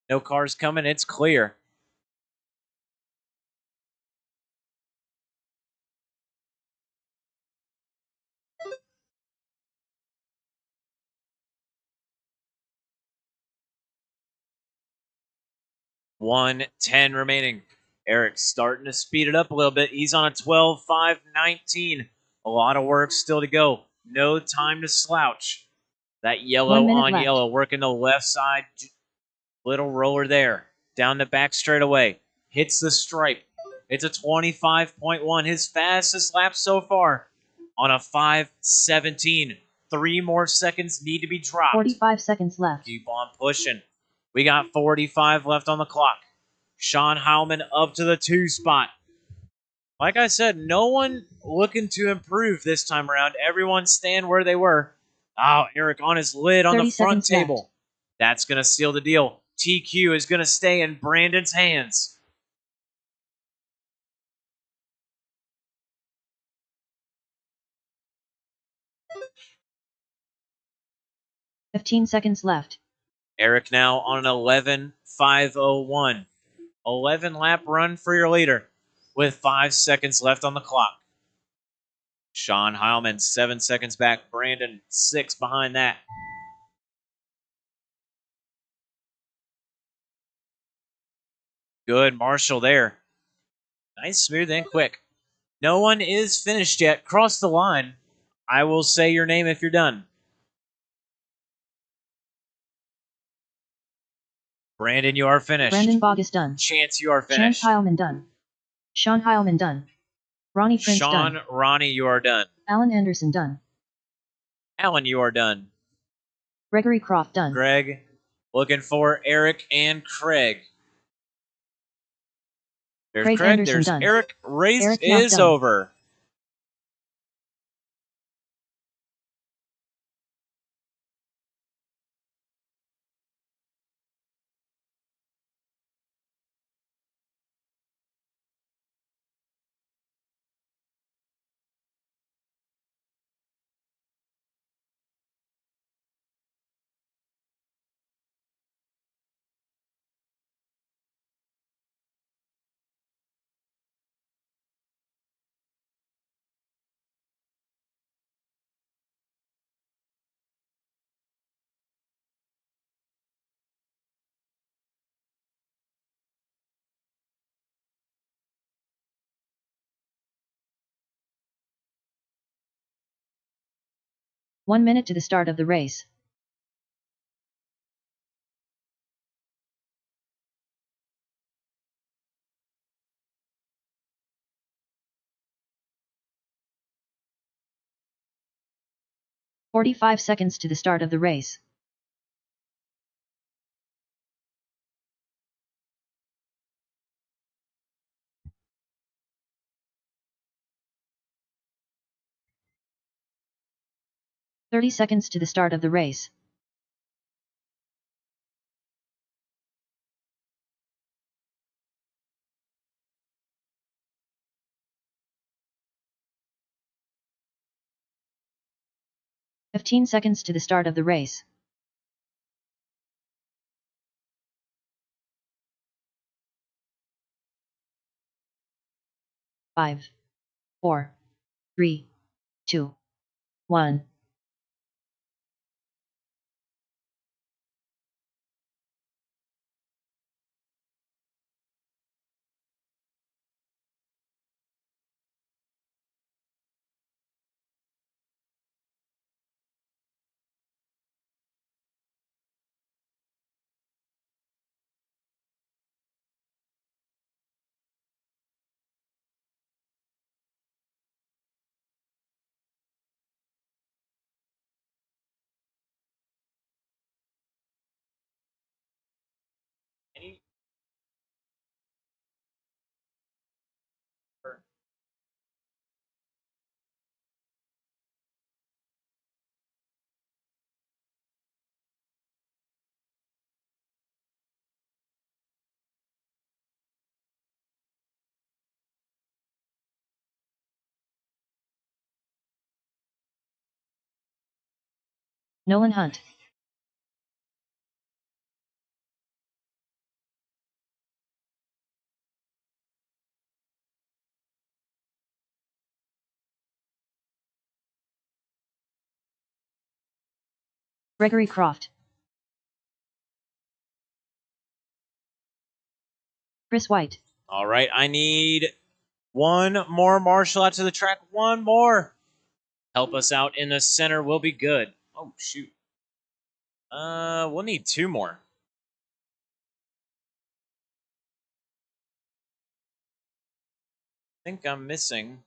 No cars coming, it's clear. $1:10 remaining. Eric's starting to speed it up a little bit. He's on a 12.5.19. A lot of work still to go. No time to slouch. That yellow 1 minute on left. yellow, working the left side. Little roller there. Down the back straightaway. Hits the stripe. It's a 25.1. His fastest lap so far on a 5:17. 3 more seconds need to be dropped. 45 seconds left. Keep on pushing. We got 45 left on the clock. Sean Heilman up to the 2 spot. Like I said, no one looking to improve this time around. Everyone staying where they were. Oh, Eric on his lid on the front table. Left. That's going to seal the deal. TQ is going to stay in Brandon's hands. $15 left. Eric now on an 11.501. 11 lap run for your leader with 5 seconds left on the clock. Sean Heilman 7 seconds back. Brandon 6 behind that. Good Marshall there. Nice, smooth, and quick. No one is finished yet. Cross the line. I will say your name if you're done. Brandon, you are finished. Brandon Bogus done. Chance, you are finished. Chance Heilman done. Sean Heilman done. Ronnie Prince Sean, done. Ronnie, you are done. Alan Anderson done. Alan, you are done. Gregory Croft done. Greg, looking for Eric and Craig. There's Craig, Anderson there's done. Eric. Race Eric is done. over. One minute to the start of the race. "45 seconds to the start of the race. "30 seconds to the start of the race. "15 seconds to the start of the race. Five, 4, 3, 2, 1. Nolan Hunt. Gregory Croft. Chris White. All right, I need one more marshal out to the track. One more. Help us out in the center. We'll be good. Oh, shoot. We'll need two more. I think I'm missing.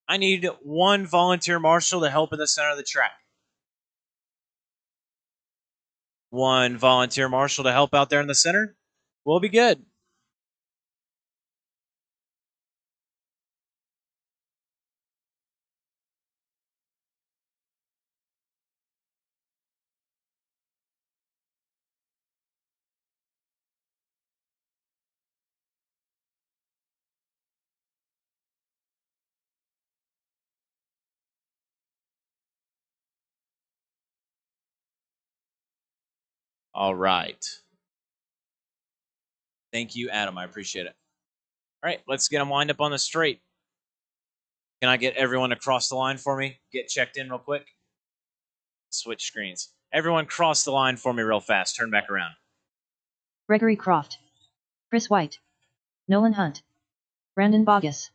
I need one volunteer marshal to help in the center of the track. One volunteer marshal to help out there in the center. We'll be good. All right. Thank you, Adam. I appreciate it. All right, let's get them lined up on the straight. Can I get everyone to cross the line for me? Get checked in real quick. Switch screens. Everyone cross the line for me real fast. Turn back around. Gregory Croft. Chris White. Nolan Hunt. Brandon Bogus.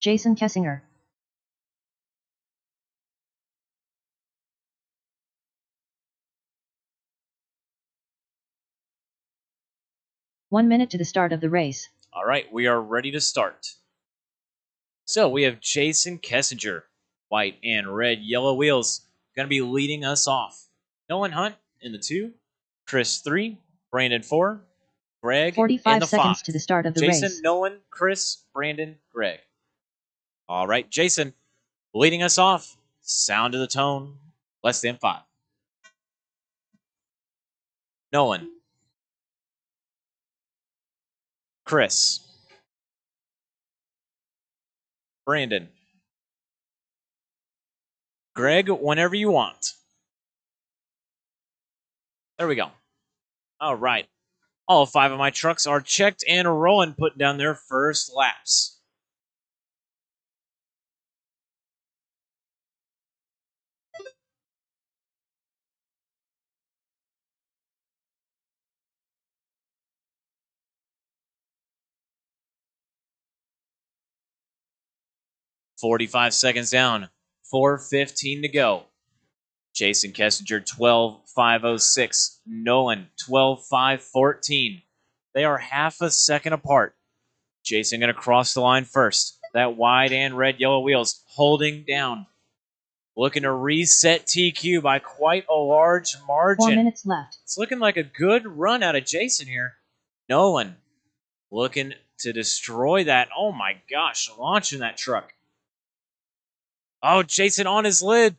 Jason Kessinger. One minute to the start of the race. All right, we are ready to start. So we have Jason Kessinger, white and red, yellow wheels, going to be leading us off. Nolan Hunt in the 2, Chris 3, Brandon 4, Greg 45 in the seconds 5. to the start of the Jason, race. Nolan, Chris, Brandon, Greg. All right, Jason, leading us off. Sound of the tone, less than 5. Nolan. Chris. Brandon. Greg, whenever you want. There we go. All right. All 5 of my trucks are checked and rolling, putting down their first laps. $45 seconds down. 4:15 to go. Jason Kessinger, 12:506. Nolan, 12:514. They are half a second apart. Jason going to cross the line first. That wide and red yellow wheels holding down. Looking to reset TQ by quite a large margin. 4 minutes left. It's looking like a good run out of Jason here. Nolan looking to destroy that. Oh my gosh, launching that truck. Oh, Jason on his lid.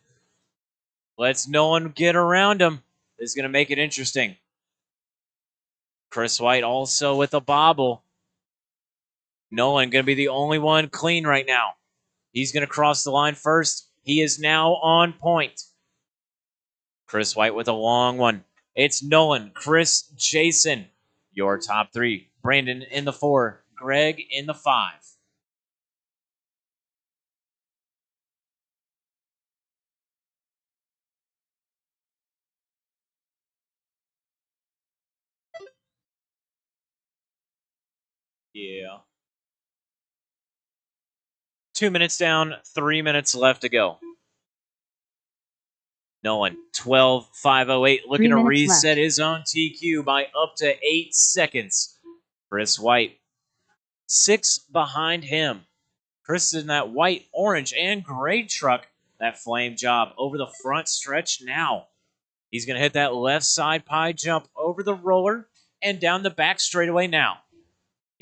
Let's Nolan get around him. This is going to make it interesting. Chris White also with a bobble. Nolan going to be the only one clean right now. He's going to cross the line first. He is now on point. Chris White with a long one. It's Nolan, Chris, Jason. Your top 3. Brandon in the 4. Greg in the 5. Yeah. 2 minutes down, 3 minutes left to go. Nolan, 12:508, looking to reset his own TQ by up to 8 seconds. Chris White, 6 behind him. Chris is in that white, orange, and gray truck. That flame job over the front stretch now. He's going to hit that left side pie jump over the roller and down the back straightaway now.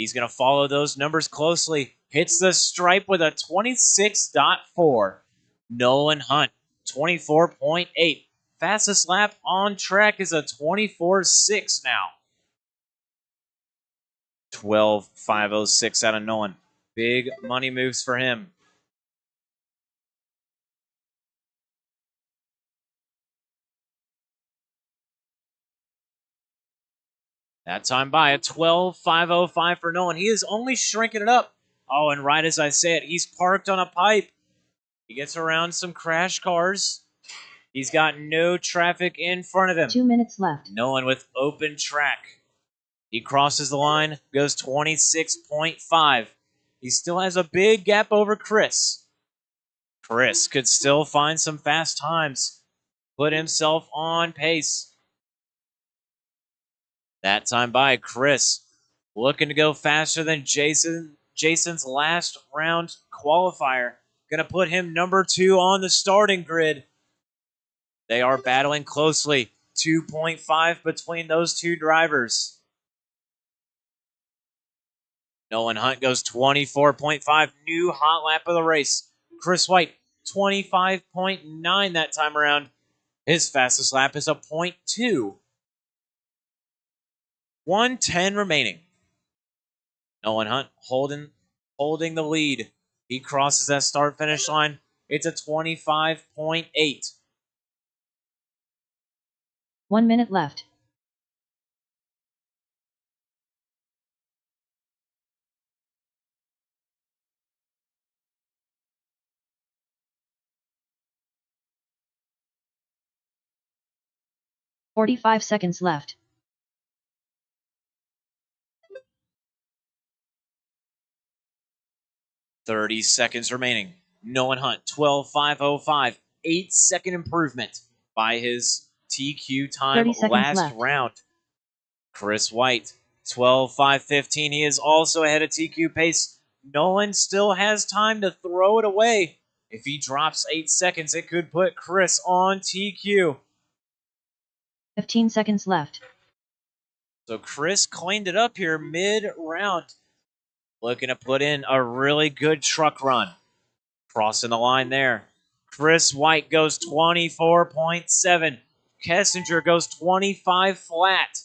He's going to follow those numbers closely. Hits the stripe with a 26.4. Nolan Hunt, 24.8. Fastest lap on track is a 24.6 now. 12.506 out of Nolan. Big money moves for him. That time by a 12.505 for Nolan. He is only shrinking it up. Oh, and right as I say it, he's parked on a pipe. He gets around some crash cars. He's got no traffic in front of him. 2 minutes left. Nolan with open track. He crosses the line, goes 26.5. He still has a big gap over Chris. Chris could still find some fast times, put himself on pace. That time by Chris, looking to go faster than Jason. Jason's last round qualifier. Gonna put him number 2 on the starting grid. They are battling closely. 2.5 between those two drivers. Nolan Hunt goes 24.5. New hot lap of the race. Chris White, 25.9 that time around. His fastest lap is a 0.2. 1:10 remaining. Nolan Hunt holding the lead. He crosses that start-finish line. It's a 25.8. 1 minute left. "45 seconds left. 30 seconds remaining. Nolan Hunt, 12.505. 8-second improvement by his TQ time 30 seconds last left. round. Chris White, 12.515. He is also ahead of TQ pace. Nolan still has time to throw it away. If he drops 8 seconds, it could put Chris on TQ. 15 seconds left. So Chris cleaned it up here mid-round. Looking to put in a really good truck run. Crossing the line there. Chris White goes 24.7. Kessinger goes 25 flat.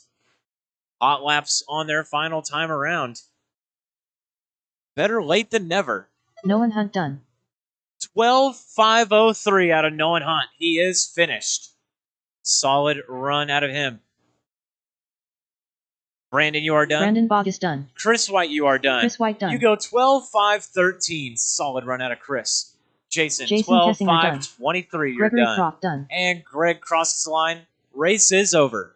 Hot laps on their final time around. Better late than never. Nolan Hunt done. 12.503 out of Nolan Hunt. He is finished. Solid run out of him. Brandon, you are done. Brandon Bogus done. Chris White, you are done. Chris White done. You go 12.513. Solid run out of Chris. Jason Kessinger done. 12.523. You're Gregory done. Croft done. And Greg crosses the line. Race is over.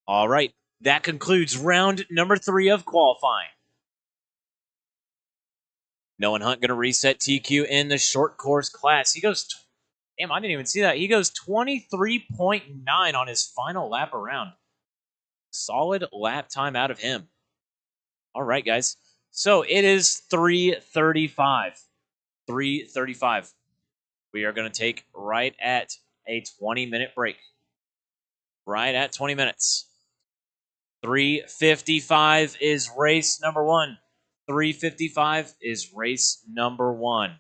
All right, that concludes round number 3 of qualifying. Nolan Hunt going to reset TQ in the short course class. He goes, damn, I didn't even see that. He goes 23.9 on his final lap around. Solid lap time out of him. All right, guys. So it is 3:35. 3:35. We are going to take right at a 20-minute break. Right at 20 minutes. 3:55 is race number 1. 3:55 is race number 1.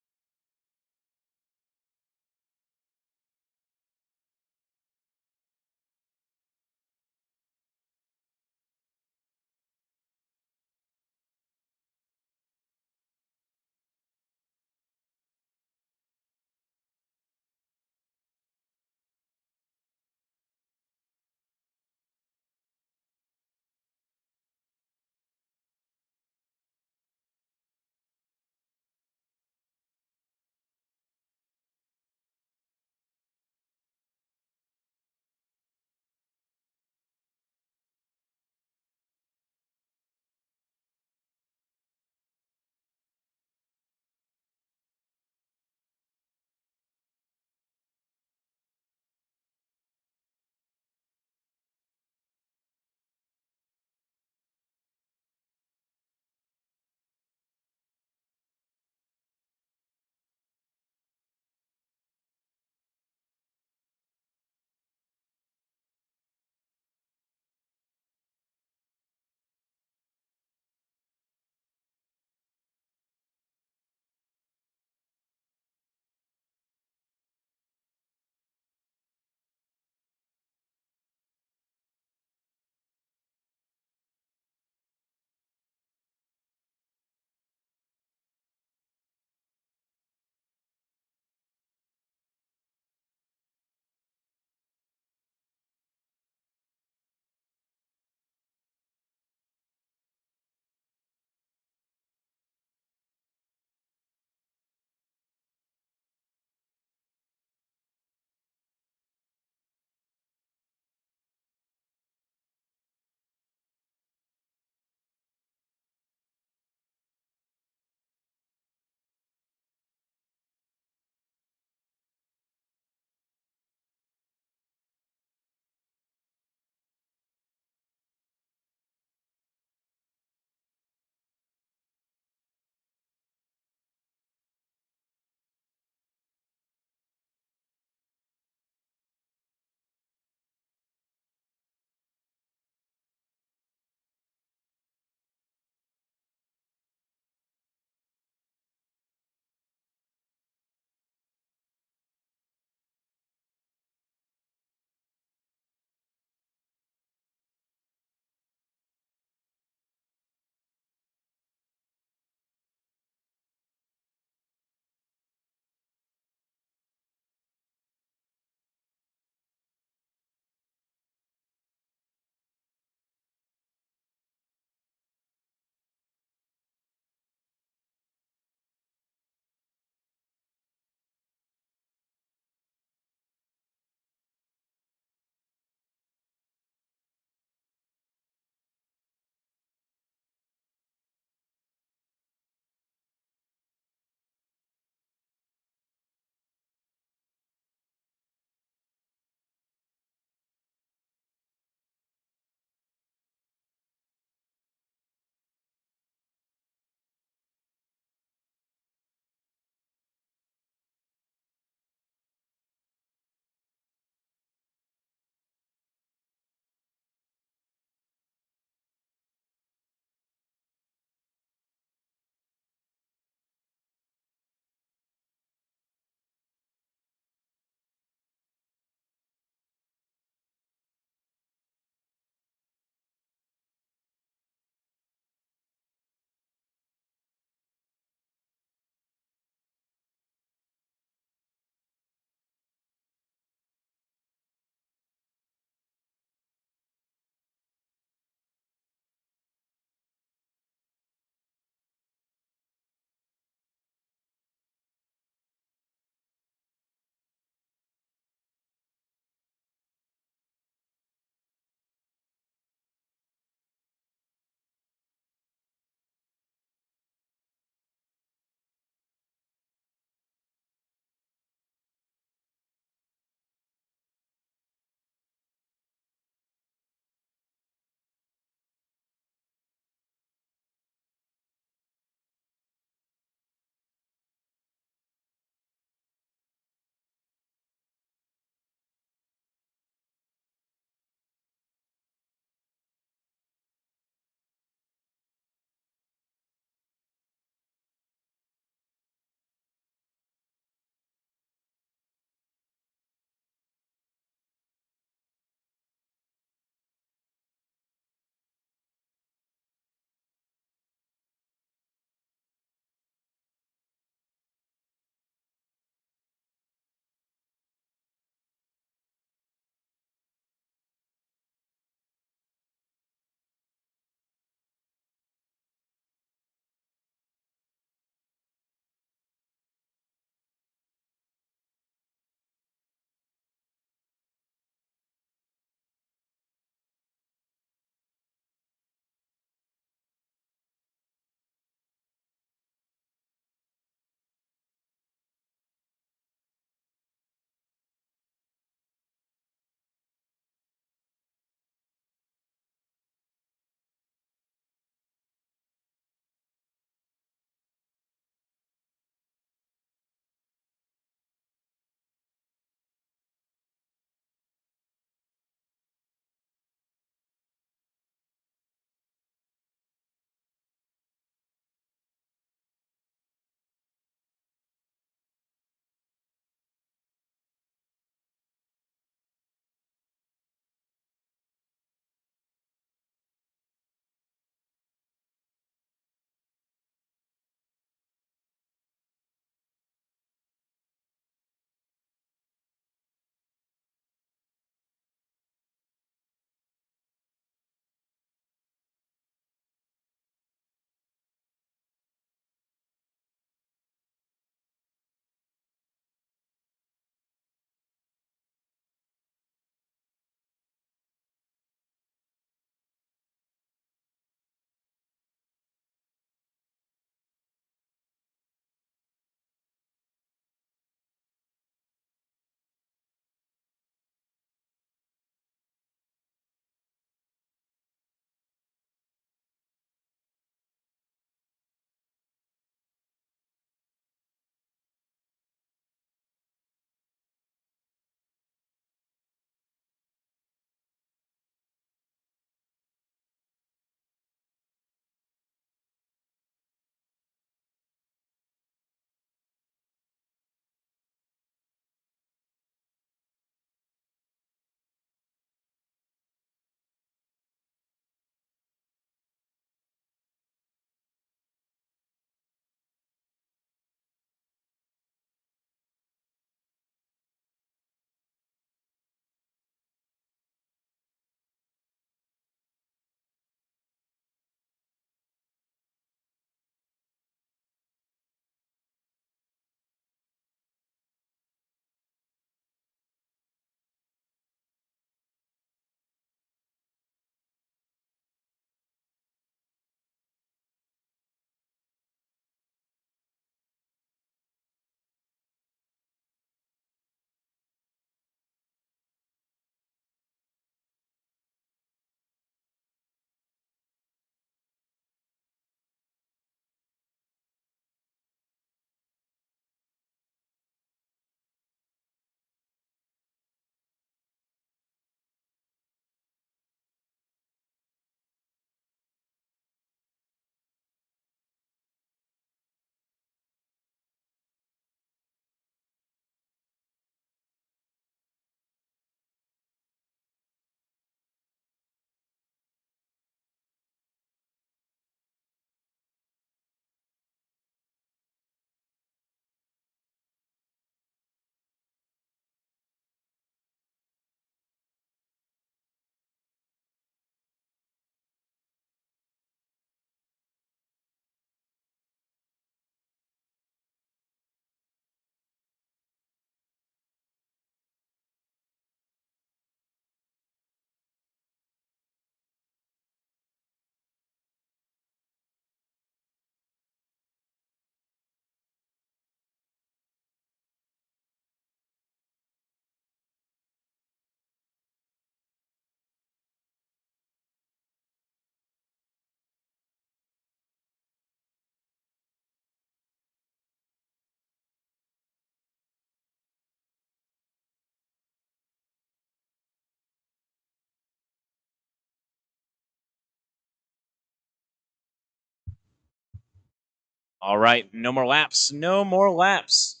All right, no more laps. No more laps.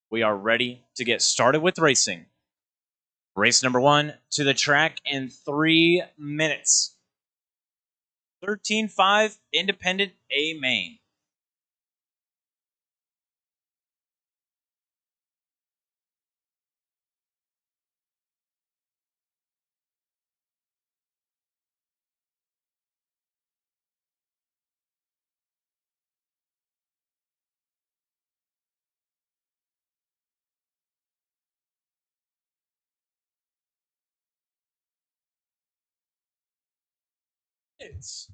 We are ready to get started with racing. Race number 1 to the track in 3 minutes. 13.5 Independent A main. It's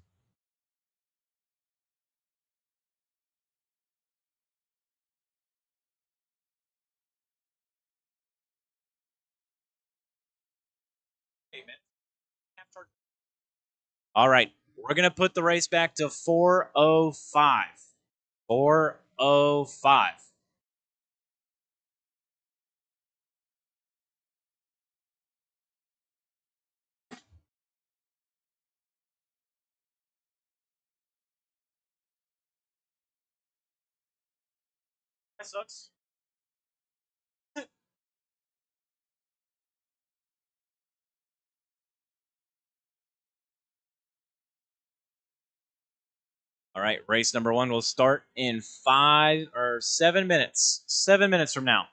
all right, we're going to put the race back to 4:05. 4:05. That sucks. All right, race number 1 will start in 7 minutes. 7 minutes from now.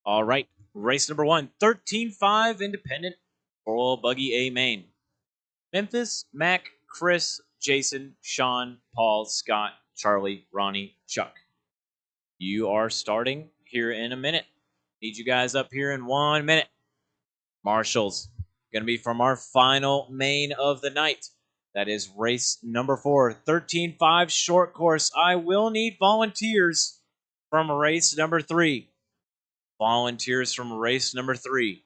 All right, race number 1, 13-5 independent Royal Buggy A main. Memphis, Mac, Chris, Jason, Sean, Paul, Scott, Charlie, Ronnie, Chuck. You are starting here in a minute. Need you guys up here in 1 minute. Marshals, going to be from our final main of the night. That is race number 4, 13-5 short course. I will need volunteers from race number 3. Volunteers from race number 3.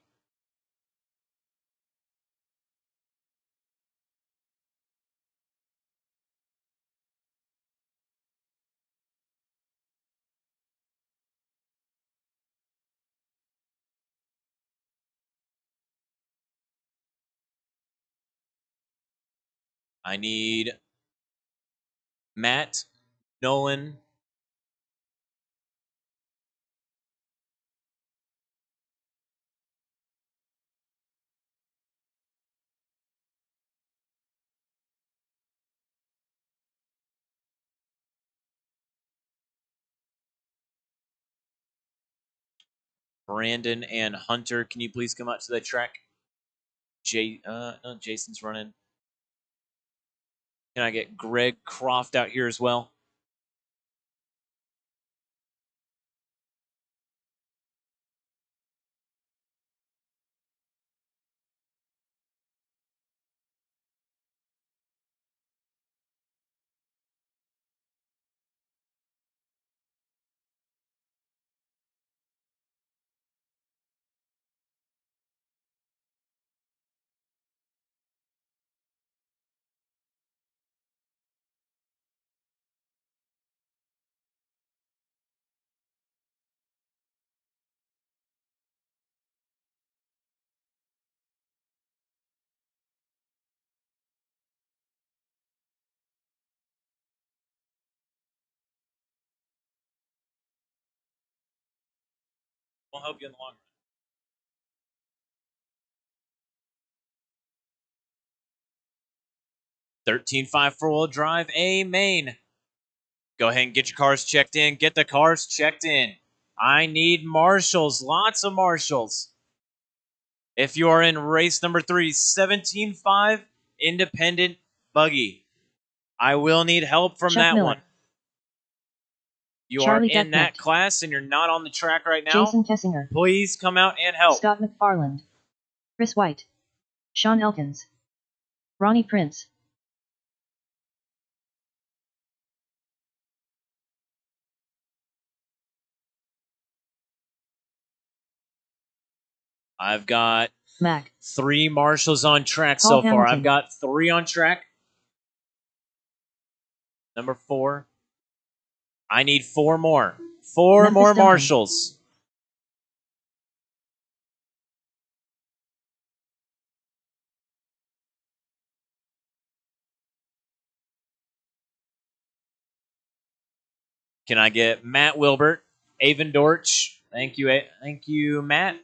I need Matt, Nolan, Brandon, and Hunter. Can you please come out to the track? No, Jason's running. Can I get Greg Croft out here as well? We'll help you in the long run. 13-5 four-wheel drive, A main. Go ahead and get your cars checked in. Get the cars checked in. I need marshals, lots of marshals. If you are in race number 3, 17-5 independent buggy, I will need help from Chuck that Miller. one. You Charlie are in that Gutnecht. class and you're not on the track right now. Jason Kessinger. Please come out and help. Scott McFarland. Chris White. Sean Elkins. Ronnie Prince. I've got Mac. 3 marshals on track Paul so far. Hamilton. I've got 3 on track. Number 4. I need 4 more. 4 Memphis more Duncan. marshals. Can I get Matt Wilbert, Avon Dortch? Thank you, Matt.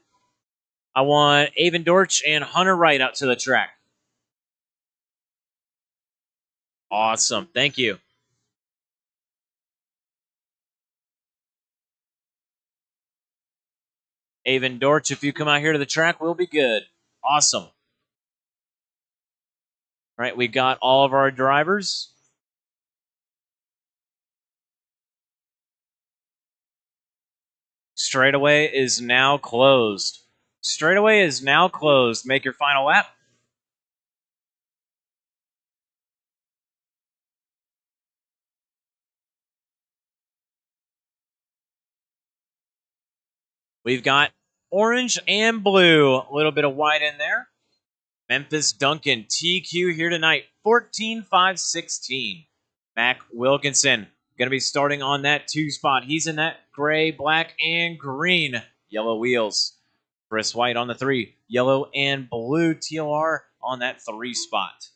I want Avon Dortch and Hunter Wright out to the track. Awesome. Thank you. Avon Dortch, if you come out here to the track, we'll be good. Awesome. All right, we got all of our drivers. Straightaway is now closed. Straightaway is now closed. Make your final lap. We've got orange and blue. A little bit of white in there. Memphis Duncan, TQ here tonight. 14-5-16. Mac Wilkinson going to be starting on that 2 spot. He's in that gray, black, and green yellow wheels. Chris White on the 3. Yellow and blue TLR on that 3 spot.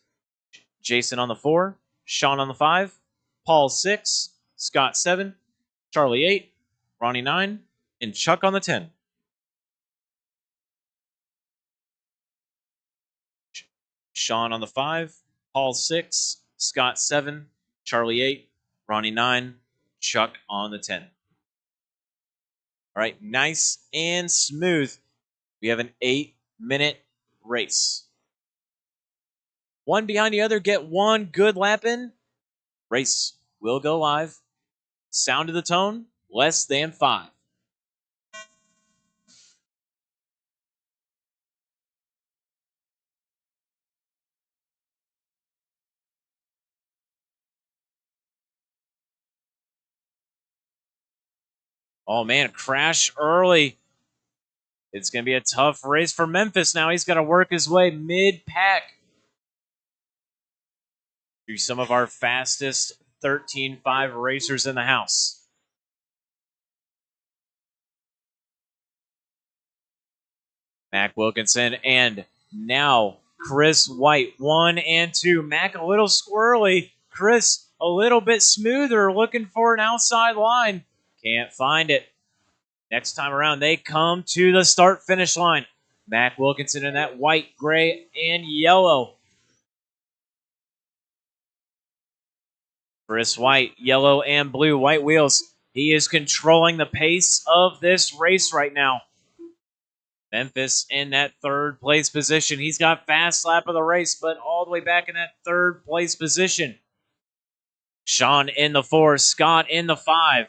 Jason on the 4. Sean on the 5. Paul 6. Scott 7. Charlie 8. Ronnie 9. And Chuck on the 10. Sean on the 5. Paul 6. Scott 7. Charlie 8. Ronnie 9. Chuck on the 10. All right, nice and smooth. We have an 8-minute race. One behind the other, get one good lap in. Race will go live. Sound of the tone, less than 5. Oh man, crash early. It's going to be a tough race for Memphis now. He's got to work his way mid-pack through some of our fastest 13.5 racers in the house. Mac Wilkinson and now Chris White, 1 and 2. Mac a little squirrely. Chris a little bit smoother, looking for an outside line. Can't find it. Next time around, they come to the start-finish line. Mac Wilkinson in that white, gray, and yellow. Chris White, yellow and blue, white wheels. He is controlling the pace of this race right now. Memphis in that third place position. He's got fast lap of the race, but all the way back in that third place position. Sean in the 4, Scott in the 5.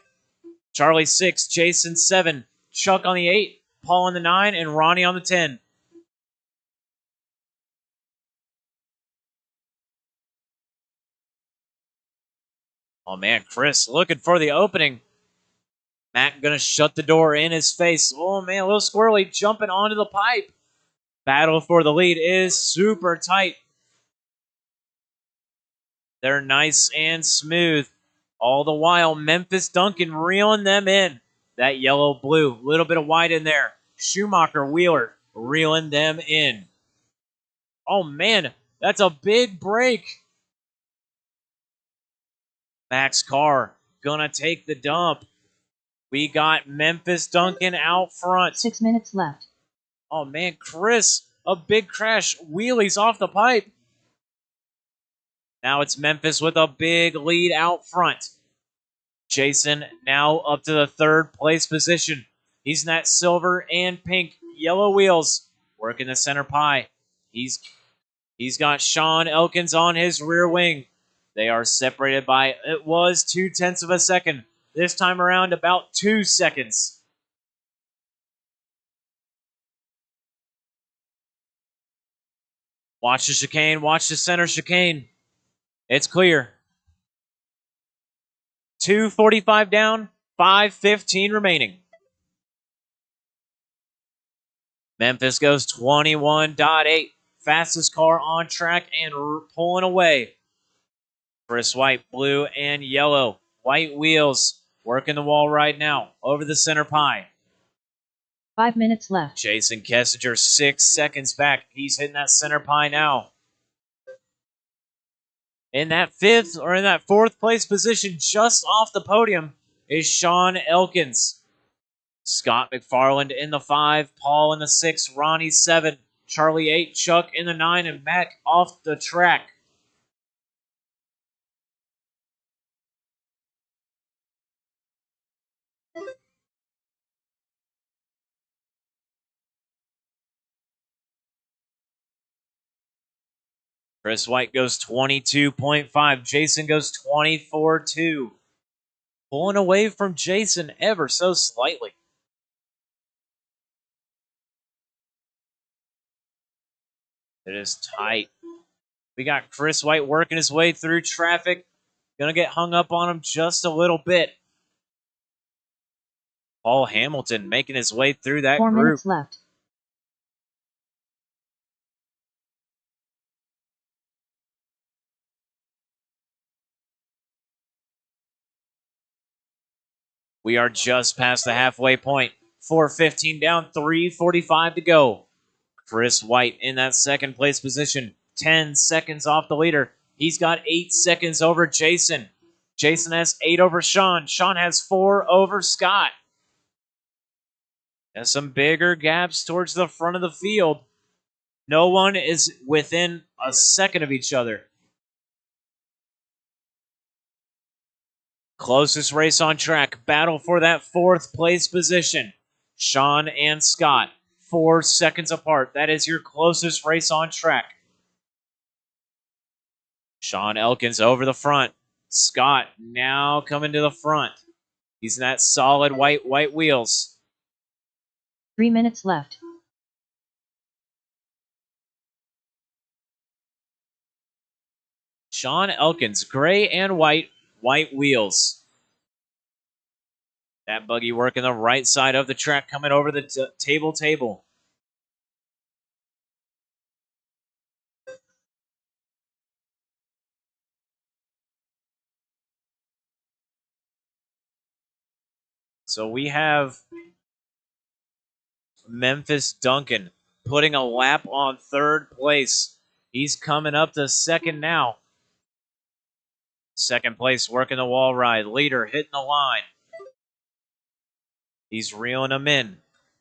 Charlie 6, Jason 7, Chuck on the 8, Paul on the 9, and Ronnie on the 10. Oh man, Chris looking for the opening. Mac gonna shut the door in his face. Oh man, a little squirrely jumping onto the pipe. Battle for the lead is super tight. They're nice and smooth. All the while, Memphis Duncan reeling them in. That yellow-blue, little bit of white in there. Schumacher, Wheeler, reeling them in. Oh, man, that's a big break. Mac's car gonna take the dump. We got Memphis Duncan out front. 6 minutes left. Oh, man, Chris, a big crash. Wheelies off the pipe. Now it's Memphis with a big lead out front. Jason now up to the third place position. He's in that silver and pink yellow wheels, working the center pie. He's got Sean Elkins on his rear wing. They are separated by, it was 0.2 of a second. This time around, about 2 seconds. Watch the chicane, watch the center chicane. It's clear. 2:45 down, 5:15 remaining. Memphis goes 21.8. Fastest car on track and pulling away. Chris White, blue and yellow. White wheels, working the wall right now. Over the center pie. 5 minutes left. Jason Kessinger, 6 seconds back. He's hitting that center pie now. In that fourth place position, just off the podium, is Sean Elkins. Scott McFarland in the 5, Paul in the 6, Ronnie 7, Charlie 8, Chuck in the 9, and Mac off the track. Chris White goes 22.5. Jason goes 24.2. Pulling away from Jason ever so slightly. It is tight. We got Chris White working his way through traffic. Gonna get hung up on him just a little bit. Paul Hamilton making his way through that 4 group. minutes left. We are just past the halfway point. 4:15 down, 3:45 to go. Chris White in that second place position. 10 seconds off the leader. He's got 8 seconds over Jason. Jason has 8 over Sean. Sean has 4 over Scott. And some bigger gaps towards the front of the field. No one is within a second of each other. Closest race on track. Battle for that fourth place position. Sean and Scott, 4 seconds apart. That is your closest race on track. Sean Elkins over the front. Scott now coming to the front. He's in that solid white wheels. 3 minutes left. Sean Elkins, gray and white wheels. That buggy working the right side of the track, coming over the table. So we have Memphis Duncan putting a lap on 3rd place. He's coming up to 2nd now. 2nd place working the wall ride. Leader hitting the line. He's reeling them in.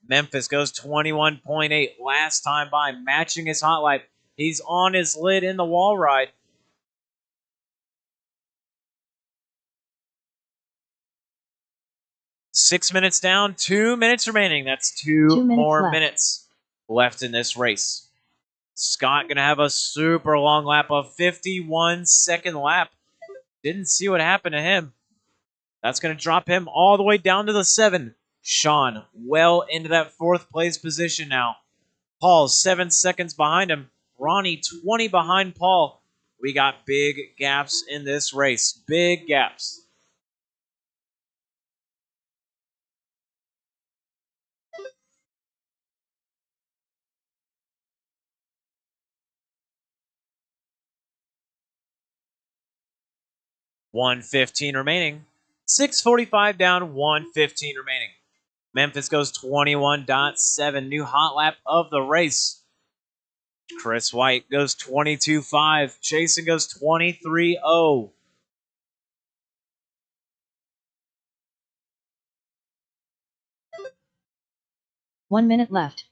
Memphis goes 21.8 last time by, matching his hot lap. He's on his lid in the wall ride. Six minutes down, 2 minutes remaining. That's two more minutes left in this race. Scott going to have a super long lap, a 51-second lap. Didn't see what happened to him. That's going to drop him all the way down to the 7. Sean well into that 4th place position now. Paul 7 seconds behind him. Ronnie 20 behind Paul. We got big gaps in this race. Big gaps. $1:15 remaining. 6:45 down, 1:15 remaining. Memphis goes 21.7. New hot lap of the race. Chris White goes 22.5. Jason goes 23.0. One minute left.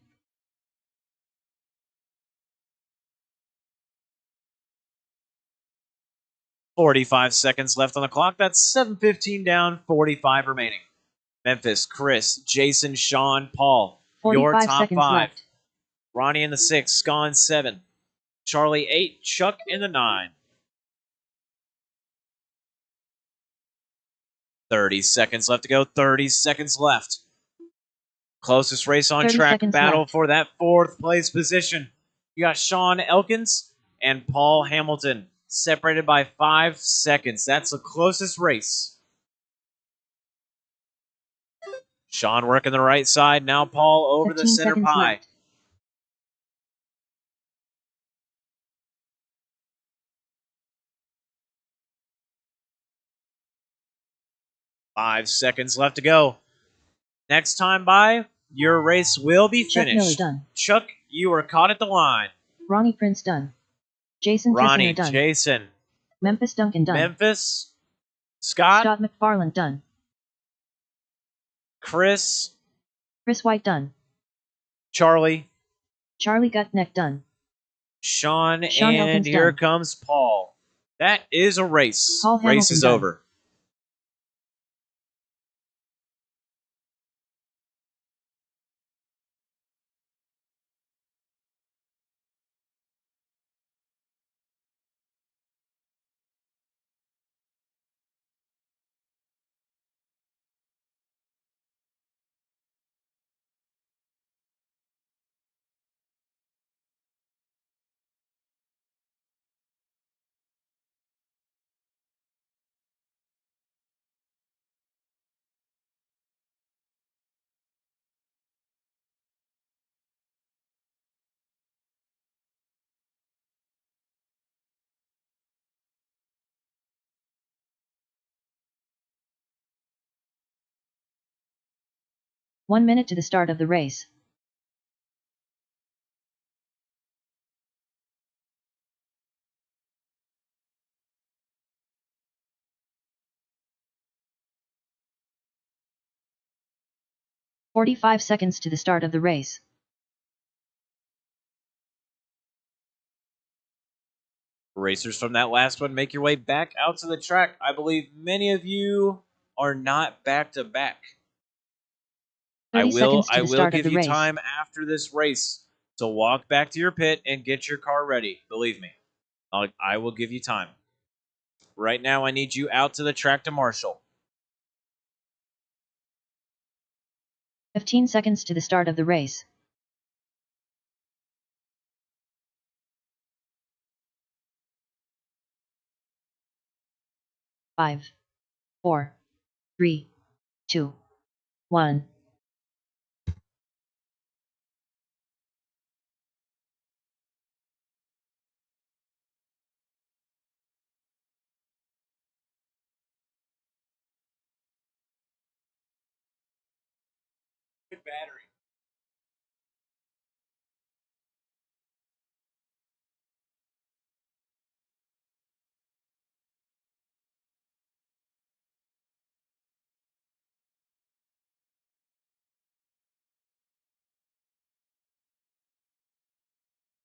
$45 seconds left on the clock. That's 7:15 down, 45 remaining. Memphis, Chris, Jason, Sean, Paul. 45 your top seconds 5. Left. Ronnie in the 6, Scott in 7. Charlie 8, Chuck in the 9. 30 seconds left to go. 30 seconds left. Closest race on track. Battle left for that 4th place position. You got Sean Elkins and Paul Hamilton separated by 5 seconds. That's the closest race. Sean working the right side. Now Paul over the center pie. Left. Five seconds left to go. Next time by, your race will be finished. Chuck Miller done. Chuck, you are caught at the line. Ronnie Prince done. Jason Ronnie, Kessler done. Jason. Memphis Duncan done. Memphis. Scott McFarland done. Chris White done. Charlie Gutneck done. Sean and Elkins here done. Comes Paul. That is a race. Paul race is done. Over. One minute to the start of the race. "45 seconds to the start of the race. Racers from that last one, make your way back out to the track. I believe many of you are not back to back. 30 seconds to I the will start of give the you race. time after this race to walk back to your pit and get your car ready. Believe me, I will give you time. Right now, I need you out to the track to marshal. 15 seconds to the start of the race. 5, 4, 3, 2, 1. Good battery.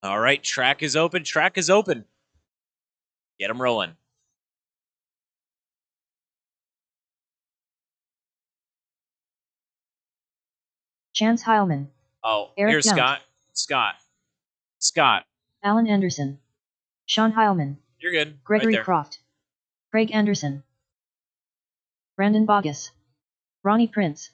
All right, track is open. Track is open. Get them rolling. Chance Heilman. Oh, Eric here's Yount. Scott. Alan Anderson. Sean Heilman. You're good. Gregory Right there. Croft. Craig Anderson. Brandon Bogus. Ronnie Prince.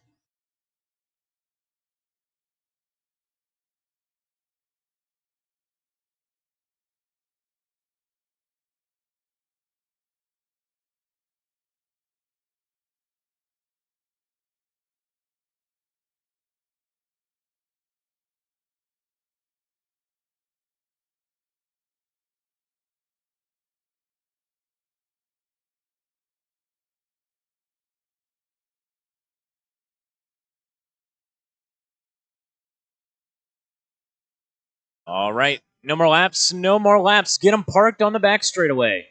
All right. No more laps. No more laps. Get them parked on the back straightaway.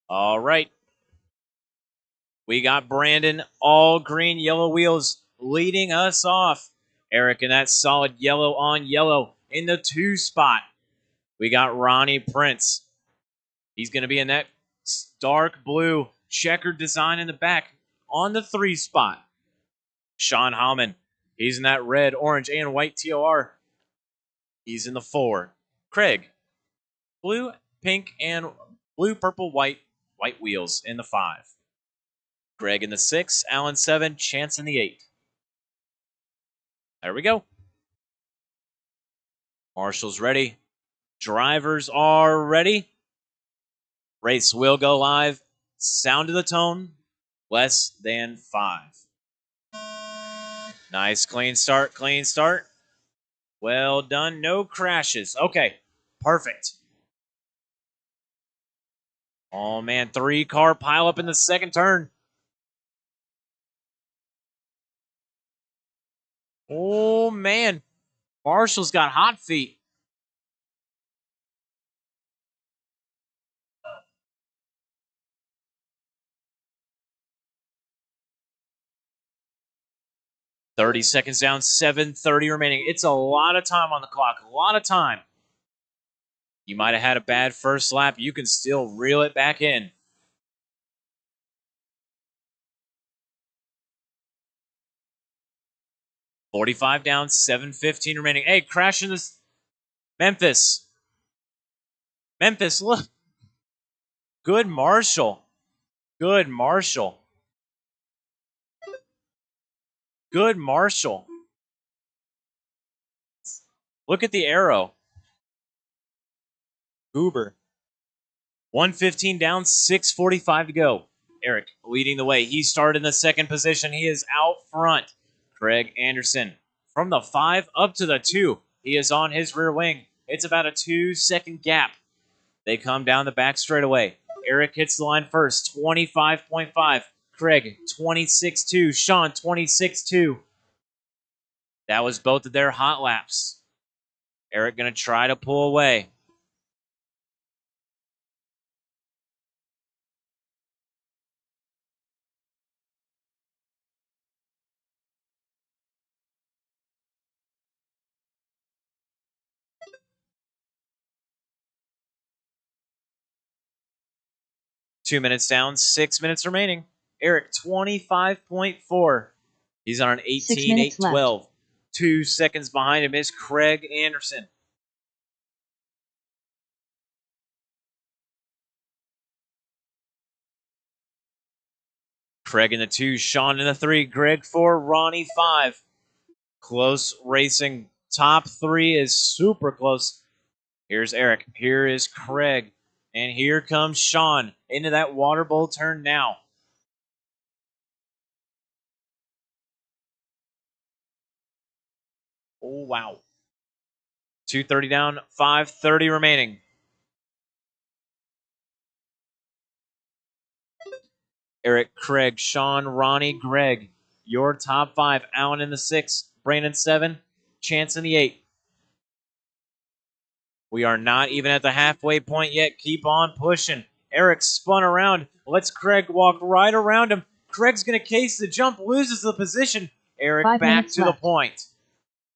All right. We got Brandon, all green, yellow wheels, leading us off. Eric in that solid yellow on yellow in the 2 spot. We got Ronnie Prince. He's going to be in that dark blue checkered design in the back on the 3 spot. Sean Hallman, he's in that red, orange, and white TOR. He's in the 4. Craig, blue, pink, and blue, purple, white wheels in the 5. Greg in the 6, Alan 7, Chance in the 8. There we go. Marshall's ready. Drivers are ready. Race will go live. Sound of the tone, less than 5. Nice, clean start, clean start. Well done, no crashes. Okay, perfect. Oh man, 3-car pileup in the second turn. Oh man, Marshall's got hot feet. .30 seconds down, 7:30 remaining. It's a lot of time on the clock, a lot of time. You might have had a bad first lap. You can still reel it back in. .45 down, 7:15 remaining. Hey, crashing this. Memphis, look. Good Marshall. Good Marshall. Good Marshall. Look at the arrow. Uber. 115 down, 6:45 to go. Eric leading the way. He started in the second position. He is out front. Craig Anderson from the 5 up to the 2. He is on his rear wing. It's about a 2-second gap. They come down the back straightaway. Eric hits the line first, 25.5. Craig, 26.2. Sean, 26.2. That was both of their hot laps. Eric going to try to pull away. 2 minutes down, 6 minutes remaining. Eric, 25.4. He's on an 18, 8, 12. 2 seconds behind him is Craig Anderson. Craig in the 2, Sean in the 3, Greg 4, Ronnie 5. Close racing. Top 3 is super close. Here's Eric. Here is Craig. And here comes Sean into that water bowl turn now. Oh, wow. 2:30 down, 5:30 remaining. Eric, Craig, Sean, Ronnie, Greg. Your top 5. Alan in the 6, Brandon 7, Chance in the 8. We are not even at the halfway point yet. Keep on pushing. Eric spun around. Lets Craig walk right around him. Craig's going to case the jump, loses the position. Eric back to the point.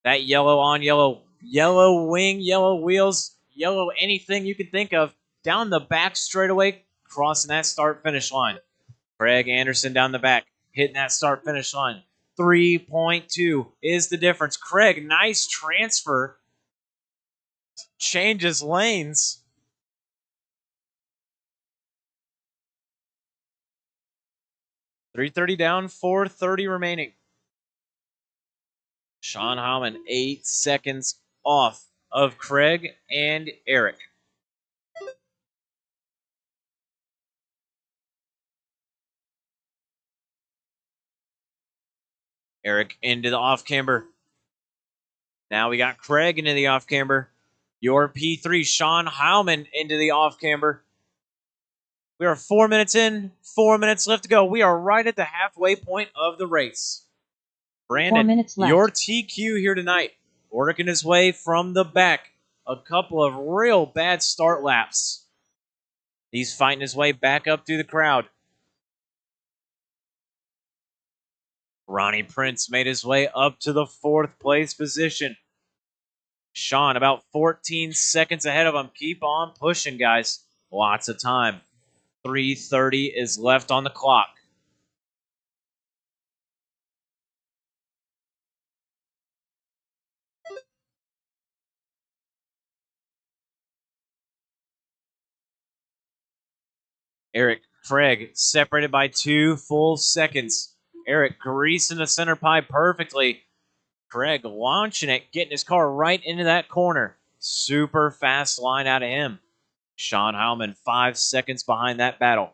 That yellow on yellow. Yellow wing, yellow wheels, yellow anything you can think of. Down the back straightaway, crossing that start-finish line. Craig Anderson down the back, hitting that start-finish line. 3.2 is the difference. Craig, nice transfer. Changes lanes. .330 down, 4:30 remaining. Sean Heilman, 8 seconds off of Craig and Eric. Eric into the off-camber. Now we got Craig into the off-camber. Your P3, Sean Heilman into the off-camber. We are 4 minutes in, 4 minutes left to go. We are right at the halfway point of the race. Brandon, 4 minutes left. Your TQ here tonight, working his way from the back. A couple of real bad start laps. He's fighting his way back up through the crowd. Ronnie Prince made his way up to the 4th place position. Sean about 14 seconds ahead of him. Keep on pushing, guys. Lots of time. 3:30 is left on the clock. Eric Craig separated by 2 full seconds. Eric greasing the center pie perfectly. Craig launching it, getting his car right into that corner. Super fast line out of him. Sean Heilman 5 seconds behind that battle.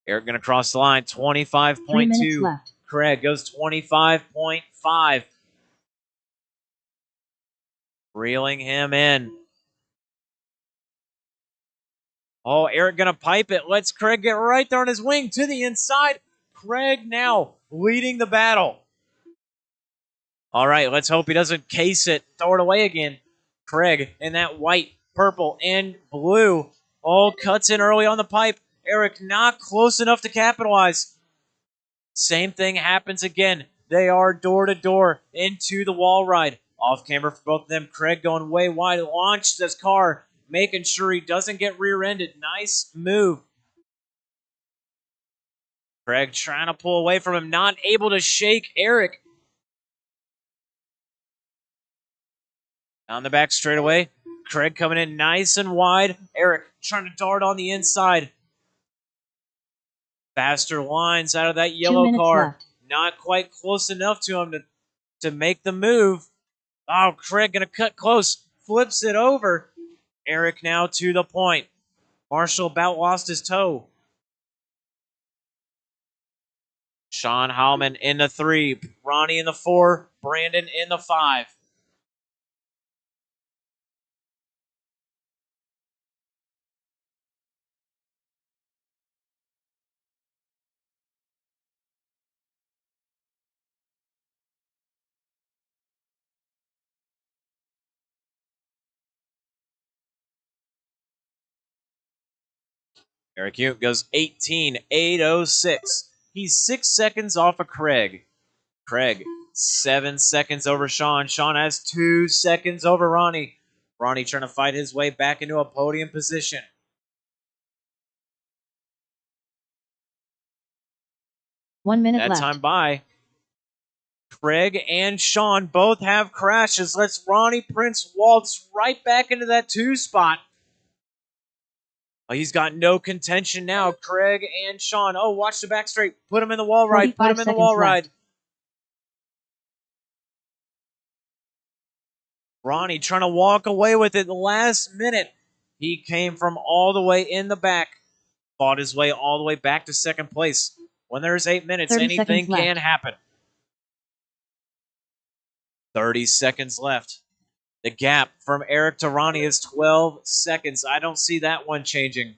Eric going to cross the line, 25.2. 3 minutes left. Craig goes 25.5. Reeling him in. Oh, Eric going to pipe it. Lets Craig get right there on his wing to the inside. Craig now leading the battle. All right, let's hope he doesn't case it, throw it away again. Craig in that white, purple, and blue. All cuts in early on the pipe. Eric not close enough to capitalize. Same thing happens again. They are door to door into the wall ride. Off camera for both of them. Craig going way wide. Launched his car, making sure he doesn't get rear-ended. Nice move. Craig trying to pull away from him. Not able to shake Eric. Down the back straightaway. Craig coming in nice and wide. Eric trying to dart on the inside. Faster lines out of that yellow car. Left. Not quite close enough to him to make the move. Oh, Craig going to cut close. Flips it over. Eric now to the point. Marshall about lost his toe. Sean Heilman in the 3. Ronnie in the 4. Brandon in the 5. Eric Yoop goes 18.806. He's 6 seconds off of Craig. Craig, 7 seconds over Sean. Sean has 2 seconds over Ronnie. Ronnie trying to fight his way back into a podium position. One minute That left. time by. Craig and Sean both have crashes. Let's Ronnie Prince waltz right back into that 2 spot. Oh, he's got no contention now. Craig and Sean. Oh, watch the back straight. Put him in the wall ride. Put him in the wall ride. Ronnie trying to walk away with it the last minute. He came from all the way in the back. Fought his way all the way back to second place. When there's 8 minutes, anything can happen. 30 seconds left. The gap from Eric to Ronnie is 12 seconds. I don't see that one changing.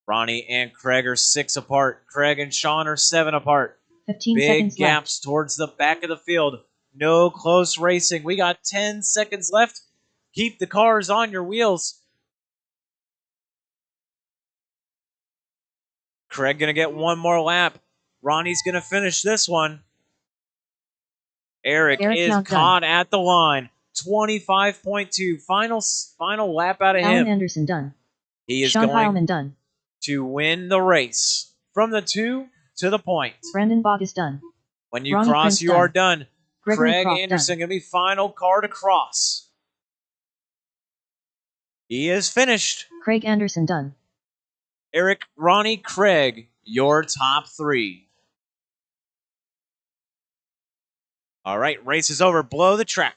Ronnie and Craig are 6 apart. Craig and Sean are 7 apart. 15 Big seconds gaps left. towards the back of the field. No close racing. We got 10 seconds left. Keep the cars on your wheels. Craig going to get one more lap. Ronnie's going to finish this one. Eric is caught at the line. 25.2. Final lap out of him. Alan Anderson done. He is Sean going Heilman done. to win the race. From the 2 to the point. Brandon Bogus done. When you Ronnie cross, Prince you done. are done. Gregory Craig Croft Anderson done. going to be final car to cross. He is finished. Craig Anderson done. Eric, Ronnie, Craig, your top 3. All right, race is over. Blow the track.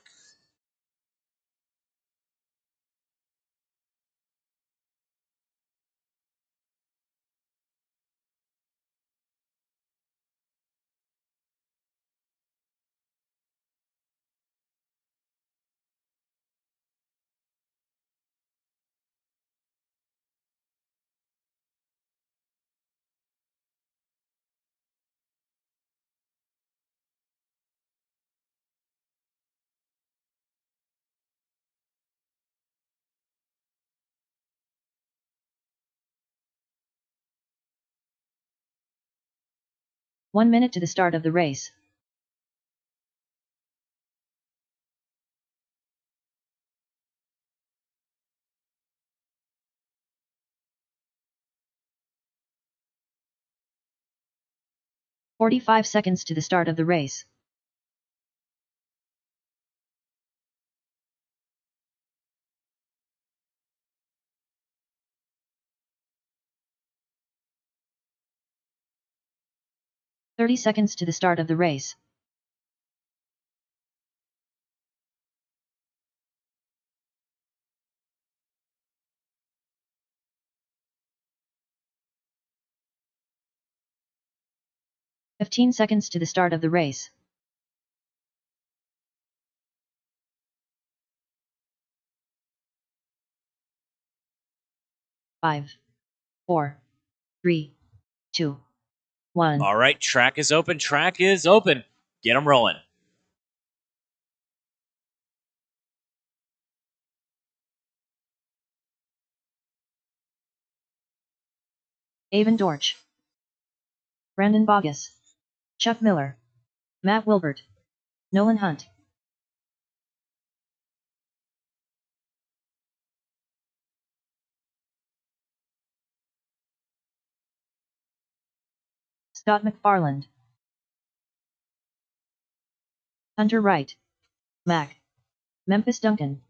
One minute to the start of the race. "45 seconds to the start of the race. "30 seconds to the start of the race. "15 seconds to the start of the race. Five, 4, 3, 2, 1. All right, track is open. Track is open. Get them rolling. Avon Dorch. Brandon Bogus. Chuck Miller. Matt Wilbert. Nolan Hunt. Scott McFarland. Hunter Wright. Mac. Memphis Duncan.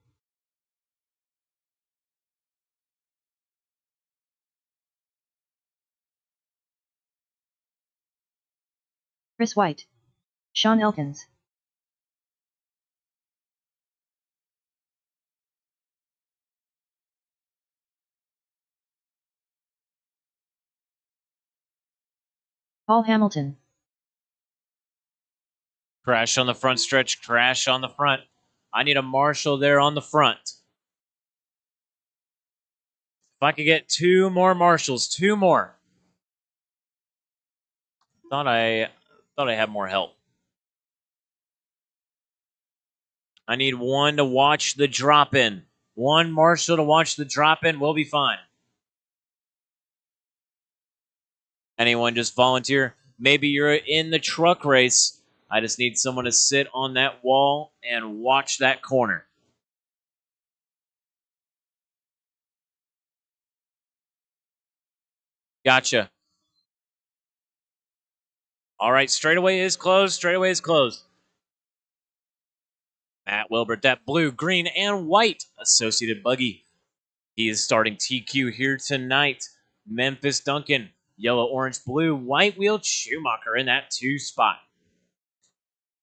Chris White. Sean Elkins. Paul Hamilton. Crash on the front stretch. Crash on the front. I need a marshal there on the front. If I could get 2 more marshals, 2 more. Thought I had more help. I need 1 to watch the drop-in. 1 marshal to watch the drop-in. We'll be fine. Anyone just volunteer? Maybe you're in the truck race. I just need someone to sit on that wall and watch that corner. Gotcha. All right, straightaway is closed. Straightaway is closed. Matt Wilbert, that blue, green, and white associated buggy. He is starting TQ here tonight. Memphis Duncan, yellow, orange, blue, white wheeled Schumacher in that 2 spot.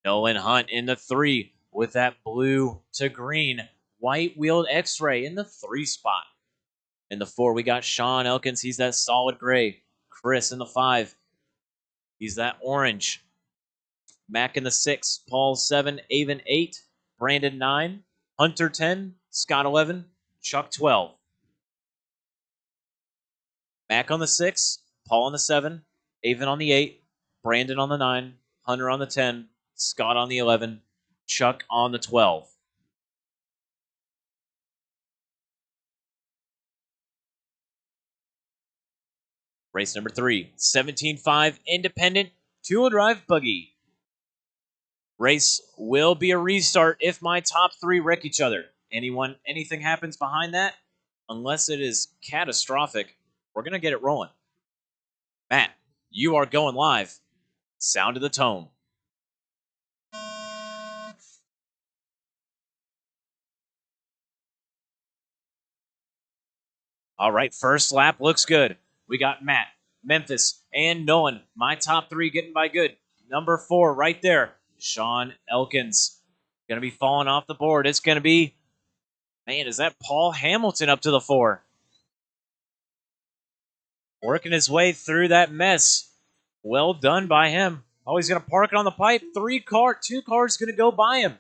Nolan Hunt in the 3 with that blue to green, white wheeled X-Ray in the 3 spot. In the 4, we got Sean Elkins. He's that solid gray. Chris in the 5. He's that orange. Mac in the 6. Paul 7. Avon 8. Brandon 9. Hunter 10. Scott 11. Chuck 12. Mac on the 6. Paul on the 7. Avon on the 8. Brandon on the 9. Hunter on the 10. Scott on the 11. Chuck on the 12. Race number 3, 17.5 independent two-wheel drive buggy. Race will be a restart if my top 3 wreck each other. Anything happens behind that, unless it is catastrophic, we're going to get it rolling. Matt, you are going live. Sound of the tone. All right, first lap looks good. We got Matt, Memphis, and Nolan. My top 3 getting by good. Number 4 right there, Sean Elkins. Going to be falling off the board. It's going to be, man, is that Paul Hamilton up to the 4? Working his way through that mess. Well done by him. Oh, he's going to park it on the pipe. 2 cars going to go by him.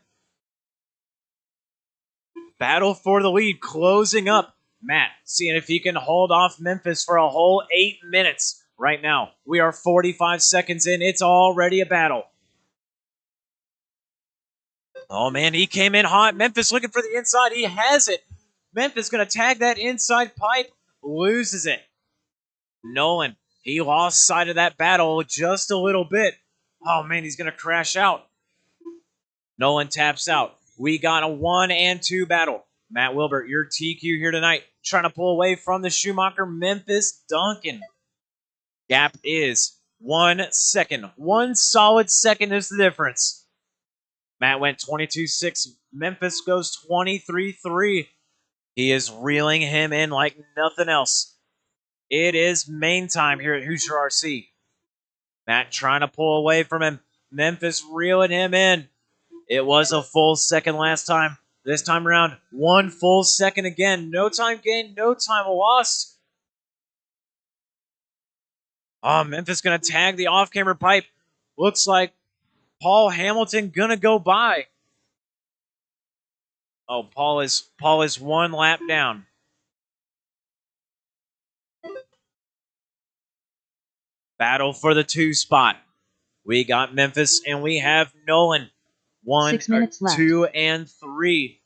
Battle for the lead closing up. Matt, seeing if he can hold off Memphis for a whole 8 minutes. Right now, we are 45 seconds in. It's already a battle. Oh, man, he came in hot. Memphis looking for the inside. He has it. Memphis going to tag that inside pipe. Loses it. Nolan, he lost sight of that battle just a little bit. Oh, man, he's going to crash out. Nolan taps out. We got a 1 and 2 battle. Matt Wilbert, your TQ here tonight, trying to pull away from the Schumacher. Memphis Duncan. Gap is 1 second. 1 solid second is the difference. Matt went 22.6. Memphis goes 23.3. He is reeling him in like nothing else. It is main time here at Hoosier RC. Matt trying to pull away from him. Memphis reeling him in. It was a full second last time. This time around, 1 full second again. No time gained, no time lost. Oh, Memphis going to tag the off-camera pipe. Looks like Paul Hamilton going to go by. Oh, Paul is 1 lap down. Battle for the 2 spot. We got Memphis and we have Nolan. 1, 2, and 3.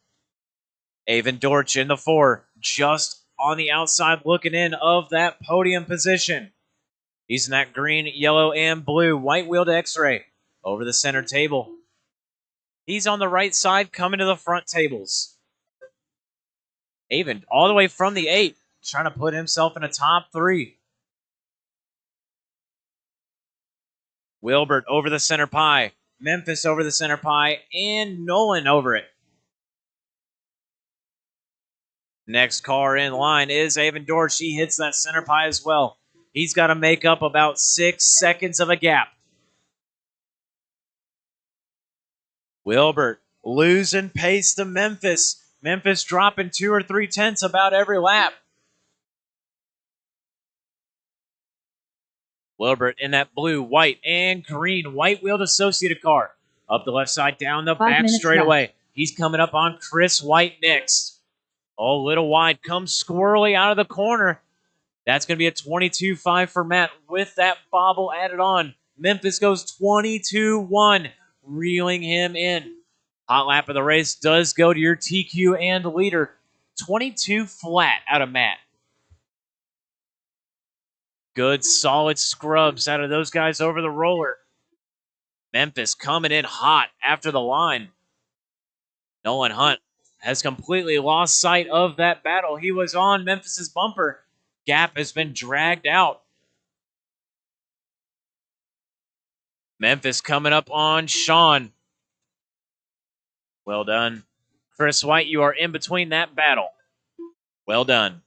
Avon Dortch in the 4, just on the outside looking in of that podium position. He's in that green, yellow, and blue white-wheeled X-Ray over the center table. He's on the right side coming to the front tables. Avon all the way from the 8, trying to put himself in a top 3. Wilbert over the center pie. Memphis over the center pie, and Nolan over it. Next car in line is Avon Dortch. He hits that center pie as well. He's got to make up about 6 seconds of a gap. Wilbert losing pace to Memphis. Memphis dropping 2 or 3 tenths about every lap. Wilbert in that blue, white, and green white-wheeled associated car. Up the left side, down the back straightaway. He's coming up on Chris White next. Oh, little wide, comes squirrely out of the corner. That's going to be a 22.5 for Matt with that bobble added on. Memphis goes 22.1, reeling him in. Hot lap of the race does go to your TQ and leader. 22 flat out of Matt. Good, solid scrubs out of those guys over the roller. Memphis coming in hot after the line. Nolan Hunt has completely lost sight of that battle. He was on Memphis's bumper. Gap has been dragged out. Memphis coming up on Sean. Well done. Chris White, you are in between that battle. Well done.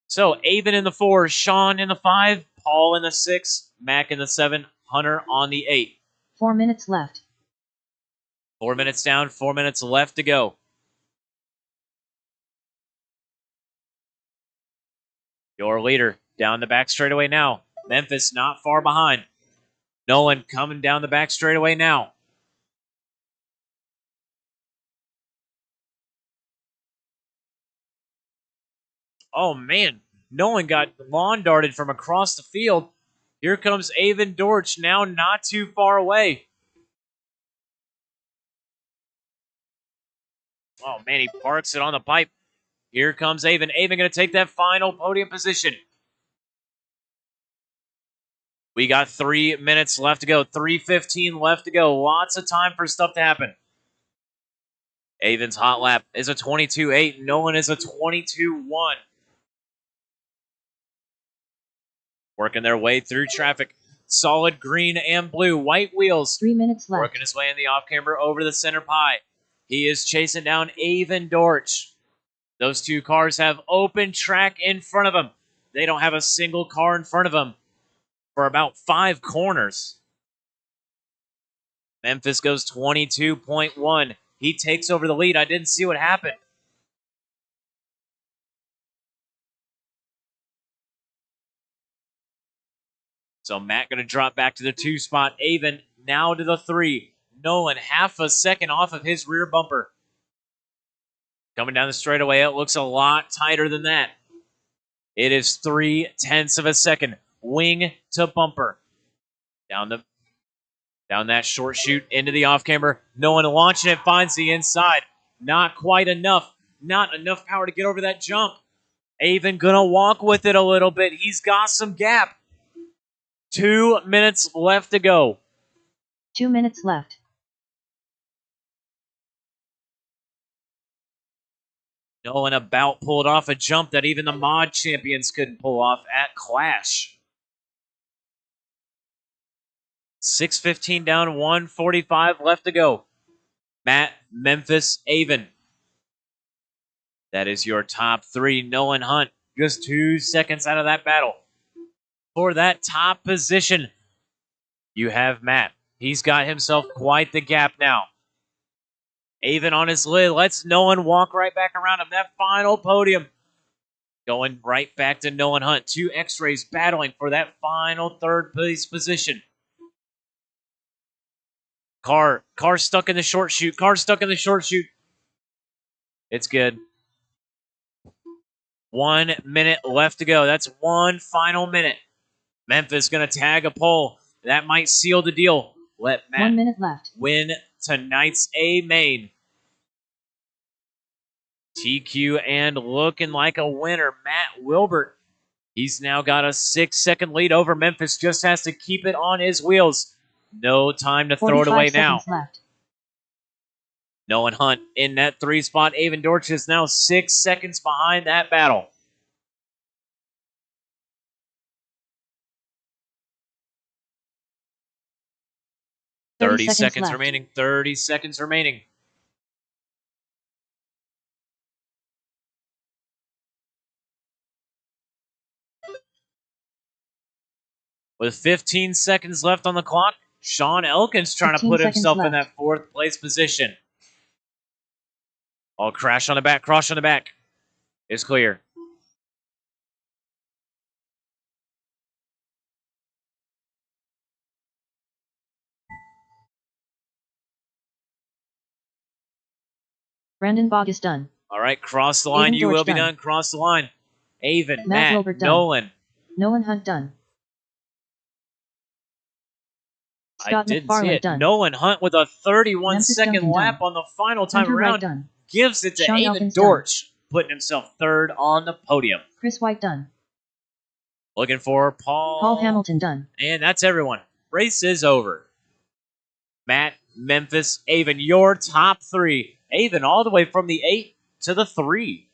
So, Avon in the 4, Sean in the 5, Paul in the 6, Mac in the 7, Hunter on the 8. 4 minutes left. 4 minutes down, 4 minutes left to go. Your leader down the back straightaway now. Memphis not far behind. Nolan coming down the back straightaway now. Oh, man. Nolan got lawn darted from across the field. Here comes Avon Dortch, now not too far away. Oh, man, he parks it on the pipe. Here comes Avon. Avon going to take that final podium position. We got 3 minutes left to go. 3:15 left to go. Lots of time for stuff to happen. Avon's hot lap is a 22.8. Nolan is a 22.1. Working their way through traffic. Solid green and blue. White wheels. 3 minutes left. Working his way in the off-camber over the center pie. He is chasing down Avon Dortch. Those two cars have open track in front of them. They don't have a single car in front of them for about 5 corners. Memphis goes 22.1. He takes over the lead. I didn't see what happened. So Matt going to drop back to the 2 spot. Avon now to the 3. Nolan half a second off of his rear bumper. Coming down the straightaway, it looks a lot tighter than that. It is 0.3 of a second. Wing to bumper. Down that short chute into the off-camber. Nolan launching it, finds the inside. Not quite enough. Not enough power to get over that jump. Avon gonna walk with it a little bit. He's got some gap. 2 minutes left to go. 2 minutes left. Nolan about pulled off a jump that even the mod champions couldn't pull off at Clash. 6:15 down, 1:45 left to go. Matt, Memphis, Avon. That is your top 3. Nolan Hunt, just 2 seconds out of that battle. For that top position, you have Matt. He's got himself quite the gap now. Avon on his lid. Let's Nolan walk right back around him. That final podium. Going right back to Nolan Hunt. 2 X-Rays battling for that final 3rd place position. Car stuck in the short chute. Car stuck in the short chute. It's good. 1 minute left to go. That's 1 final minute. Memphis going to tag a pole. That might seal the deal. Let Matt 1 minute left. Win tonight's A main. TQ and looking like a winner, Matt Wilbert. He's now got a 6-second lead over Memphis. Just has to keep it on his wheels. No time to throw it away now. Left. Nolan Hunt in that 3 spot. Avon Dortch is now 6 seconds behind that battle. Thirty seconds remaining. 30 seconds remaining. With 15 seconds left on the clock, Sean Elkins trying to put himself in that 4th place position. Oh, crash on the back, cross on the back. It's clear. Brandon Bog is done. All right, cross the line. You will be done. Cross the line. Avon, Matt, Nolan. Nolan Hunt done. Scott I didn't see it. Done. Nolan Hunt with a 31-second lap on the final time Hunter around. Wright gives it to Avon Dortch, putting himself 3rd on the podium. Chris White done. Looking for Paul Hamilton done. And that's everyone. Race is over. Matt, Memphis, Avon, your top 3. Avon all the way from the 8 to the 3.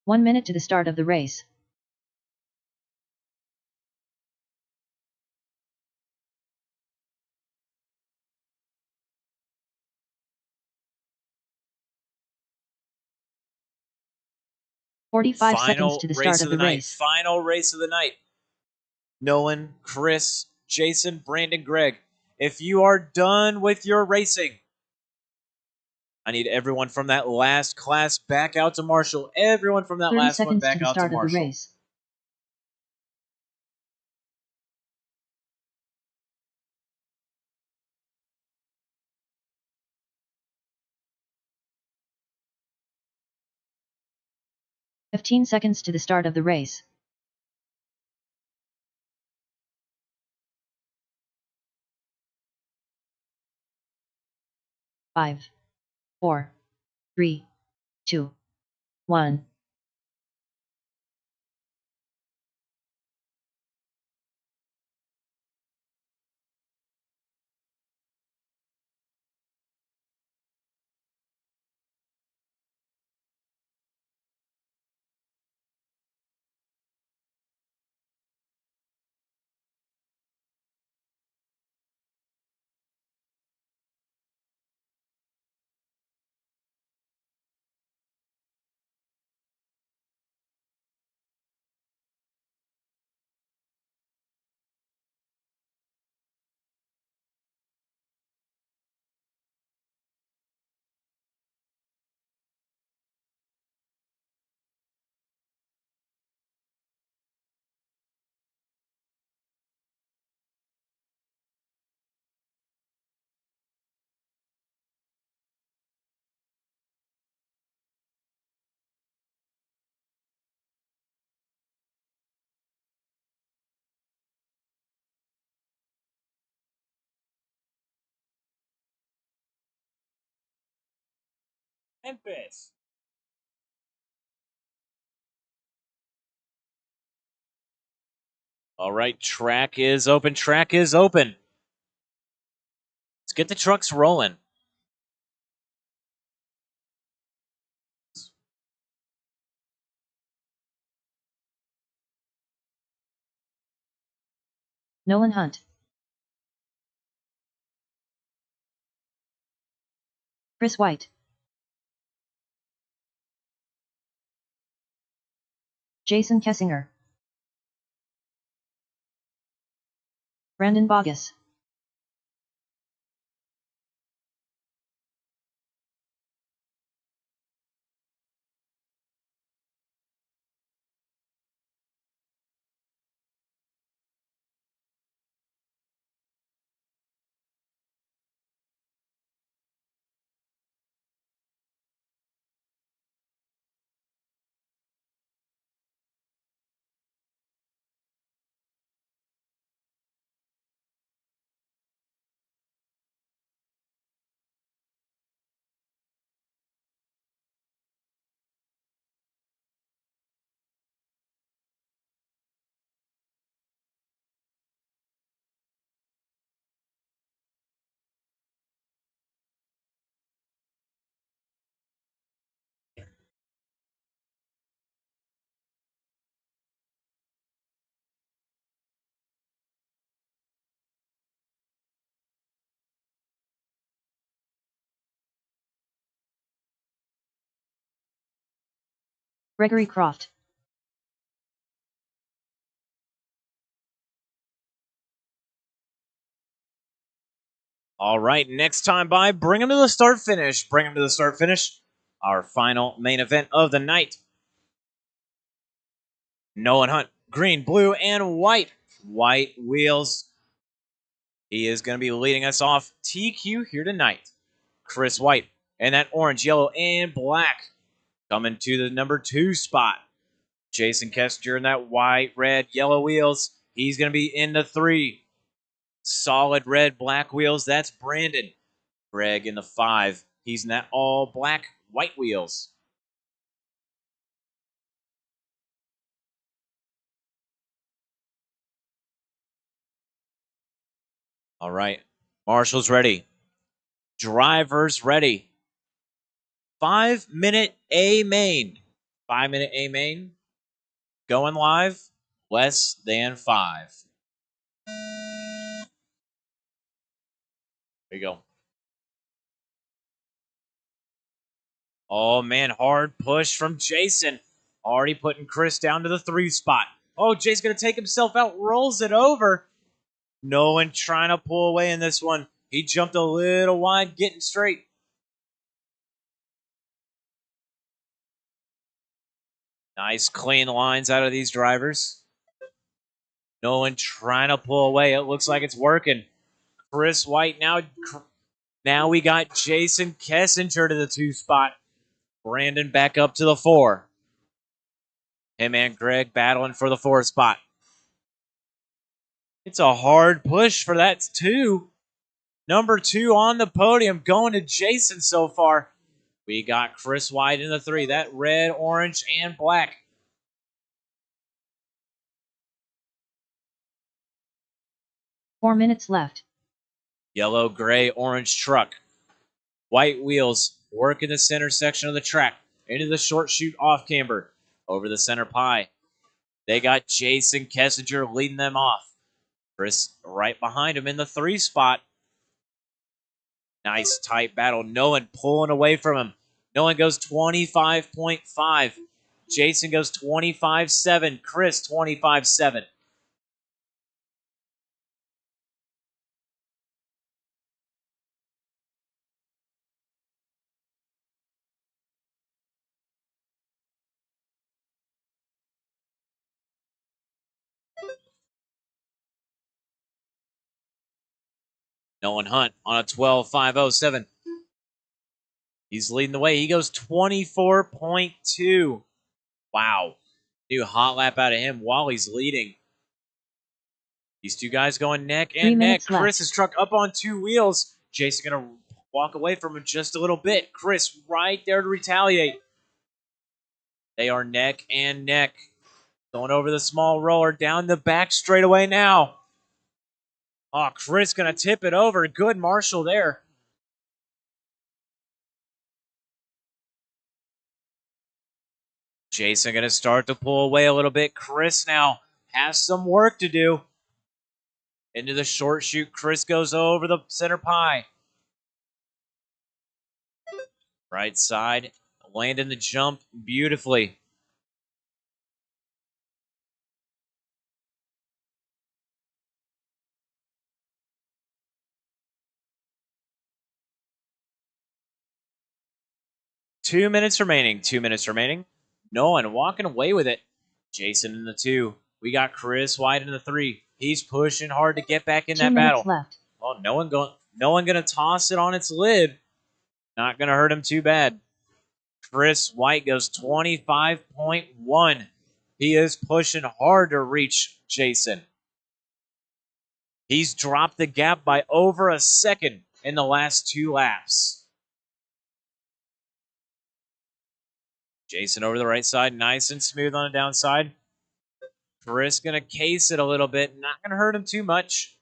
1 minute to the start of the race. Forty-five seconds to the start of the race. Final race of the night. Nolan, Chris, Jason, Brandon, Greg. If you are done with your racing, I need everyone from that last class back out to Marshall. Everyone from that 30 last one seconds back to the out to start of the Marshall. race. "15 seconds to the start of the race. 5, 4, 3, 2, 1. Memphis. All right, track is open. Track is open. Let's get the trucks rolling. Nolan Hunt. Chris White. Jason Kessinger. Brandon Bogus. Gregory Croft. All right, next time by, bring them to the start finish. Bring them to the start finish. Our final main event of the night. Nolan Hunt, green, blue, and white. White wheels. He is going to be leading us off TQ here tonight. Chris White, and that orange, yellow, and black coming to the number 2 spot. Jason Kessinger in that white, red, yellow wheels. He's going to be in the 3. Solid red, black wheels. That's Brandon. Greg in the 5. He's in that all black, white wheels. All right. Marshall's ready. Drivers ready. 5-minute A main. 5-minute A main. Going live. Less than 5. There you go. Oh, man. Hard push from Jason. Already putting Chris down to the 3 spot. Oh, Jay's going to take himself out. Rolls it over. No one trying to pull away in this one. He jumped a little wide, getting straight. Nice clean lines out of these drivers. No one trying to pull away. It looks like it's working. Chris White now we got Jason Kessinger to the 2 spot. Brandon back up to the 4. Him and Greg battling for the 4 spot. It's a hard push for that 2. Number 2 on the podium going to Jason so far. We got Chris White in the 3. That red, orange, and black. Four minutes left. Yellow, gray, orange truck. White wheels working the center section of the track. Into the short chute off camber. Over the center pie. They got Jason Kessinger leading them off. Chris right behind him in the 3 spot. Nice tight battle. No one pulling away from him. No one goes 25.5. Jason goes 25.7. Chris 25.7. Nolan Hunt on a 12.507. He's leading the way. He goes 24.2. Wow. New hot lap out of him while he's leading. These 2 guys going neck and neck. Chris's truck up on 2 wheels. Jason going to walk away from him just a little bit. Chris right there to retaliate. They are neck and neck. Going over the small roller down the back straightaway now. Oh, Chris going to tip it over. Good Marshall there. Jason going to start to pull away a little bit. Chris now has some work to do. Into the short chute. Chris goes over the center pie. Right side. Landing the jump beautifully. Two minutes remaining. Nolan walking away with it. Jason in the 2. We got Chris White in the 3. He's pushing hard to get back in that battle. Left. Oh, no one gonna toss it on its lid. Not gonna hurt him too bad. Chris White goes 25.1. He is pushing hard to reach Jason. He's dropped the gap by over a second in the last 2 laps. Jason over the right side, nice and smooth on the downside. Chris going to case it a little bit, not going to hurt him too much.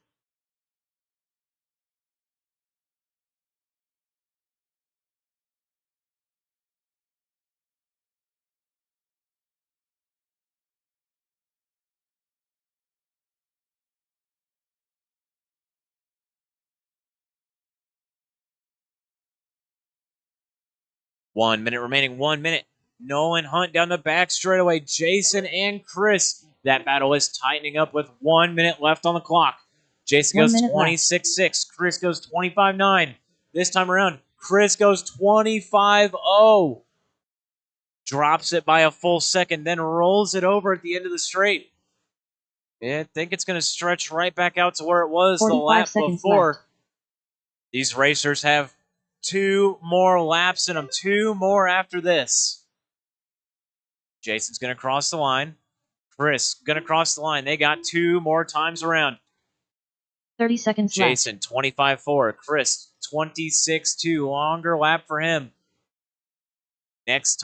One minute remaining, 1 minute. Nolan Hunt down the back straightaway. Jason and Chris. That battle is tightening up with 1 minute left on the clock. Jason goes 26.6. Chris goes 25.9. This time around, Chris goes 25.0. Drops it by a full second, then rolls it over at the end of the straight. I think it's going to stretch right back out to where it was the lap before. Left. These racers have 2 more laps in them. 2 more after this. Jason's going to cross the line. Chris going to cross the line. They got 2 more times around. 30 seconds Jason, 25.4. Chris, 26.2. Longer lap for him. Next